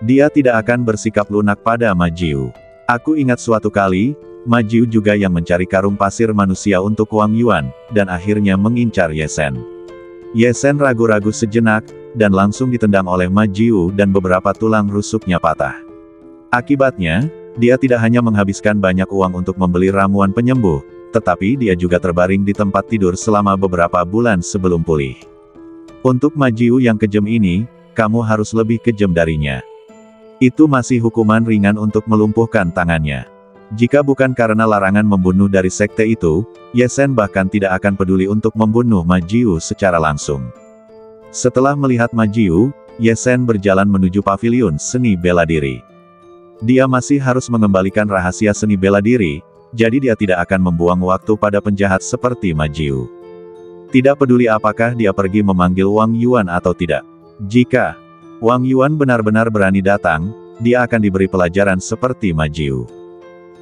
S1: Dia tidak akan bersikap lunak pada Ma Jiu. "Aku ingat suatu kali, Ma Jiu juga yang mencari karung pasir manusia untuk Wang Yuan, dan akhirnya mengincar Ye Sen." Ye Sen ragu-ragu sejenak, dan langsung ditendang oleh Ma Jiu dan beberapa tulang rusuknya patah. Akibatnya, dia tidak hanya menghabiskan banyak uang untuk membeli ramuan penyembuh, tetapi dia juga terbaring di tempat tidur selama beberapa bulan sebelum pulih. Untuk Ma Jiu yang kejam ini, kamu harus lebih kejam darinya. Itu masih hukuman ringan untuk melumpuhkan tangannya. Jika bukan karena larangan membunuh dari sekte itu, Ye Sen bahkan tidak akan peduli untuk membunuh Ma Jiu secara langsung. Setelah melihat Ma Jiu, Ye Sen berjalan menuju paviliun seni bela diri. Dia masih harus mengembalikan rahasia seni bela diri, jadi dia tidak akan membuang waktu pada penjahat seperti Ma Jiu. Tidak peduli apakah dia pergi memanggil Wang Yuan atau tidak. Jika Wang Yuan benar-benar berani datang, dia akan diberi pelajaran seperti Ma Jiu.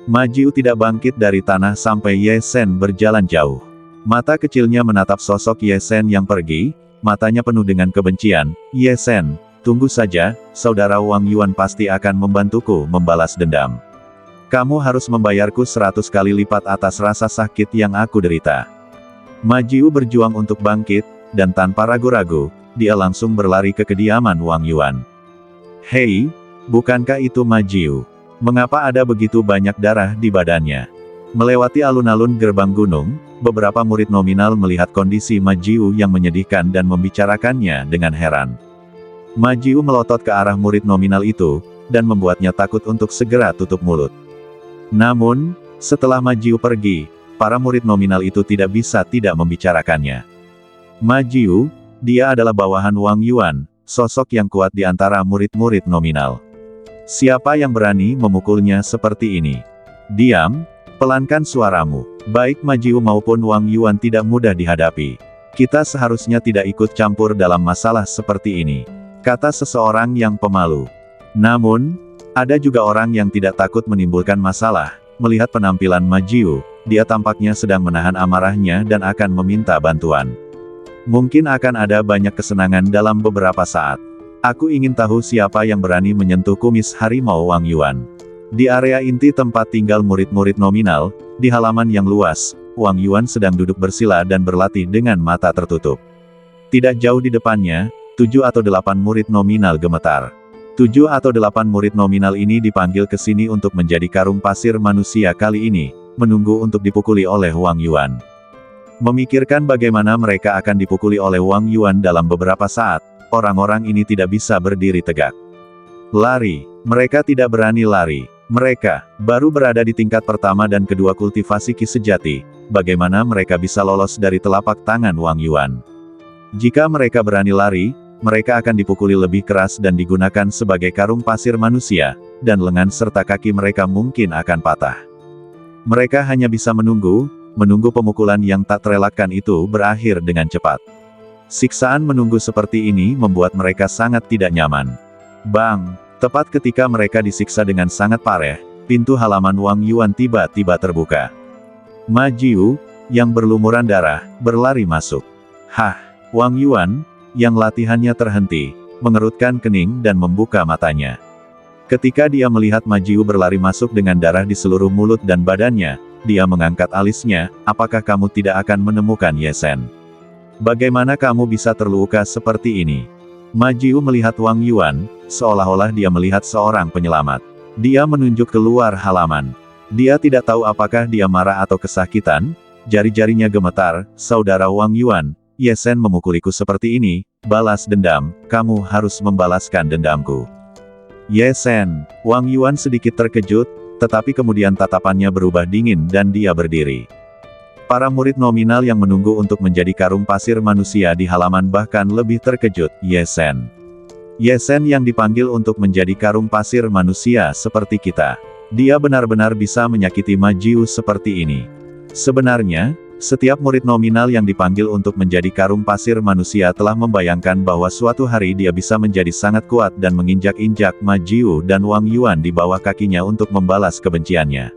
S1: Ma Jiu tidak bangkit dari tanah sampai Ye Sen berjalan jauh. Mata kecilnya menatap sosok Ye Sen yang pergi, matanya penuh dengan kebencian. "Ye Sen, tunggu saja, saudara Wang Yuan pasti akan membantuku membalas dendam. Kamu harus membayarku 100 kali lipat atas rasa sakit yang aku derita." Ma Jiu berjuang untuk bangkit, dan tanpa ragu-ragu, dia langsung berlari ke kediaman Wang Yuan. "Hei, bukankah itu Ma Jiu? Mengapa ada begitu banyak darah di badannya?" Melewati alun-alun gerbang gunung, beberapa murid nominal melihat kondisi Ma Jiu yang menyedihkan dan membicarakannya dengan heran. Ma Jiu melotot ke arah murid nominal itu, dan membuatnya takut untuk segera tutup mulut. Namun, setelah Ma Jiu pergi, para murid nominal itu tidak bisa tidak membicarakannya. Ma Jiu, dia adalah bawahan Wang Yuan, sosok yang kuat di antara murid-murid nominal. Siapa yang berani memukulnya seperti ini? Diam, pelankan suaramu. Baik Majiu maupun Wang Yuan tidak mudah dihadapi. Kita seharusnya tidak ikut campur dalam masalah seperti ini, kata seseorang yang pemalu. Namun, ada juga orang yang tidak takut menimbulkan masalah. Melihat penampilan Majiu, dia tampaknya sedang menahan amarahnya dan akan meminta bantuan. Mungkin akan ada banyak kesenangan dalam beberapa saat. Aku ingin tahu siapa yang berani menyentuh kumis harimau Wang Yuan. Di area inti tempat tinggal murid-murid nominal, di halaman yang luas, Wang Yuan sedang duduk bersila dan berlatih dengan mata tertutup. Tidak jauh di depannya, 7 atau 8 murid nominal gemetar. 7 atau 8 murid nominal ini dipanggil ke sini untuk menjadi karung pasir manusia kali ini, menunggu untuk dipukuli oleh Wang Yuan. Memikirkan bagaimana mereka akan dipukuli oleh Wang Yuan dalam beberapa saat, orang-orang ini tidak bisa berdiri tegak. Lari, mereka tidak berani lari. Mereka baru berada di tingkat pertama dan kedua kultivasi Ki sejati, bagaimana mereka bisa lolos dari telapak tangan Wang Yuan? Jika mereka berani lari, mereka akan dipukuli lebih keras dan digunakan sebagai karung pasir manusia, dan lengan serta kaki mereka mungkin akan patah. Mereka hanya bisa menunggu pemukulan yang tak terelakkan itu berakhir dengan cepat. Siksaan menunggu seperti ini membuat mereka sangat tidak nyaman. Bang! Tepat ketika mereka disiksa dengan sangat parah, pintu halaman Wang Yuan tiba-tiba terbuka. Majiu, yang berlumuran darah, berlari masuk. Hah! Wang Yuan, yang latihannya terhenti, mengerutkan kening dan membuka matanya. Ketika dia melihat Majiu berlari masuk dengan darah di seluruh mulut dan badannya, dia mengangkat alisnya, apakah kamu tidak akan menemukan Ye Shen? Bagaimana kamu bisa terluka seperti ini? Majiu melihat Wang Yuan, seolah-olah dia melihat seorang penyelamat. Dia menunjuk keluar halaman. Dia tidak tahu apakah dia marah atau kesakitan, jari-jarinya gemetar. Saudara Wang Yuan, Ye Shen memukuliku seperti ini, balas dendam, kamu harus membalaskan dendamku. Ye Shen, Wang Yuan sedikit terkejut, tetapi kemudian tatapannya berubah dingin dan dia berdiri. Para murid nominal yang menunggu untuk menjadi karung pasir manusia di halaman bahkan lebih terkejut, Ye Shen. Ye Shen yang dipanggil untuk menjadi karung pasir manusia seperti kita. Dia benar-benar bisa menyakiti Majiu seperti ini. Sebenarnya, setiap murid nominal yang dipanggil untuk menjadi karung pasir manusia telah membayangkan bahwa suatu hari dia bisa menjadi sangat kuat dan menginjak-injak Majiu dan Wang Yuan di bawah kakinya untuk membalas kebenciannya.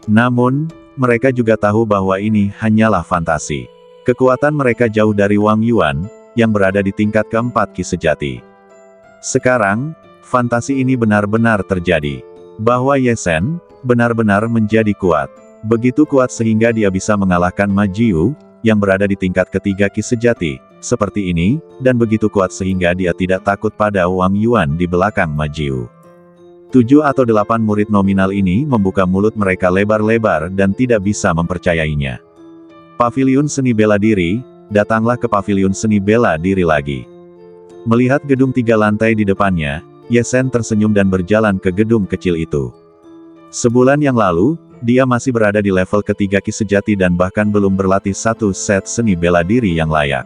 S1: Namun, mereka juga tahu bahwa ini hanyalah fantasi. Kekuatan mereka jauh dari Wang Yuan, yang berada di tingkat keempat Ki sejati. Sekarang, fantasi ini benar-benar terjadi. Bahwa Ye Shen, benar-benar menjadi kuat. Begitu kuat sehingga dia bisa mengalahkan Majiu, yang berada di tingkat ketiga Ki sejati, seperti ini, dan begitu kuat sehingga dia tidak takut pada Wang Yuan di belakang Majiu. 7 atau 8 murid nominal ini membuka mulut mereka lebar-lebar dan tidak bisa mempercayainya. Paviliun seni bela diri, datanglah ke paviliun seni bela diri lagi. Melihat gedung 3 lantai di depannya, Ye Shen tersenyum dan berjalan ke gedung kecil itu. Sebulan yang lalu, dia masih berada di level ketiga Ki sejati dan bahkan belum berlatih satu set seni bela diri yang layak.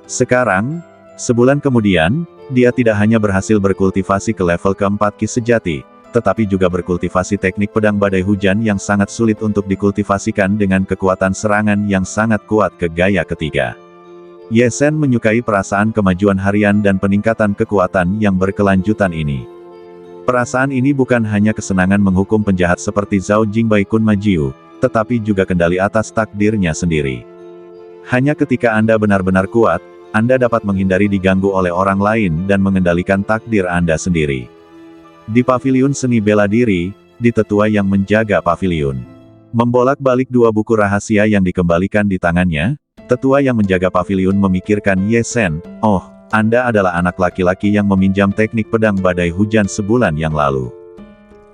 S1: Sekarang, sebulan kemudian, dia tidak hanya berhasil berkultivasi ke level keempat Ki sejati, tetapi juga berkultivasi teknik pedang badai hujan yang sangat sulit untuk dikultivasikan dengan kekuatan serangan yang sangat kuat ke gaya ketiga. Ye Shen menyukai perasaan kemajuan harian dan peningkatan kekuatan yang berkelanjutan ini. Perasaan ini bukan hanya kesenangan menghukum penjahat seperti Zhao Jingbai Kun Majiu, tetapi juga kendali atas takdirnya sendiri. Hanya ketika Anda benar-benar kuat, Anda dapat menghindari diganggu oleh orang lain dan mengendalikan takdir Anda sendiri. Di paviliun seni bela diri, di tetua yang menjaga paviliun. Membolak-balik 2 buku rahasia yang dikembalikan di tangannya, tetua yang menjaga paviliun memikirkan Ye Shen, oh, Anda adalah anak laki-laki yang meminjam teknik pedang badai hujan sebulan yang lalu.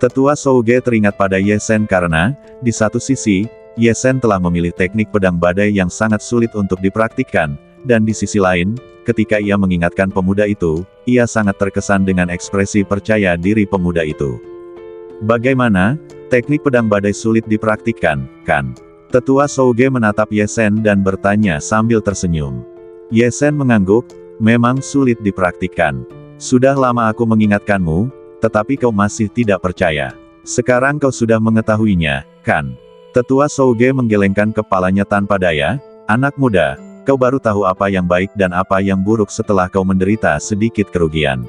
S1: Tetua Souge teringat pada Ye Shen karena, di satu sisi, Ye Shen telah memilih teknik pedang badai yang sangat sulit untuk dipraktikkan, dan di sisi lain, ketika ia mengingatkan pemuda itu, ia sangat terkesan dengan ekspresi percaya diri pemuda itu. Bagaimana, teknik pedang badai sulit dipraktikkan, kan? Tetua Souge menatap Ye Shen dan bertanya sambil tersenyum. Ye Shen mengangguk, memang sulit dipraktikkan. Sudah lama aku mengingatkanmu, tetapi kau masih tidak percaya. Sekarang kau sudah mengetahuinya, kan? Tetua Souge menggelengkan kepalanya tanpa daya. Anak muda, kau baru tahu apa yang baik dan apa yang buruk setelah kau menderita sedikit kerugian.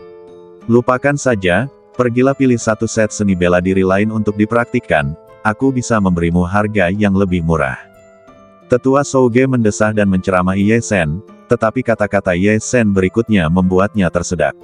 S1: Lupakan saja, pergilah pilih satu set seni bela diri lain untuk dipraktikkan, aku bisa memberimu harga yang lebih murah. Tetua Souge mendesah dan menceramahi Ye Sen, tetapi kata-kata Ye Sen berikutnya membuatnya tersedak.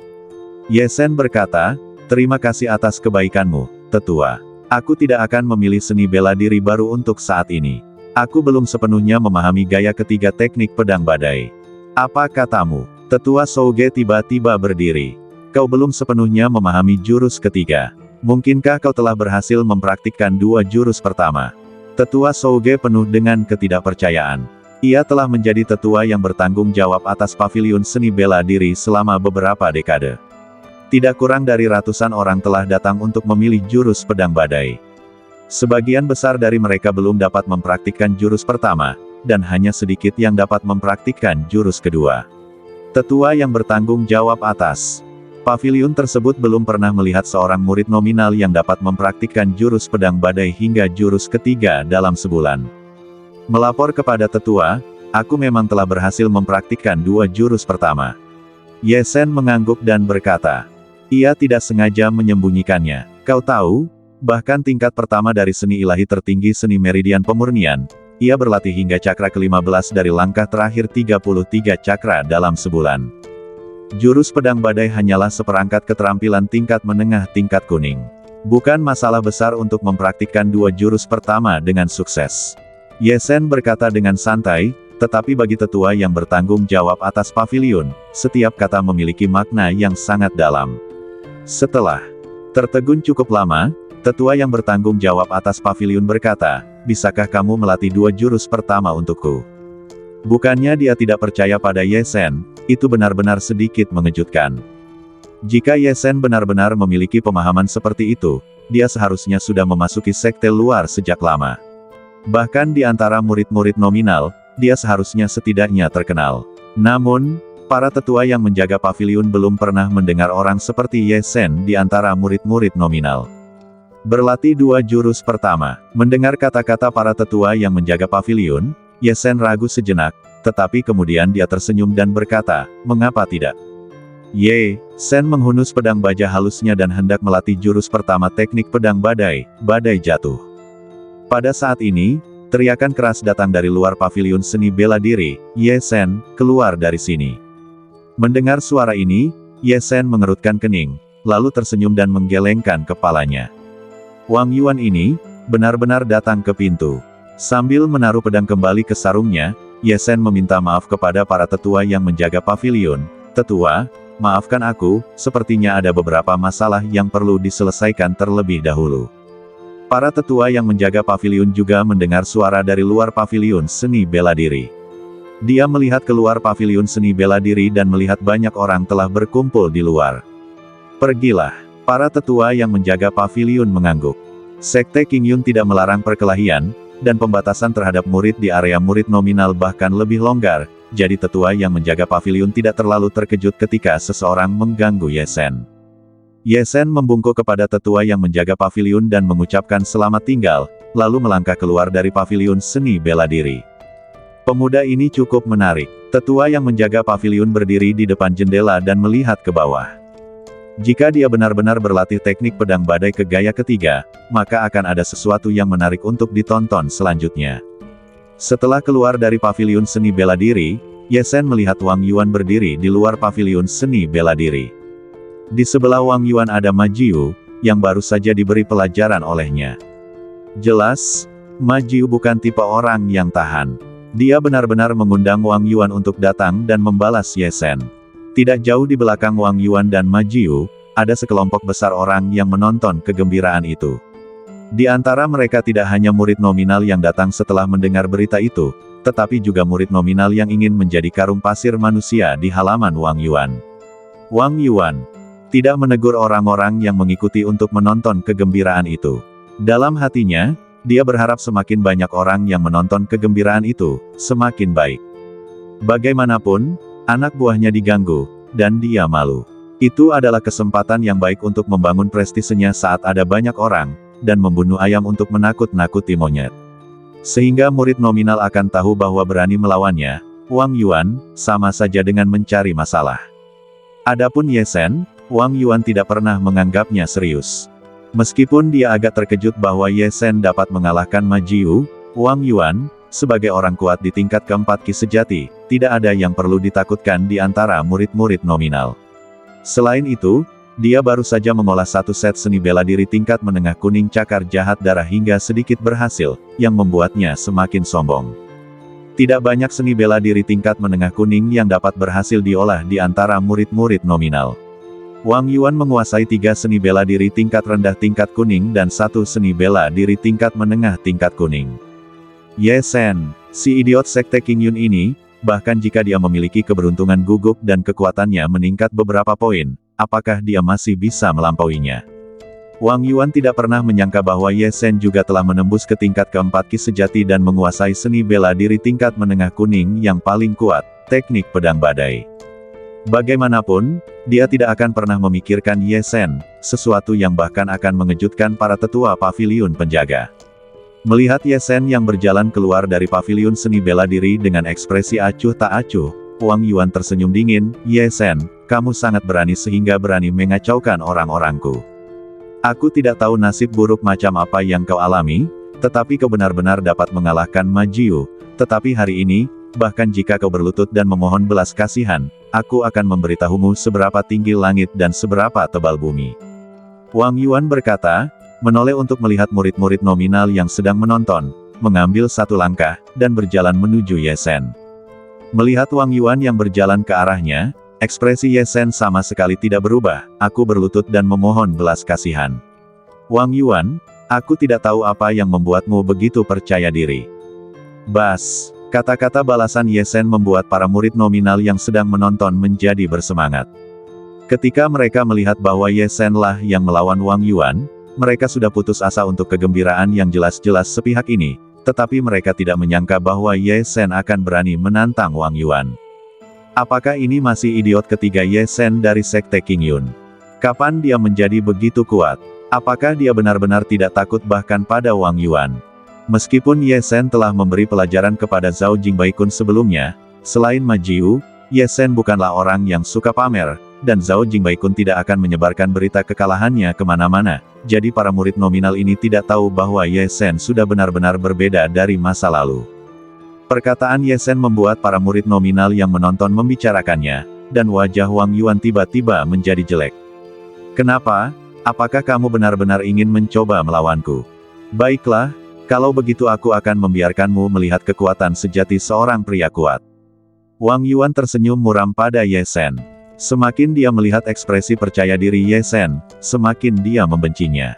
S1: Ye Sen berkata, terima kasih atas kebaikanmu, Tetua. Aku tidak akan memilih seni bela diri baru untuk saat ini. Aku belum sepenuhnya memahami gaya ketiga teknik pedang badai. Apa katamu? Tetua Souge tiba-tiba berdiri. Kau belum sepenuhnya memahami jurus ketiga. Mungkinkah kau telah berhasil mempraktikkan dua jurus pertama? Tetua Souge penuh dengan ketidakpercayaan. Ia telah menjadi tetua yang bertanggung jawab atas paviliun seni bela diri selama beberapa dekade. Tidak kurang dari ratusan orang telah datang untuk memilih jurus pedang badai. Sebagian besar dari mereka belum dapat mempraktikkan jurus pertama, dan hanya sedikit yang dapat mempraktikkan jurus kedua. Tetua yang bertanggung jawab atas paviliun tersebut belum pernah melihat seorang murid nominal yang dapat mempraktikkan jurus pedang badai hingga jurus ketiga dalam sebulan. Melapor kepada tetua, aku memang telah berhasil mempraktikkan dua jurus pertama. Ye Sen mengangguk dan berkata, ia tidak sengaja menyembunyikannya. Kau tahu, bahkan tingkat pertama dari seni ilahi tertinggi seni meridian pemurnian, ia berlatih hingga cakra ke-15 dari langkah terakhir 33 cakra dalam sebulan. Jurus pedang badai hanyalah seperangkat keterampilan tingkat menengah tingkat kuning. Bukan masalah besar untuk mempraktikkan dua jurus pertama dengan sukses. Ye Sen berkata dengan santai, tetapi bagi tetua yang bertanggung jawab atas paviliun, setiap kata memiliki makna yang sangat dalam. Setelah tertegun cukup lama, tetua yang bertanggung jawab atas paviliun berkata, bisakah kamu melatih dua jurus pertama untukku? Bukannya dia tidak percaya pada Ye Sen, itu benar-benar sedikit mengejutkan. Jika Ye Sen benar-benar memiliki pemahaman seperti itu, dia seharusnya sudah memasuki sekte luar sejak lama. Bahkan di antara murid-murid nominal, dia seharusnya setidaknya terkenal. Namun, para tetua yang menjaga paviliun belum pernah mendengar orang seperti Ye Sen di antara murid-murid nominal. Berlatih dua jurus pertama. Mendengar kata-kata para tetua yang menjaga paviliun, Ye Sen ragu sejenak, tetapi kemudian dia tersenyum dan berkata, mengapa tidak? Ye Sen menghunus pedang baja halusnya dan hendak melatih jurus pertama teknik pedang badai, badai jatuh. Pada saat ini, teriakan keras datang dari luar paviliun seni bela diri, Ye Sen, keluar dari sini. Mendengar suara ini, Ye Sen mengerutkan kening, lalu tersenyum dan menggelengkan kepalanya. Wang Yuan ini, benar-benar datang ke pintu. Sambil menaruh pedang kembali ke sarungnya, Ye Sen meminta maaf kepada para tetua yang menjaga paviliun. Tetua, maafkan aku, sepertinya ada beberapa masalah yang perlu diselesaikan terlebih dahulu. Para tetua yang menjaga paviliun juga mendengar suara dari luar paviliun seni bela diri. Dia melihat keluar paviliun seni bela diri dan melihat banyak orang telah berkumpul di luar. Pergilah. Para tetua yang menjaga paviliun mengangguk. Sekte Qingyun tidak melarang perkelahian, dan pembatasan terhadap murid di area murid nominal bahkan lebih longgar, jadi tetua yang menjaga paviliun tidak terlalu terkejut ketika seseorang mengganggu Ye Sen. Ye Sen membungkuk kepada tetua yang menjaga paviliun dan mengucapkan selamat tinggal, lalu melangkah keluar dari paviliun seni bela diri. Pemuda ini cukup menarik. Tetua yang menjaga paviliun berdiri di depan jendela dan melihat ke bawah. Jika dia benar-benar berlatih teknik pedang badai ke gaya ketiga, maka akan ada sesuatu yang menarik untuk ditonton selanjutnya. Setelah keluar dari paviliun seni bela diri, Ye Sen melihat Wang Yuan berdiri di luar paviliun seni bela diri. Di sebelah Wang Yuan ada Ma Jiu, yang baru saja diberi pelajaran olehnya. Jelas, Ma Jiu bukan tipe orang yang tahan. Dia benar-benar mengundang Wang Yuan untuk datang dan membalas Ye Sen. Tidak jauh di belakang Wang Yuan dan Ma Jiu, ada sekelompok besar orang yang menonton kegembiraan itu. Di antara mereka tidak hanya murid nominal yang datang setelah mendengar berita itu, tetapi juga murid nominal yang ingin menjadi karung pasir manusia di halaman Wang Yuan. Wang Yuan tidak menegur orang-orang yang mengikuti untuk menonton kegembiraan itu. Dalam hatinya, dia berharap semakin banyak orang yang menonton kegembiraan itu, semakin baik. Bagaimanapun, anak buahnya diganggu, dan dia malu. Itu adalah kesempatan yang baik untuk membangun prestisenya saat ada banyak orang, dan membunuh ayam untuk menakut-nakuti monyet. Sehingga murid nominal akan tahu bahwa berani melawannya, Wang Yuan, sama saja dengan mencari masalah. Adapun Ye Sen, Wang Yuan tidak pernah menganggapnya serius. Meskipun dia agak terkejut bahwa Ye Sen dapat mengalahkan Ma Jiu, Wang Yuan, sebagai orang kuat di tingkat keempat Ki sejati, tidak ada yang perlu ditakutkan di antara murid-murid nominal. Selain itu, dia baru saja mengolah satu set seni bela diri tingkat menengah kuning cakar jahat darah hingga sedikit berhasil, yang membuatnya semakin sombong. Tidak banyak seni bela diri tingkat menengah kuning yang dapat berhasil diolah di antara murid-murid nominal. Wang Yuan menguasai 3 seni bela diri tingkat rendah tingkat kuning dan 1 seni bela diri tingkat menengah tingkat kuning. Ye Sen, si idiot sekte Qingyun ini, bahkan jika dia memiliki keberuntungan gugup dan kekuatannya meningkat beberapa poin, apakah dia masih bisa melampauinya? Wang Yuan tidak pernah menyangka bahwa Ye Sen juga telah menembus ke tingkat keempat Ki sejati dan menguasai seni bela diri tingkat menengah kuning yang paling kuat, teknik pedang badai. Bagaimanapun, dia tidak akan pernah memikirkan Ye Sen, sesuatu yang bahkan akan mengejutkan para tetua paviliun penjaga. Melihat Ye Sen yang berjalan keluar dari paviliun seni bela diri dengan ekspresi acuh tak acuh, Wang Yuan tersenyum dingin, "Ye Sen, kamu sangat berani sehingga berani mengacaukan orang-orangku. Aku tidak tahu nasib buruk macam apa yang kau alami, tetapi kau benar-benar dapat mengalahkan Ma Jiu, tetapi hari ini, bahkan jika kau berlutut dan memohon belas kasihan, aku akan memberitahumu seberapa tinggi langit dan seberapa tebal bumi." Wang Yuan berkata, menoleh untuk melihat murid-murid nominal yang sedang menonton, mengambil satu langkah, dan berjalan menuju Ye Sen. Melihat Wang Yuan yang berjalan ke arahnya, ekspresi Ye Sen sama sekali tidak berubah, "Aku berlutut dan memohon belas kasihan." "Wang Yuan, aku tidak tahu apa yang membuatmu begitu percaya diri." "Bas." Kata-kata balasan Ye Sen membuat para murid nominal yang sedang menonton menjadi bersemangat. Ketika mereka melihat bahwa Ye Sen lah yang melawan Wang Yuan, mereka sudah putus asa untuk kegembiraan yang jelas-jelas sepihak ini, tetapi mereka tidak menyangka bahwa Ye Sen akan berani menantang Wang Yuan. Apakah ini masih idiot ketiga Ye Sen dari sekte Qingyun? Kapan dia menjadi begitu kuat? Apakah dia benar-benar tidak takut bahkan pada Wang Yuan? Meskipun Ye Sen telah memberi pelajaran kepada Zhao Jingbaikun sebelumnya, selain Ma Jiu, Ye Sen bukanlah orang yang suka pamer, dan Zhao Jingbaikun tidak akan menyebarkan berita kekalahannya kemana-mana, jadi para murid nominal ini tidak tahu bahwa Ye Sen sudah benar-benar berbeda dari masa lalu. Perkataan Ye Sen membuat para murid nominal yang menonton membicarakannya, dan wajah Wang Yuan tiba-tiba menjadi jelek. "Kenapa? Apakah kamu benar-benar ingin mencoba melawanku? Baiklah, kalau begitu aku akan membiarkanmu melihat kekuatan sejati seorang pria kuat." Wang Yuan tersenyum muram pada Ye Sen. Semakin dia melihat ekspresi percaya diri Ye Sen, semakin dia membencinya.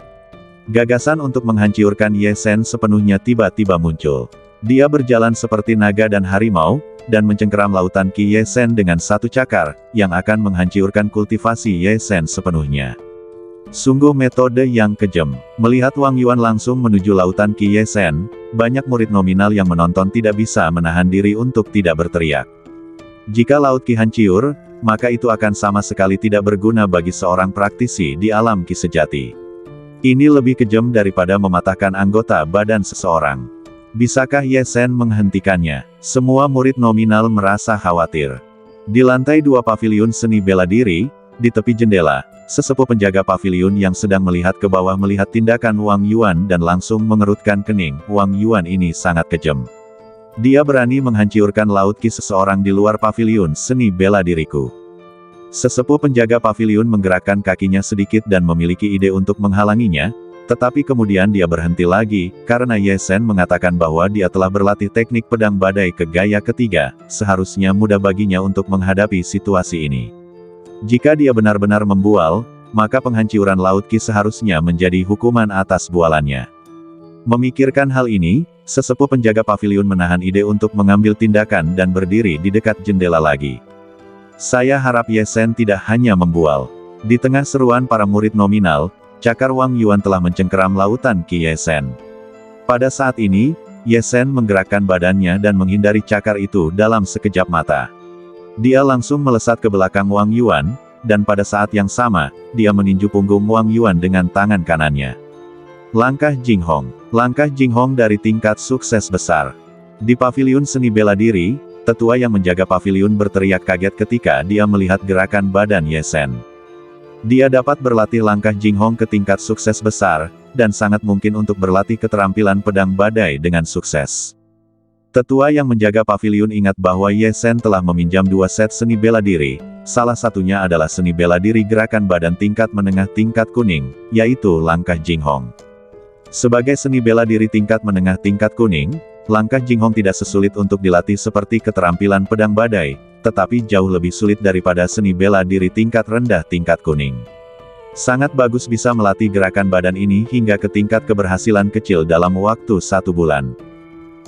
S1: Gagasan untuk menghancurkan Ye Sen sepenuhnya tiba-tiba muncul. Dia berjalan seperti naga dan harimau, dan mencengkeram lautan Ki Ye Sen dengan satu cakar, yang akan menghancurkan kultivasi Ye Sen sepenuhnya. Sungguh metode yang kejam. Melihat Wang Yuan langsung menuju lautan Ki Ye Sen, banyak murid nominal yang menonton tidak bisa menahan diri untuk tidak berteriak. Jika laut Ki hancur, maka itu akan sama sekali tidak berguna bagi seorang praktisi di alam Ki sejati. Ini lebih kejam daripada mematahkan anggota badan seseorang. Bisakah Ye Sen menghentikannya? Semua murid nominal merasa khawatir. Di lantai 2 paviliun seni bela diri, di tepi jendela, sesepuh penjaga paviliun yang sedang melihat ke bawah melihat tindakan Wang Yuan dan langsung mengerutkan kening. Wang Yuan ini sangat kejam. Dia berani menghancurkan laut Ki seseorang di luar paviliun seni bela diriku. Sesepuh penjaga paviliun menggerakkan kakinya sedikit dan memiliki ide untuk menghalanginya, tetapi kemudian dia berhenti lagi, karena Ye Sen mengatakan bahwa dia telah berlatih teknik pedang badai ke gaya ketiga, seharusnya mudah baginya untuk menghadapi situasi ini. Jika dia benar-benar membual, maka penghancuran laut Ki seharusnya menjadi hukuman atas bualannya. Memikirkan hal ini, sesepuh penjaga paviliun menahan ide untuk mengambil tindakan dan berdiri di dekat jendela lagi. Saya harap Ye Sen tidak hanya membual. Di tengah seruan para murid nominal, cakar Wang Yuan telah mencengkeram lautan Ki Ye Sen. Pada saat ini, Ye Sen menggerakkan badannya dan menghindari cakar itu dalam sekejap mata. Dia langsung melesat ke belakang Wang Yuan, dan pada saat yang sama, dia meninju punggung Wang Yuan dengan tangan kanannya. Langkah Jinghong. Langkah Jinghong dari tingkat sukses besar. Di paviliun seni bela diri, tetua yang menjaga paviliun berteriak kaget ketika dia melihat gerakan badan Ye Sen. Dia dapat berlatih langkah Jinghong ke tingkat sukses besar, dan sangat mungkin untuk berlatih keterampilan pedang badai dengan sukses. Tetua yang menjaga paviliun ingat bahwa Ye Sen telah meminjam 2 set seni bela diri, salah satunya adalah seni bela diri gerakan badan tingkat menengah tingkat kuning, yaitu langkah Jinghong. Sebagai seni bela diri tingkat menengah tingkat kuning, langkah Jinghong tidak sesulit untuk dilatih seperti keterampilan pedang badai, tetapi jauh lebih sulit daripada seni bela diri tingkat rendah tingkat kuning. Sangat bagus bisa melatih gerakan badan ini hingga ke tingkat keberhasilan kecil dalam waktu 1 bulan.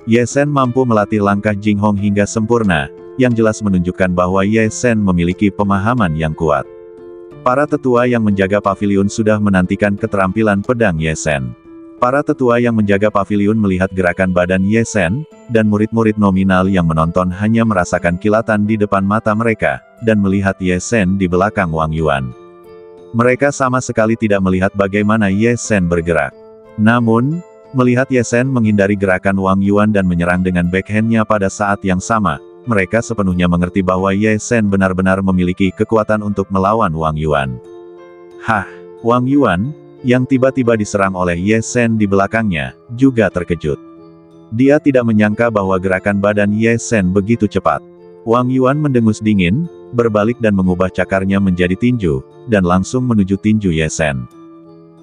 S1: Ye Sen mampu melatih langkah Jinghong hingga sempurna, yang jelas menunjukkan bahwa Ye Sen memiliki pemahaman yang kuat. Para tetua yang menjaga paviliun sudah menantikan keterampilan pedang Ye Sen. Para tetua yang menjaga paviliun melihat gerakan badan Ye Sen, dan murid-murid nominal yang menonton hanya merasakan kilatan di depan mata mereka, dan melihat Ye Sen di belakang Wang Yuan. Mereka sama sekali tidak melihat bagaimana Ye Sen bergerak. Namun, melihat Ye Sen menghindari gerakan Wang Yuan dan menyerang dengan backhand-nya pada saat yang sama, mereka sepenuhnya mengerti bahwa Ye Sen benar-benar memiliki kekuatan untuk melawan Wang Yuan. Hah, Wang Yuan, yang tiba-tiba diserang oleh Ye Sen di belakangnya, juga terkejut. Dia tidak menyangka bahwa gerakan badan Ye Sen begitu cepat. Wang Yuan mendengus dingin, berbalik dan mengubah cakarnya menjadi tinju, dan langsung menuju tinju Ye Sen.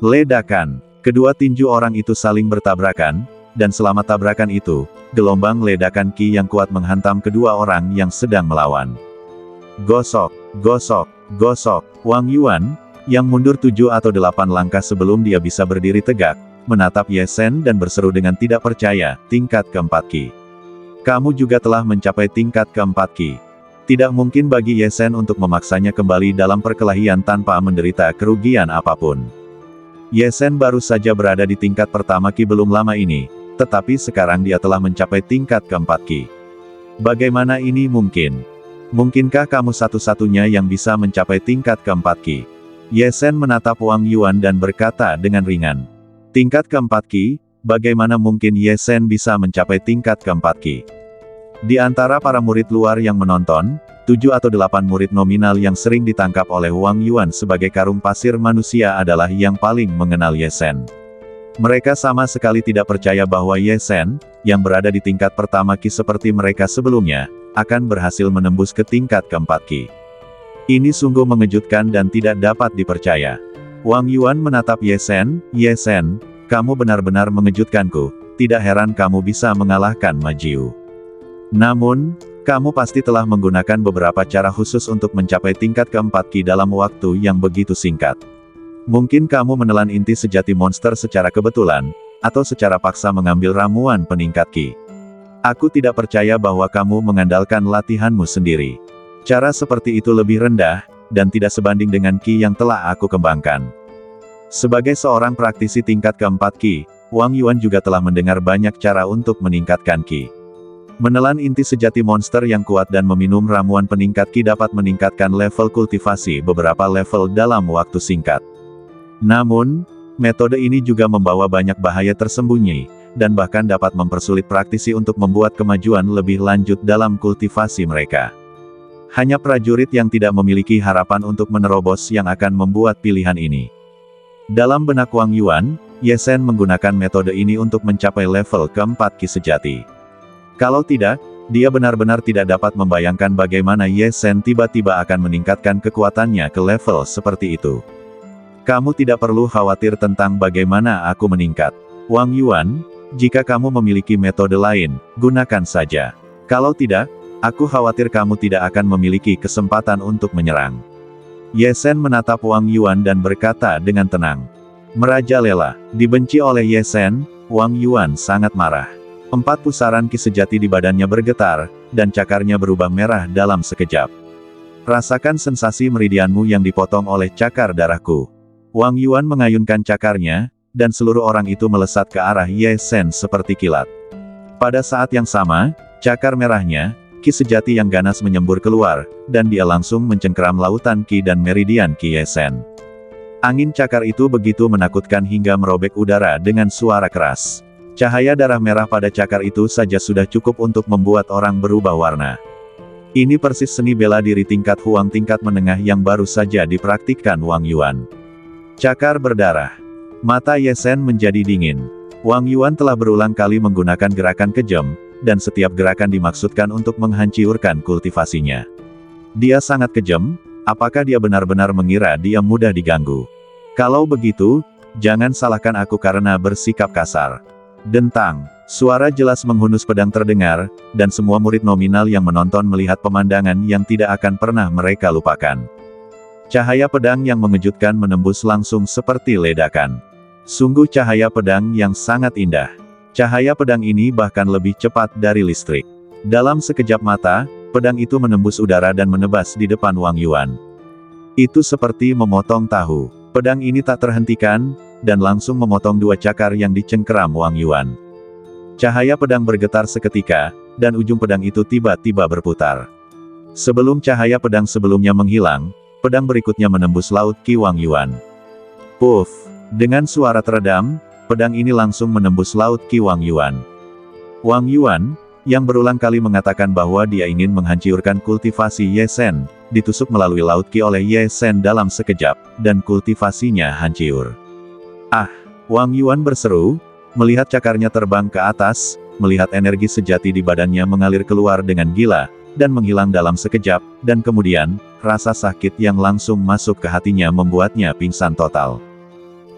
S1: Ledakan. Kedua tinju orang itu saling bertabrakan, dan selama tabrakan itu, gelombang ledakan ki yang kuat menghantam kedua orang yang sedang melawan. Gosok, gosok, gosok. Wang Yuan, yang mundur 7 atau 8 langkah sebelum dia bisa berdiri tegak, menatap Ye Sen dan berseru dengan tidak percaya, tingkat keempat Ki. Kamu juga telah mencapai tingkat keempat Ki. Tidak mungkin bagi Ye Sen untuk memaksanya kembali dalam perkelahian tanpa menderita kerugian apapun. Ye Sen baru saja berada di tingkat pertama Ki belum lama ini, tetapi sekarang dia telah mencapai tingkat keempat Ki. Bagaimana ini mungkin? Mungkinkah kamu satu-satunya yang bisa mencapai tingkat keempat Ki? Ye Sen menatap Wang Yuan dan berkata dengan ringan. Tingkat keempat Ki, bagaimana mungkin Ye Sen bisa mencapai tingkat keempat Ki? Di antara para murid luar yang menonton, 7 atau 8 murid nominal yang sering ditangkap oleh Wang Yuan sebagai karung pasir manusia adalah yang paling mengenal Ye Sen. Mereka sama sekali tidak percaya bahwa Ye Sen, yang berada di tingkat pertama Ki seperti mereka sebelumnya, akan berhasil menembus ke tingkat keempat Ki. Ini sungguh mengejutkan dan tidak dapat dipercaya. Wang Yuan menatap Ye Sen, Ye Sen, kamu benar-benar mengejutkanku, tidak heran kamu bisa mengalahkan Ma Jiu. Namun, kamu pasti telah menggunakan beberapa cara khusus untuk mencapai tingkat keempat Ki dalam waktu yang begitu singkat. Mungkin kamu menelan inti sejati monster secara kebetulan, atau secara paksa mengambil ramuan peningkat Ki. Aku tidak percaya bahwa kamu mengandalkan latihanmu sendiri. Cara seperti itu lebih rendah, dan tidak sebanding dengan Ki yang telah aku kembangkan. Sebagai seorang praktisi tingkat keempat Ki, Wang Yuan juga telah mendengar banyak cara untuk meningkatkan Ki. Menelan inti sejati monster yang kuat dan meminum ramuan peningkat Ki dapat meningkatkan level kultivasi beberapa level dalam waktu singkat. Namun, metode ini juga membawa banyak bahaya tersembunyi, dan bahkan dapat mempersulit praktisi untuk membuat kemajuan lebih lanjut dalam kultivasi mereka. Hanya prajurit yang tidak memiliki harapan untuk menerobos yang akan membuat pilihan ini. Dalam benak Wang Yuan, Ye Sen menggunakan metode ini untuk mencapai level keempat Ki sejati. Kalau tidak, dia benar-benar tidak dapat membayangkan bagaimana Ye Sen tiba-tiba akan meningkatkan kekuatannya ke level seperti itu. Kamu tidak perlu khawatir tentang bagaimana aku meningkat. Wang Yuan, jika kamu memiliki metode lain, gunakan saja. Kalau tidak, aku khawatir kamu tidak akan memiliki kesempatan untuk menyerang. Ye Sen menatap Wang Yuan dan berkata dengan tenang. Merajalela. Dibenci oleh Ye Sen, Wang Yuan sangat marah. 4 pusaran Ki sejati di badannya bergetar, dan cakarnya berubah merah dalam sekejap. Rasakan sensasi meridianmu yang dipotong oleh cakar darahku. Wang Yuan mengayunkan cakarnya, dan seluruh orang itu melesat ke arah Ye Sen seperti kilat. Pada saat yang sama, cakar merahnya, ki sejati yang ganas menyembur keluar, dan dia langsung mencengkeram lautan ki dan meridian ki Ye Sen. Angin cakar itu begitu menakutkan hingga merobek udara dengan suara keras. Cahaya darah merah pada cakar itu saja sudah cukup untuk membuat orang berubah warna. Ini persis seni bela diri tingkat Huang tingkat menengah yang baru saja dipraktikkan Wang Yuan. Cakar berdarah. Mata Ye Sen menjadi dingin. Wang Yuan telah berulang kali menggunakan gerakan kejam, dan setiap gerakan dimaksudkan untuk menghancurkan kultivasinya. Dia sangat kejam, apakah dia benar-benar mengira dia mudah diganggu? Kalau begitu, jangan salahkan aku karena bersikap kasar. Dentang, suara jelas menghunus pedang terdengar, dan semua murid nominal yang menonton melihat pemandangan yang tidak akan pernah mereka lupakan. Cahaya pedang yang mengejutkan menembus langsung seperti ledakan. Sungguh cahaya pedang yang sangat indah. Cahaya pedang ini bahkan lebih cepat dari listrik. Dalam sekejap mata, pedang itu menembus udara dan menebas di depan Wang Yuan. Itu seperti memotong tahu. Pedang ini tak terhentikan, dan langsung memotong dua cakar yang dicengkeram Wang Yuan. Cahaya pedang bergetar seketika, dan ujung pedang itu tiba-tiba berputar. Sebelum cahaya pedang sebelumnya menghilang, pedang berikutnya menembus laut ki Wang Yuan. Puff! Dengan suara teredam, pedang ini langsung menembus laut ki Wang Yuan. Wang Yuan, yang berulang kali mengatakan bahwa dia ingin menghancurkan kultivasi Ye Sen, ditusuk melalui laut ki oleh Ye Sen dalam sekejap, dan kultivasinya hancur. Ah! Wang Yuan berseru, melihat cakarnya terbang ke atas, melihat energi sejati di badannya mengalir keluar dengan gila, dan menghilang dalam sekejap, dan kemudian, rasa sakit yang langsung masuk ke hatinya membuatnya pingsan total.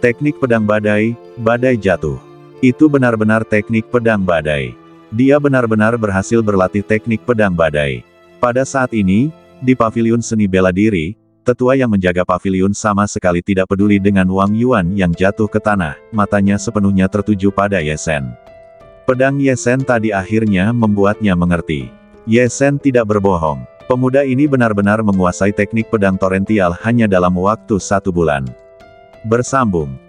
S1: Teknik pedang badai, badai jatuh. Itu benar-benar teknik pedang badai. Dia benar-benar berhasil berlatih teknik pedang badai. Pada saat ini, di paviliun seni bela diri, tetua yang menjaga paviliun sama sekali tidak peduli dengan Wang Yuan yang jatuh ke tanah, matanya sepenuhnya tertuju pada Ye Sen. Pedang Ye Sen tadi akhirnya membuatnya mengerti. Ye Sen tidak berbohong. Pemuda ini benar-benar menguasai teknik pedang torrential hanya dalam waktu 1 bulan. Bersambung.